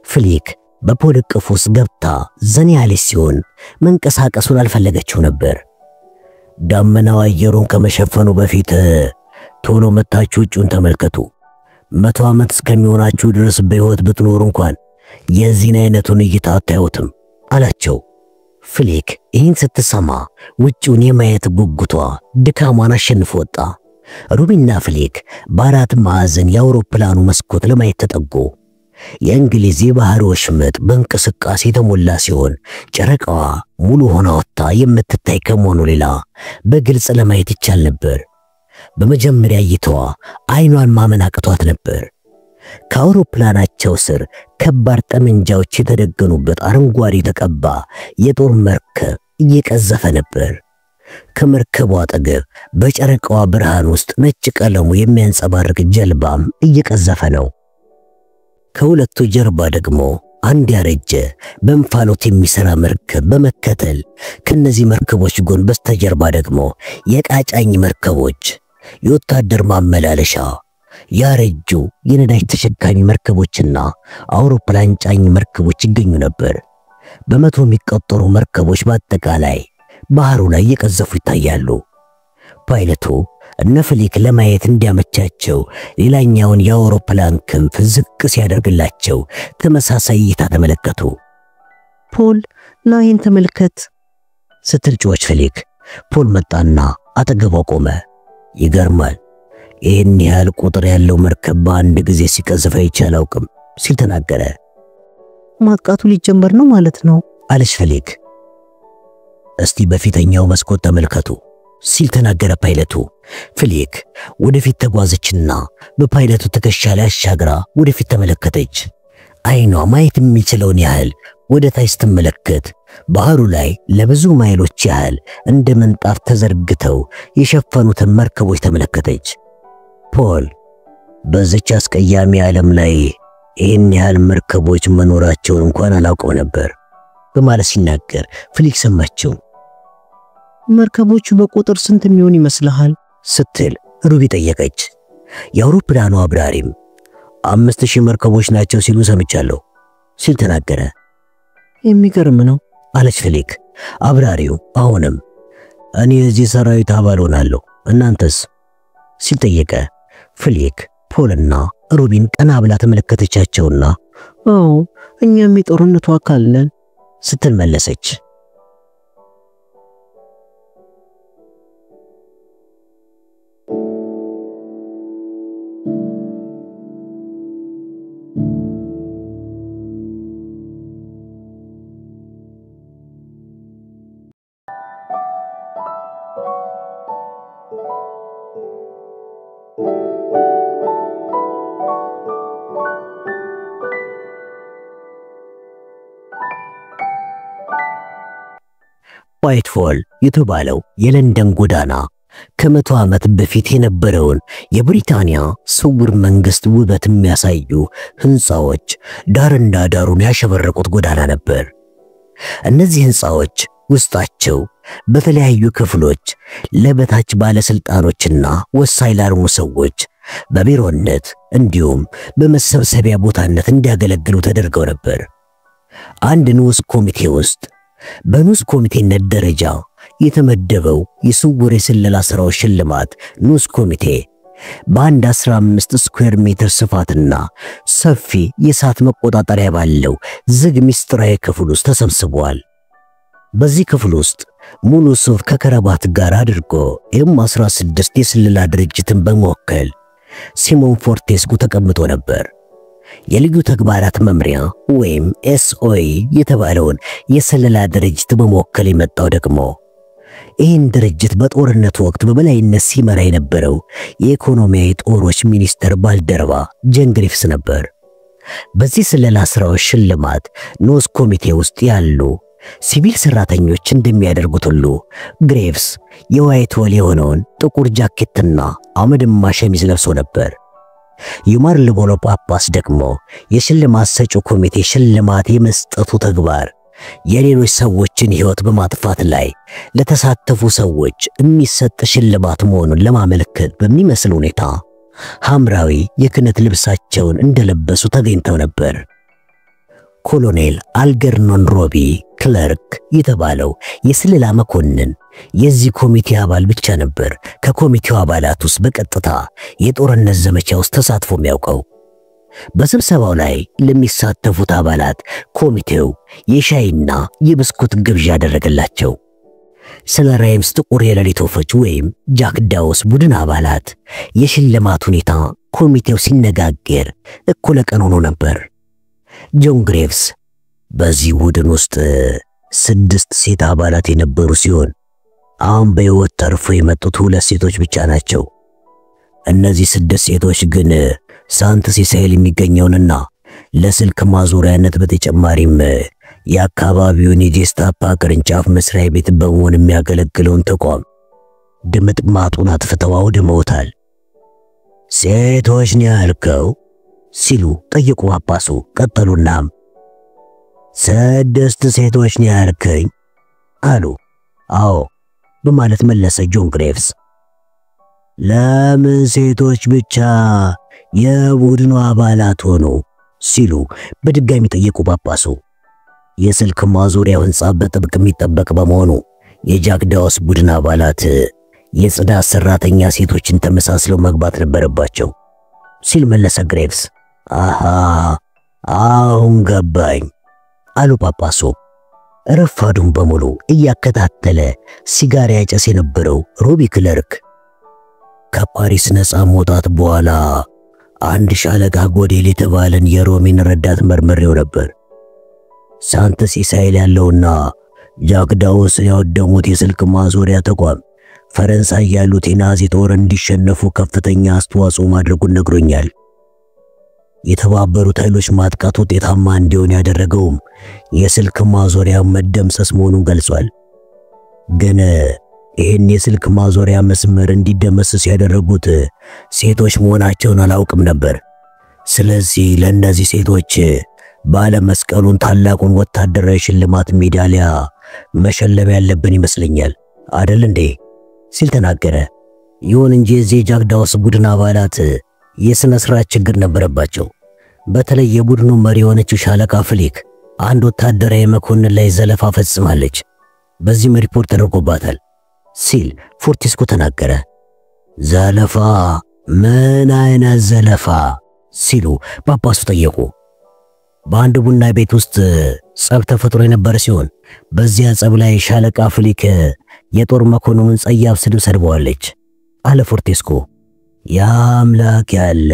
ፍሊክ በፖል እቅፍ ውስጥ ገብታ ዘና ያለች ሲሆን መንቀሳቀሱን አልፈለገችው ነበር። ዳመናው አየሩን ከመሸፈኑ በፊት ቶሎ መታችሁ ውጪውን ተመልከቱ። 100 ዓመት እስከሚሆናችሁ ድረስ በሕይወት ብትኖሩ እንኳን የዚህን አይነቱን እይታ አታዩትም አላቸው። ፍሊክ ይህን ስትሰማ ውጪውን የማየት ጉጉቷ ድካሟን አሸንፎ ወጣ። ሩቢና ፍሊክ በአራት ማዕዘን የአውሮፕላኑ መስኮት ለማየት ተጠጉ። የእንግሊዝ የባህር ወሽመጥ በእንቅስቃሴ የተሞላ ሲሆን ጨረቃዋ ሙሉ ሆና ወጥታ የምትታይ ከመሆኑ ሌላ በግልጽ ለማየት ይቻል ነበር። በመጀመሪያ እይታዋ አይኗን ማመን አቅቷት ነበር። ከአውሮፕላናቸው ስር ከባድ ጠመንጃዎች የተደገኑበት አረንጓዴ የተቀባ የጦር መርከብ እየቀዘፈ ነበር። ከመርከቧ አጠገብ በጨረቃዋ ብርሃን ውስጥ ነጭ ቀለሙ የሚያንጸባርቅ ጀልባም እየቀዘፈ ነው። ከሁለቱ ጀርባ ደግሞ አንድ ያረጀ በእንፋሎት የሚሰራ መርከብ በመከተል ከነዚህ መርከቦች ጎን በስተጀርባ ደግሞ የቃጫኝ መርከቦች፣ የወታደር ማመላለሻ፣ ያረጁ የነዳጅ ተሸካሚ መርከቦችና አውሮፕላን ጫኝ መርከቦች ይገኙ ነበር። በመቶ የሚቆጠሩ መርከቦች በአጠቃላይ ባህሩ ላይ እየቀዘፉ ይታያሉ። ፓይለቱ እነ ፍሊክ ለማየት እንዲያመቻቸው ሌላኛውን የአውሮፕላን ክንፍ ዝቅ ሲያደርግላቸው ተመሳሳይ እይታ ተመለከቱ። ፖል ናይን ተመልከት ስትል ጮኸች ፍሊክ። ፖል መጣና አጠገቧ ቆመ። ይገርማል፣ ይህን ያህል ቁጥር ያለው መርከብ በአንድ ጊዜ ሲቀዝፍ አይቼ አላውቅም ሲል ተናገረ። ማጥቃቱ ሊጀመር ነው ማለት ነው አለች ፍሊክ። እስቲ በፊተኛው መስኮት ተመልከቱ ሲል ተናገረ ፓይለቱ። ፍሊክ ወደፊት ተጓዘችና በፓይለቱ ትከሻ ላይ አሻግራ ወደፊት ተመለከተች። አይኗ ማየት የሚችለውን ያህል ወደ ታች ስትመለከት ባህሩ ላይ ለብዙ ማይሎች ያህል እንደ ምንጣፍ ተዘርግተው የሸፈኑትን መርከቦች ተመለከተች። ፖል በዚች አስቀያሚ ዓለም ላይ ይህን ያህል መርከቦች መኖራቸውን እንኳን አላውቀው ነበር በማለት ሲናገር ፍሊክ ሰማችው። መርከቦቹ በቁጥር ስንት የሚሆን ይመስልሃል ስትል ሩቢ ጠየቀች። የአውሮፕላኑ አብራሪም 5000 መርከቦች ናቸው ሲሉ ሰምቻለሁ ሲል ተናገረ። የሚገርም ነው አለች ፍሊክ። አብራሪው አሁንም እኔ የዚህ ሰራዊት አባል ሆናለሁ እናንተስ ሲል ጠየቀ። ፍሊክ ፖልና ሩቢን ቀና ብላ ተመለከተቻቸውና አዎ እኛም የጦርነቱ አካል ነን ስትል መለሰች። ዋይትሆል የተባለው የለንደን ጎዳና ከመቶ ዓመት በፊት የነበረውን የብሪታንያ ስውር መንግስት ውበት የሚያሳዩ ህንጻዎች ዳርና ዳሩን ያሸበረቁት ጎዳና ነበር። እነዚህ ህንጻዎች ውስጣቸው በተለያዩ ክፍሎች ለበታች ባለስልጣኖችና ወሳኝ ላልሆኑ ሰዎች በቢሮነት እንዲሁም በመሰብሰቢያ ቦታነት እንዲያገለግሉ ተደርገው ነበር። አንድ ንዑስ ኮሚቴ ውስጥ በንዑስ ኮሚቴነት ደረጃ የተመደበው የስውር የስለላ ስራዎች ሽልማት ንዑስ ኮሚቴ በአንድ 15 ስኩዌር ሜትር ስፋትና ሰፊ የእሳት መቆጣጠሪያ ባለው ዝግ ሚስጥራዊ ክፍል ውስጥ ተሰብስቧል። በዚህ ክፍል ውስጥ ሙሉ ሱፍ ከከረባት ጋር አድርጎ M16 የስለላ ድርጅትን በመወከል ሲሞን ፎርቴስኩ ተቀምጦ ነበር። የልዩ ተግባራት መምሪያ ወይም SOE የተባለውን የስለላ ድርጅት በመወከል የመጣው ደግሞ ይህን ድርጅት በጦርነቱ ወቅት በበላይነት ሲመራ የነበረው የኢኮኖሚያዊ ጦሮች ሚኒስተር ባልደረባ ጆን ግሪቭስ ነበር። በዚህ ስለላ ስራዎች ሽልማት ንዑስ ኮሚቴ ውስጥ ያሉ ሲቪል ሰራተኞች እንደሚያደርጉት ሁሉ ግሪቭስ የዋይትሆል የሆነውን ጥቁር ጃኬትና አመድማ ሸሚዝ ለብሶ ነበር። የማርልቦሮ ጳጳስ ደግሞ የሽልማት ሰጪው ኮሚቴ ሽልማት የመስጠቱ ተግባር የሌሎች ሰዎችን ሕይወት በማጥፋት ላይ ለተሳተፉ ሰዎች የሚሰጥ ሽልማት መሆኑን ለማመልከት በሚመስል ሁኔታ ሐምራዊ የክህነት ልብሳቸውን እንደለበሱ ተገኝተው ነበር። ኮሎኔል አልገርኖን ሮቢ ክለርክ የተባለው የስለላ መኮንን የዚህ ኮሚቴ አባል ብቻ ነበር ከኮሚቴው አባላት ውስጥ በቀጥታ የጦርነት ዘመቻ ውስጥ ተሳትፎ የሚያውቀው። በስብሰባው ላይ ለሚሳተፉት አባላት ኮሚቴው የሻይና የብስኩት ግብዣ ያደረገላቸው። ስለ ራይምስ ጥቁር የሌሊት ወፎች ወይም ጃክ ዳውስ ቡድን አባላት የሽልማት ሁኔታ ኮሚቴው ሲነጋገር እኩለ ቀን ሆኖ ነበር። ጆን ግሪቭስ በዚህ ቡድን ውስጥ 6 ሴት አባላት የነበሩ ሲሆን አሁን በሕይወት ተርፎ የመጡት 2 ሴቶች ብቻ ናቸው። እነዚህ 6 ሴቶች ግን ሳንት ሲሳይል የሚገኘውንና ለስልክ ማዞሪያነት በተጨማሪም የአካባቢውን የጄስታፓ ቅርንጫፍ መስሪያ ቤት በመሆን የሚያገለግለውን ተቋም ድምጥማጡን አጥፍተው አውድመውታል። ሴቶች ነው ያልከው? ሲሉ ጠየቁ ጳጳሱ። ቀጠሉናም 6 ሴቶች ነው ያልከኝ? አሉ። አዎ በማለት መለሰ ጆን ግሬቭስ። ለምን ሴቶች ብቻ የቡድኑ አባላት ሆኑ? ሲሉ በድጋሚ ጠየቁ ጳጳሱ። የስልክ ማዞሪያው ህንጻ በጥብቅ የሚጠበቅ በመሆኑ የጃክ ዳውስ ቡድን አባላት የጽዳት ሰራተኛ ሴቶችን ተመሳስለው መግባት ነበረባቸው ሲል መለሰ ግሬቭስ። አሃ አሁን ገባኝ አሉ ጳጳሱ። ረፋዱን በሙሉ እያከታተለ ሲጋራ ያጨስ የነበረው ሮቢ ክለርክ ከፓሪስ ነፃ መውጣት በኋላ አንድ ሻለቃ ጎዴል የተባለን የሮሚን ረዳት መርመሬው ነበር። ሳንት ሲሳይል ያለውና ጃክ ዳውስ ያወደሙት የስልክ ማዞሪያ ተቋም ፈረንሳይ ያሉት የናዚ ጦር እንዲሸነፉ ከፍተኛ አስተዋጽኦ ማድረጉን ነግሮኛል። የተባበሩት ኃይሎች ማጥቃት ውጤታማ እንዲሆን ያደረገውም የስልክ ማዞሪያ መደምሰስ መሆኑን ገልጿል። ግን ይህን የስልክ ማዞሪያ መስመር እንዲደመሰስ ያደረጉት ሴቶች መሆናቸውን አላውቅም ነበር። ስለዚህ ለእነዚህ ሴቶች ባለመስቀሉን ታላቁን ወታደራዊ ሽልማት ሜዳሊያ መሸለም ያለብን ይመስለኛል አይደል እንዴ? ሲል ተናገረ። ይሁን እንጂ የዚህ ጃክ ዳውስ ቡድን አባላት የሥነ ሥርዓት ችግር ነበረባቸው። በተለይ የቡድኑ መሪ የሆነችው ሻለቃ ፍሊክ አንድ ወታደራዊ መኮንን ላይ ዘለፋ ፈጽማለች። በዚህም ሪፖርት ተደርጎባታል ሲል ፎርቴስኮ ተናገረ። ዘለፋ? ምን አይነት ዘለፋ? ሲሉ ጳጳሱ ጠየቁ። በአንድ ቡና ቤት ውስጥ ጸብ ተፈጥሮ የነበረ ሲሆን በዚያ ጸብ ላይ ሻለቃ ፍሊክ የጦር መኮንኑን ጸያፍ ስድብ ሰድበዋለች አለ ፎርቴስኮ። ያምላክ ያለ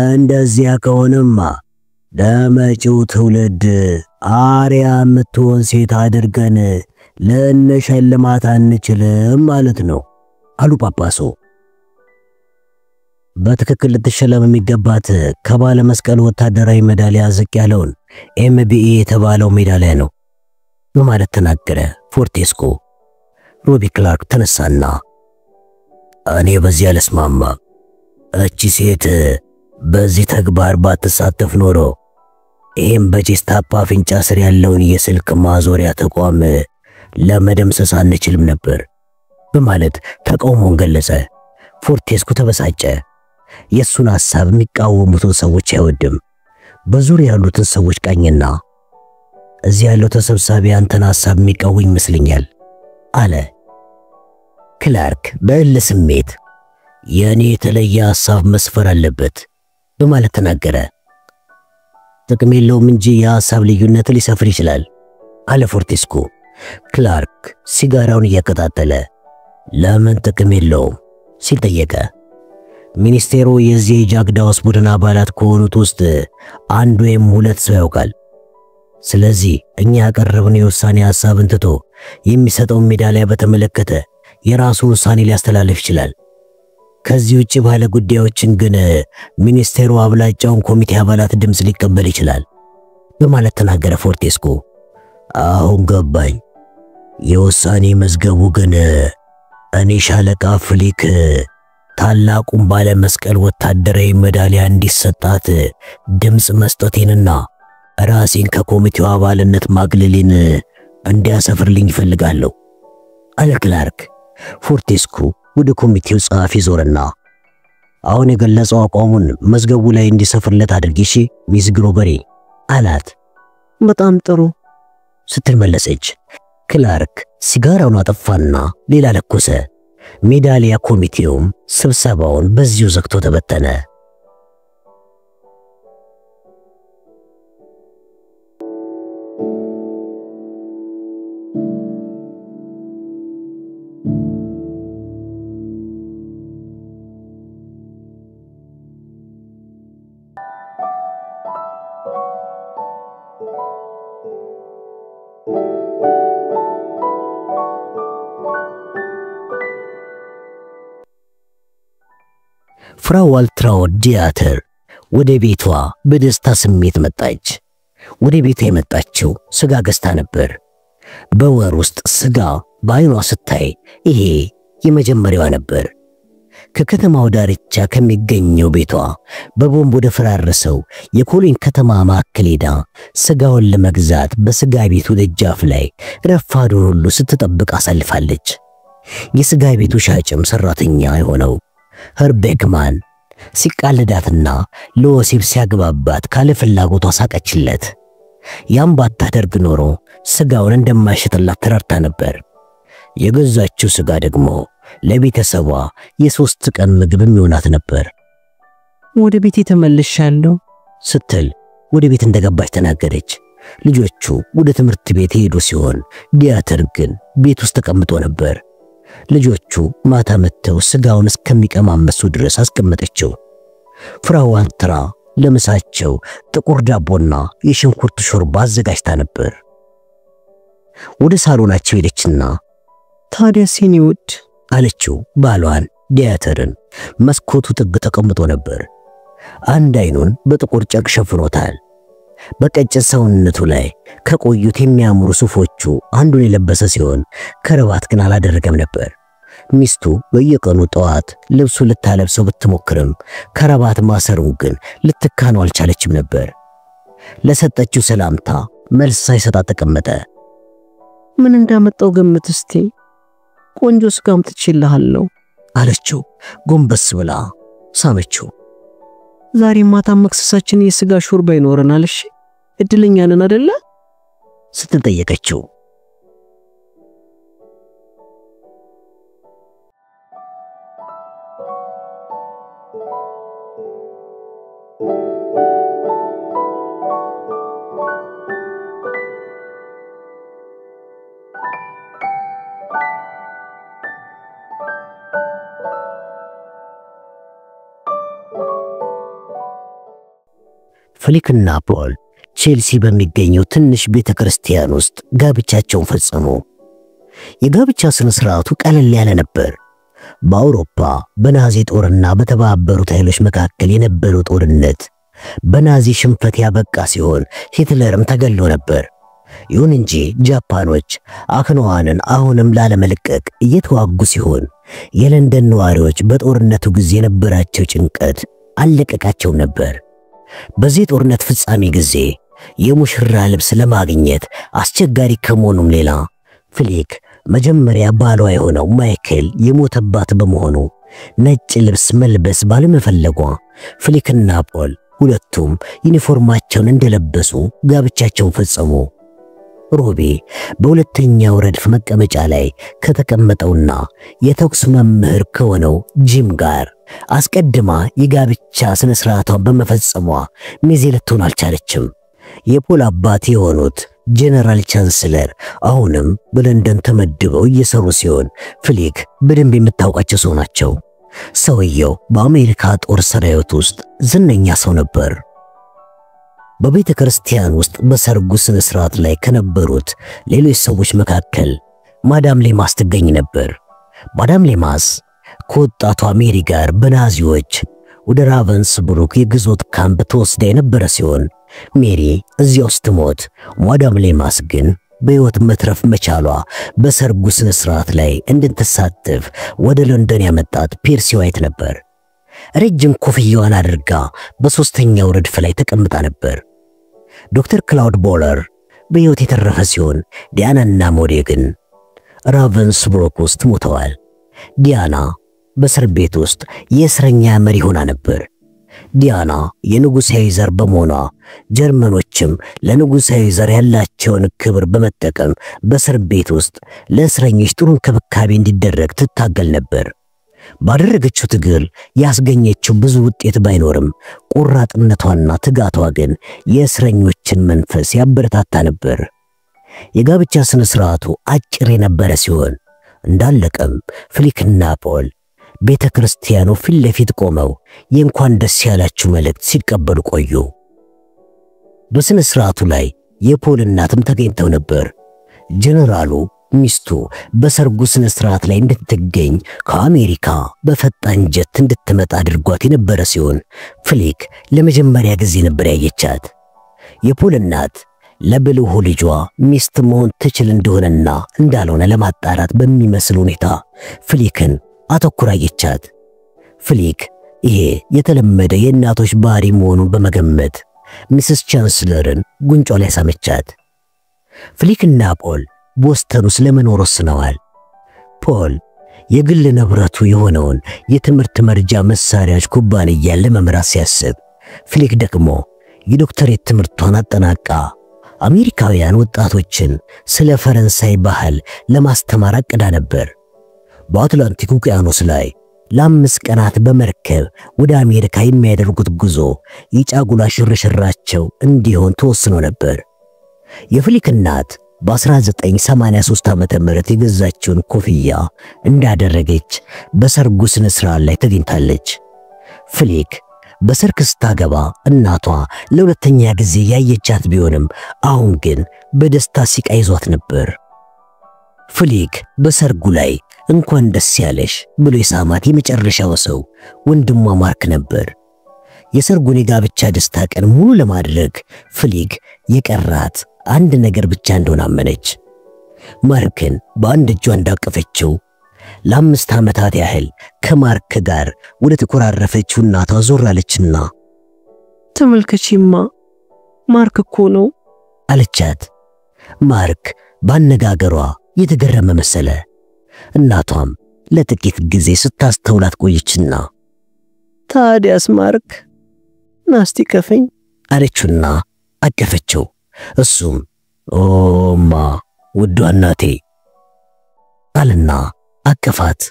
እንደዚያ ከሆነማ ለመጪው ትውልድ አርያ የምትሆን ሴት አድርገን ልንሸልማት አንችልም ማለት ነው አሉ ጳጳሱ። በትክክል ልትሸለም የሚገባት ከባለ መስቀል ወታደራዊ ሜዳሊያ ዝቅ ያለውን ኤምቢኢ የተባለው ሜዳሊያ ነው በማለት ተናገረ ፎርቴስኮ። ሮቢ ክላርክ ተነሳና እኔ በዚህ አልስማማ። እቺ ሴት በዚህ ተግባር ባትሳተፍ ኖሮ ይሄም በጄስታፓ አፍንጫ ስር ያለውን የስልክ ማዞሪያ ተቋም ለመደምሰስ አንችልም ነበር በማለት ተቃውሞን ገለጸ። ፎርቴስኮ ተበሳጨ። የሱን ሐሳብ የሚቃወሙትን ሰዎች አይወድም። በዙሪያ ያሉትን ሰዎች ቃኝና እዚህ ያለው ተሰብሳቢ አንተን ሐሳብ የሚቃወም ይመስለኛል አለ። ክላርክ በእልህ ስሜት የኔ የተለየ ሐሳብ መስፈር አለበት በማለት ተናገረ። ጥቅም የለውም እንጂ የሐሳብ ልዩነት ሊሰፍር ይችላል አለ ፎርቴስኮ። ክላርክ ሲጋራውን እያቀጣጠለ ለምን ጥቅም የለውም ሲል ጠየቀ። ሚኒስቴሩ የዚህ የጃክ ዳውስ ቡድን አባላት ከሆኑት ውስጥ አንድ ወይም 2 ሰው ያውቃል። ስለዚህ እኛ ያቀረብነው የውሳኔ ሐሳብን ትቶ የሚሰጠው ሜዳሊያ በተመለከተ የራሱ ውሳኔ ሊያስተላልፍ ይችላል። ከዚህ ውጪ ባለ ጉዳዮችን ግን ሚኒስቴሩ አብላጫውን ኮሚቴ አባላት ድምጽ ሊቀበል ይችላል በማለት ተናገረ ፎርቴስኮ። አሁን ገባኝ። የውሳኔ መዝገቡ ግን እኔ ሻለቃ ፍሊክ ታላቁን ባለ መስቀል ወታደራዊ ሜዳሊያ እንዲሰጣት ድምጽ መስጠቴንና ራሴን ከኮሚቴው አባልነት ማግለሌን እንዲያሰፍርልኝ ይፈልጋለሁ አለ ክላርክ። ፎርቴስኮ ወደ ኮሚቴው ጸሐፊ ዞረና አሁን የገለጸው አቋሙን መዝገቡ ላይ እንዲሰፍርለት አድርጊ እሺ ሚስ ግሮበሪ አላት። በጣም ጥሩ ስትል መለሰች። ክላርክ ሲጋራውን አጠፋና ሌላ ለኮሰ። ሜዳሊያ ኮሚቴውም ስብሰባውን በዚሁ ዘግቶ ተበተነ። ፍራው ዋልትራው ዲያተር ወደ ቤቷ በደስታ ስሜት መጣች። ወደ ቤቷ የመጣችው ስጋ ገዝታ ነበር። በወር ውስጥ ስጋ በዓይኗ ስታይ ይሄ የመጀመሪያዋ ነበር። ከከተማው ዳርቻ ከሚገኘው ቤቷ በቦምብ ወደ ፈራረሰው የኮሎኝ ከተማ ማዕከል ሄዳ ስጋውን ለመግዛት በስጋ ቤቱ ደጃፍ ላይ ረፋዱን ሁሉ ስትጠብቅ አሳልፋለች። የስጋ ቤቱ ሻጭም ሰራተኛ የሆነው ኸርቤክማን ሲቃልዳትና ለወሲብ ሲያግባባት ካለ ፍላጎቷ ሳቀችለት። ያም ባታደርግ ኖሮ ስጋውን እንደማይሸጥላት ተረድታ ነበር። የገዛችው ስጋ ደግሞ ለቤተሰቧ የ3 ቀን ምግብ የሚሆናት ነበር። ወደ ቤቴ ተመልሻለሁ ስትል ወደ ቤት እንደገባች ተናገረች። ልጆቹ ወደ ትምህርት ቤት ሄዱ ሲሆን ዲያተር ግን ቤት ውስጥ ተቀምጦ ነበር። ልጆቹ ማታ መተው ስጋውን እስከሚቀማመሱ ድረስ አስቀመጠችው። ፍራዋን ትራ ለምሳቸው ጥቁር ዳቦና የሽንኩርት ሾርባ አዘጋጅታ ነበር። ወደ ሳሎናቸው ሄደችና ታዲያ ሲኒ ውድ አለችው ባሏን ዲያተርን። መስኮቱ ጥግ ተቀምጦ ነበር። አንድ አይኑን በጥቁር ጨርቅ ሸፍኖታል። በቀጭን ሰውነቱ ላይ ከቆዩት የሚያምሩ ሱፎቹ አንዱን የለበሰ ሲሆን ከረባት ግን አላደረገም ነበር። ሚስቱ በየቀኑ ጠዋት ልብሱ ልታለብሰው ብትሞክርም ከረባት ማሰሩን ግን ልትካነው አልቻለችም ነበር። ለሰጠችው ሰላምታ መልስ ሳይሰጣ ተቀመጠ። ምን እንዳመጣው ገምት እስቲ። ቆንጆ ስጋ አምጥቼልሃለሁ አለችው። ጎንበስ ብላ ሳመችው። ዛሬ ማታ መክሰሳችን የስጋ ሾርባ ይኖረናል። እሺ እድለኛ ነን አይደለ ስትል ጠየቀችው። ፍሊክና ፖል ቼልሲ በሚገኘው ትንሽ ቤተክርስቲያን ውስጥ ጋብቻቸውን ፈጸሙ። የጋብቻ ስነ ስርዓቱ ቀለል ያለ ነበር። በአውሮፓ በናዚ ጦርና በተባበሩት ኃይሎች መካከል የነበረው ጦርነት በናዚ ሽንፈት ያበቃ ሲሆን ሂትለርም ተገሎ ነበር። ይሁን እንጂ ጃፓኖች አክኖዋንን አሁንም ላለመልቀቅ እየተዋጉ ሲሆን የለንደን ነዋሪዎች በጦርነቱ ጊዜ የነበራቸው ጭንቀት አለቀቃቸው ነበር። በዚህ ጦርነት ፍጻሜ ጊዜ የሙሽራ ልብስ ለማግኘት አስቸጋሪ ከመሆኑም ሌላ ፍሊክ መጀመሪያ ባሏ የሆነው ማይክል የሞተባት በመሆኑ ነጭ ልብስ መልበስ ባለመፈለጓ ፍሊክና ፖል ሁለቱም ዩኒፎርማቸውን እንደለበሱ ጋብቻቸውን ፈጸሙ። ሮቢ በሁለተኛው ረድፍ መቀመጫ ላይ ከተቀመጠውና የተኩስ መምህር ከሆነው ጂም ጋር አስቀድማ የጋብቻ ስነ ስርዓቷን በመፈጸሟ ሚዜ ልትሆን አልቻለችም። የፖል አባት የሆኑት ጄኔራል ቻንስለር አሁንም በለንደን ተመድበው እየሰሩ ሲሆን ፍሊክ በደንብ የምታውቃቸው ሰው ናቸው። ሰውየው በአሜሪካ ጦር ሰራዊት ውስጥ ዝነኛ ሰው ነበር። በቤተ ክርስቲያን ውስጥ በሰርጉ ስነ ስርዓት ላይ ከነበሩት ሌሎች ሰዎች መካከል ማዳም ሌማስ ትገኝ ነበር። ማዳም ሌማስ ከወጣቷ ሜሪ ጋር በናዚዎች ወደ ራቨንስብሩክ የግዞት ካምፕ ተወስዳ የነበረ ሲሆን ሜሪ እዚያው ስትሞት ማዳም ሌማስ ግን በሕይወት መትረፍ መቻሏ በሰርጉ ስነ ስርዓት ላይ እንድትሳተፍ ወደ ለንደን ያመጣት ፔርሲ ዋይት ነበር። ረጅም ኮፍያዋን አድርጋ በሶስተኛው ረድፍ ላይ ተቀምጣ ነበር። ዶክተር ክላውድ ቦለር በሕይወት የተረፈ ሲሆን ዲያናና ሞዴ ግን ራቨንስብሩክ ውስጥ ሞተዋል። ዲያና በእስር ቤት ውስጥ የእስረኛ መሪ ሆና ነበር። ዲያና የንጉሣዊ ዘር በመሆኗ ጀርመኖችም ለንጉሣዊ ዘር ያላቸውን ክብር በመጠቀም በእስር ቤት ውስጥ ለእስረኞች ጥሩ እንክብካቤ እንዲደረግ ትታገል ነበር። ባደረገችው ትግል ያስገኘችው ብዙ ውጤት ባይኖርም ቆራጥነቷና ትጋቷ ግን የእስረኞችን መንፈስ ያበረታታ ነበር። የጋብቻ ስነ ስርዓቱ አጭር የነበረ ሲሆን እንዳለቀም ፍሊክና ፖል ቤተክርስቲያኑ ፊት ለፊት ቆመው የእንኳን ደስ ያላችሁ መልእክት ሲቀበሉ ቆዩ። በስነ ስርዓቱ ላይ የፖል እናትም ተገኝተው ነበር። ጀነራሉ ሚስቱ በሰርጉ ስነ ስርዓት ላይ እንድትገኝ ከአሜሪካ በፈጣን ጀት እንድትመጣ አድርጓት የነበረ ሲሆን ፍሊክ ለመጀመሪያ ጊዜ ነበር ያየቻት። የፖል እናት ለብልሁ ልጇ ሚስት መሆን ትችል እንደሆነና እንዳልሆነ ለማጣራት በሚመስል ሁኔታ ፍሊክን አተኩራ አየቻት። ፍሊክ ይሄ የተለመደ የእናቶች ባህሪ መሆኑን በመገመት ሚስስ ቻንስለርን ጉንጯ ላይ ሳመቻት። ፍሊክና ፖል ቦስተን ውስጥ ለመኖር ወስነዋል። ፖል የግል ንብረቱ የሆነውን የትምህርት መርጃ መሳሪያዎች ኩባንያን ለመምራት ሲያስብ፣ ፍሊክ ደግሞ የዶክተሬት ትምህርቷን አጠናቃ አሜሪካውያን ወጣቶችን ስለ ፈረንሳይ ባህል ለማስተማር አቅዳ ነበር። በአትላንቲክ ውቅያኖስ ላይ ለ5 ቀናት በመርከብ ወደ አሜሪካ የሚያደርጉት ጉዞ የጫጉላ ሽርሽራቸው እንዲሆን ተወስኖ ነበር። የፍሊክ እናት በ1983 ዓመተ ምህረት የገዛችውን ኮፍያ እንዳደረገች በሰርጉ ስነ ስርዓት ላይ ተገኝታለች። ፍሊክ በሰርግ ስታገባ እናቷ ለሁለተኛ ጊዜ ያየቻት ቢሆንም አሁን ግን በደስታ ሲቃ ይዟት ነበር። ፍሊክ በሰርጉ ላይ እንኳን ደስ ያለሽ ብሎ የሳማት የመጨረሻው ሰው ወንድሟ ማርክ ነበር። የሰርጉን የጋብቻ ደስታ ቀን ሙሉ ለማድረግ ፍሊክ የቀራት አንድ ነገር ብቻ እንደሆነ አመነች። ማርክን በአንድ እጇ እንዳቀፈችው ለ5 ዓመታት ያህል ከማርክ ጋር ወደ ተቆራረፈችው እናቷ ዞር አለችና ተመልከቺማ ማርክ እኮ ነው አለቻት። ማርክ ባነጋገሯ የተገረመ መሰለ። እናቷም ለጥቂት ጊዜ ስታስተውላት ቆየችና ታዲያስ ማርክ ናስቲ ከፈኝ አለችና አቀፈችው። እሱም ኦማ ውዷ እናቴ አለና አቀፋት።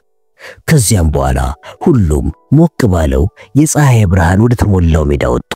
ከዚያም በኋላ ሁሉም ሞቅ ባለው የፀሐይ ብርሃን ወደ ተሞላው ሜዳ ወጡ።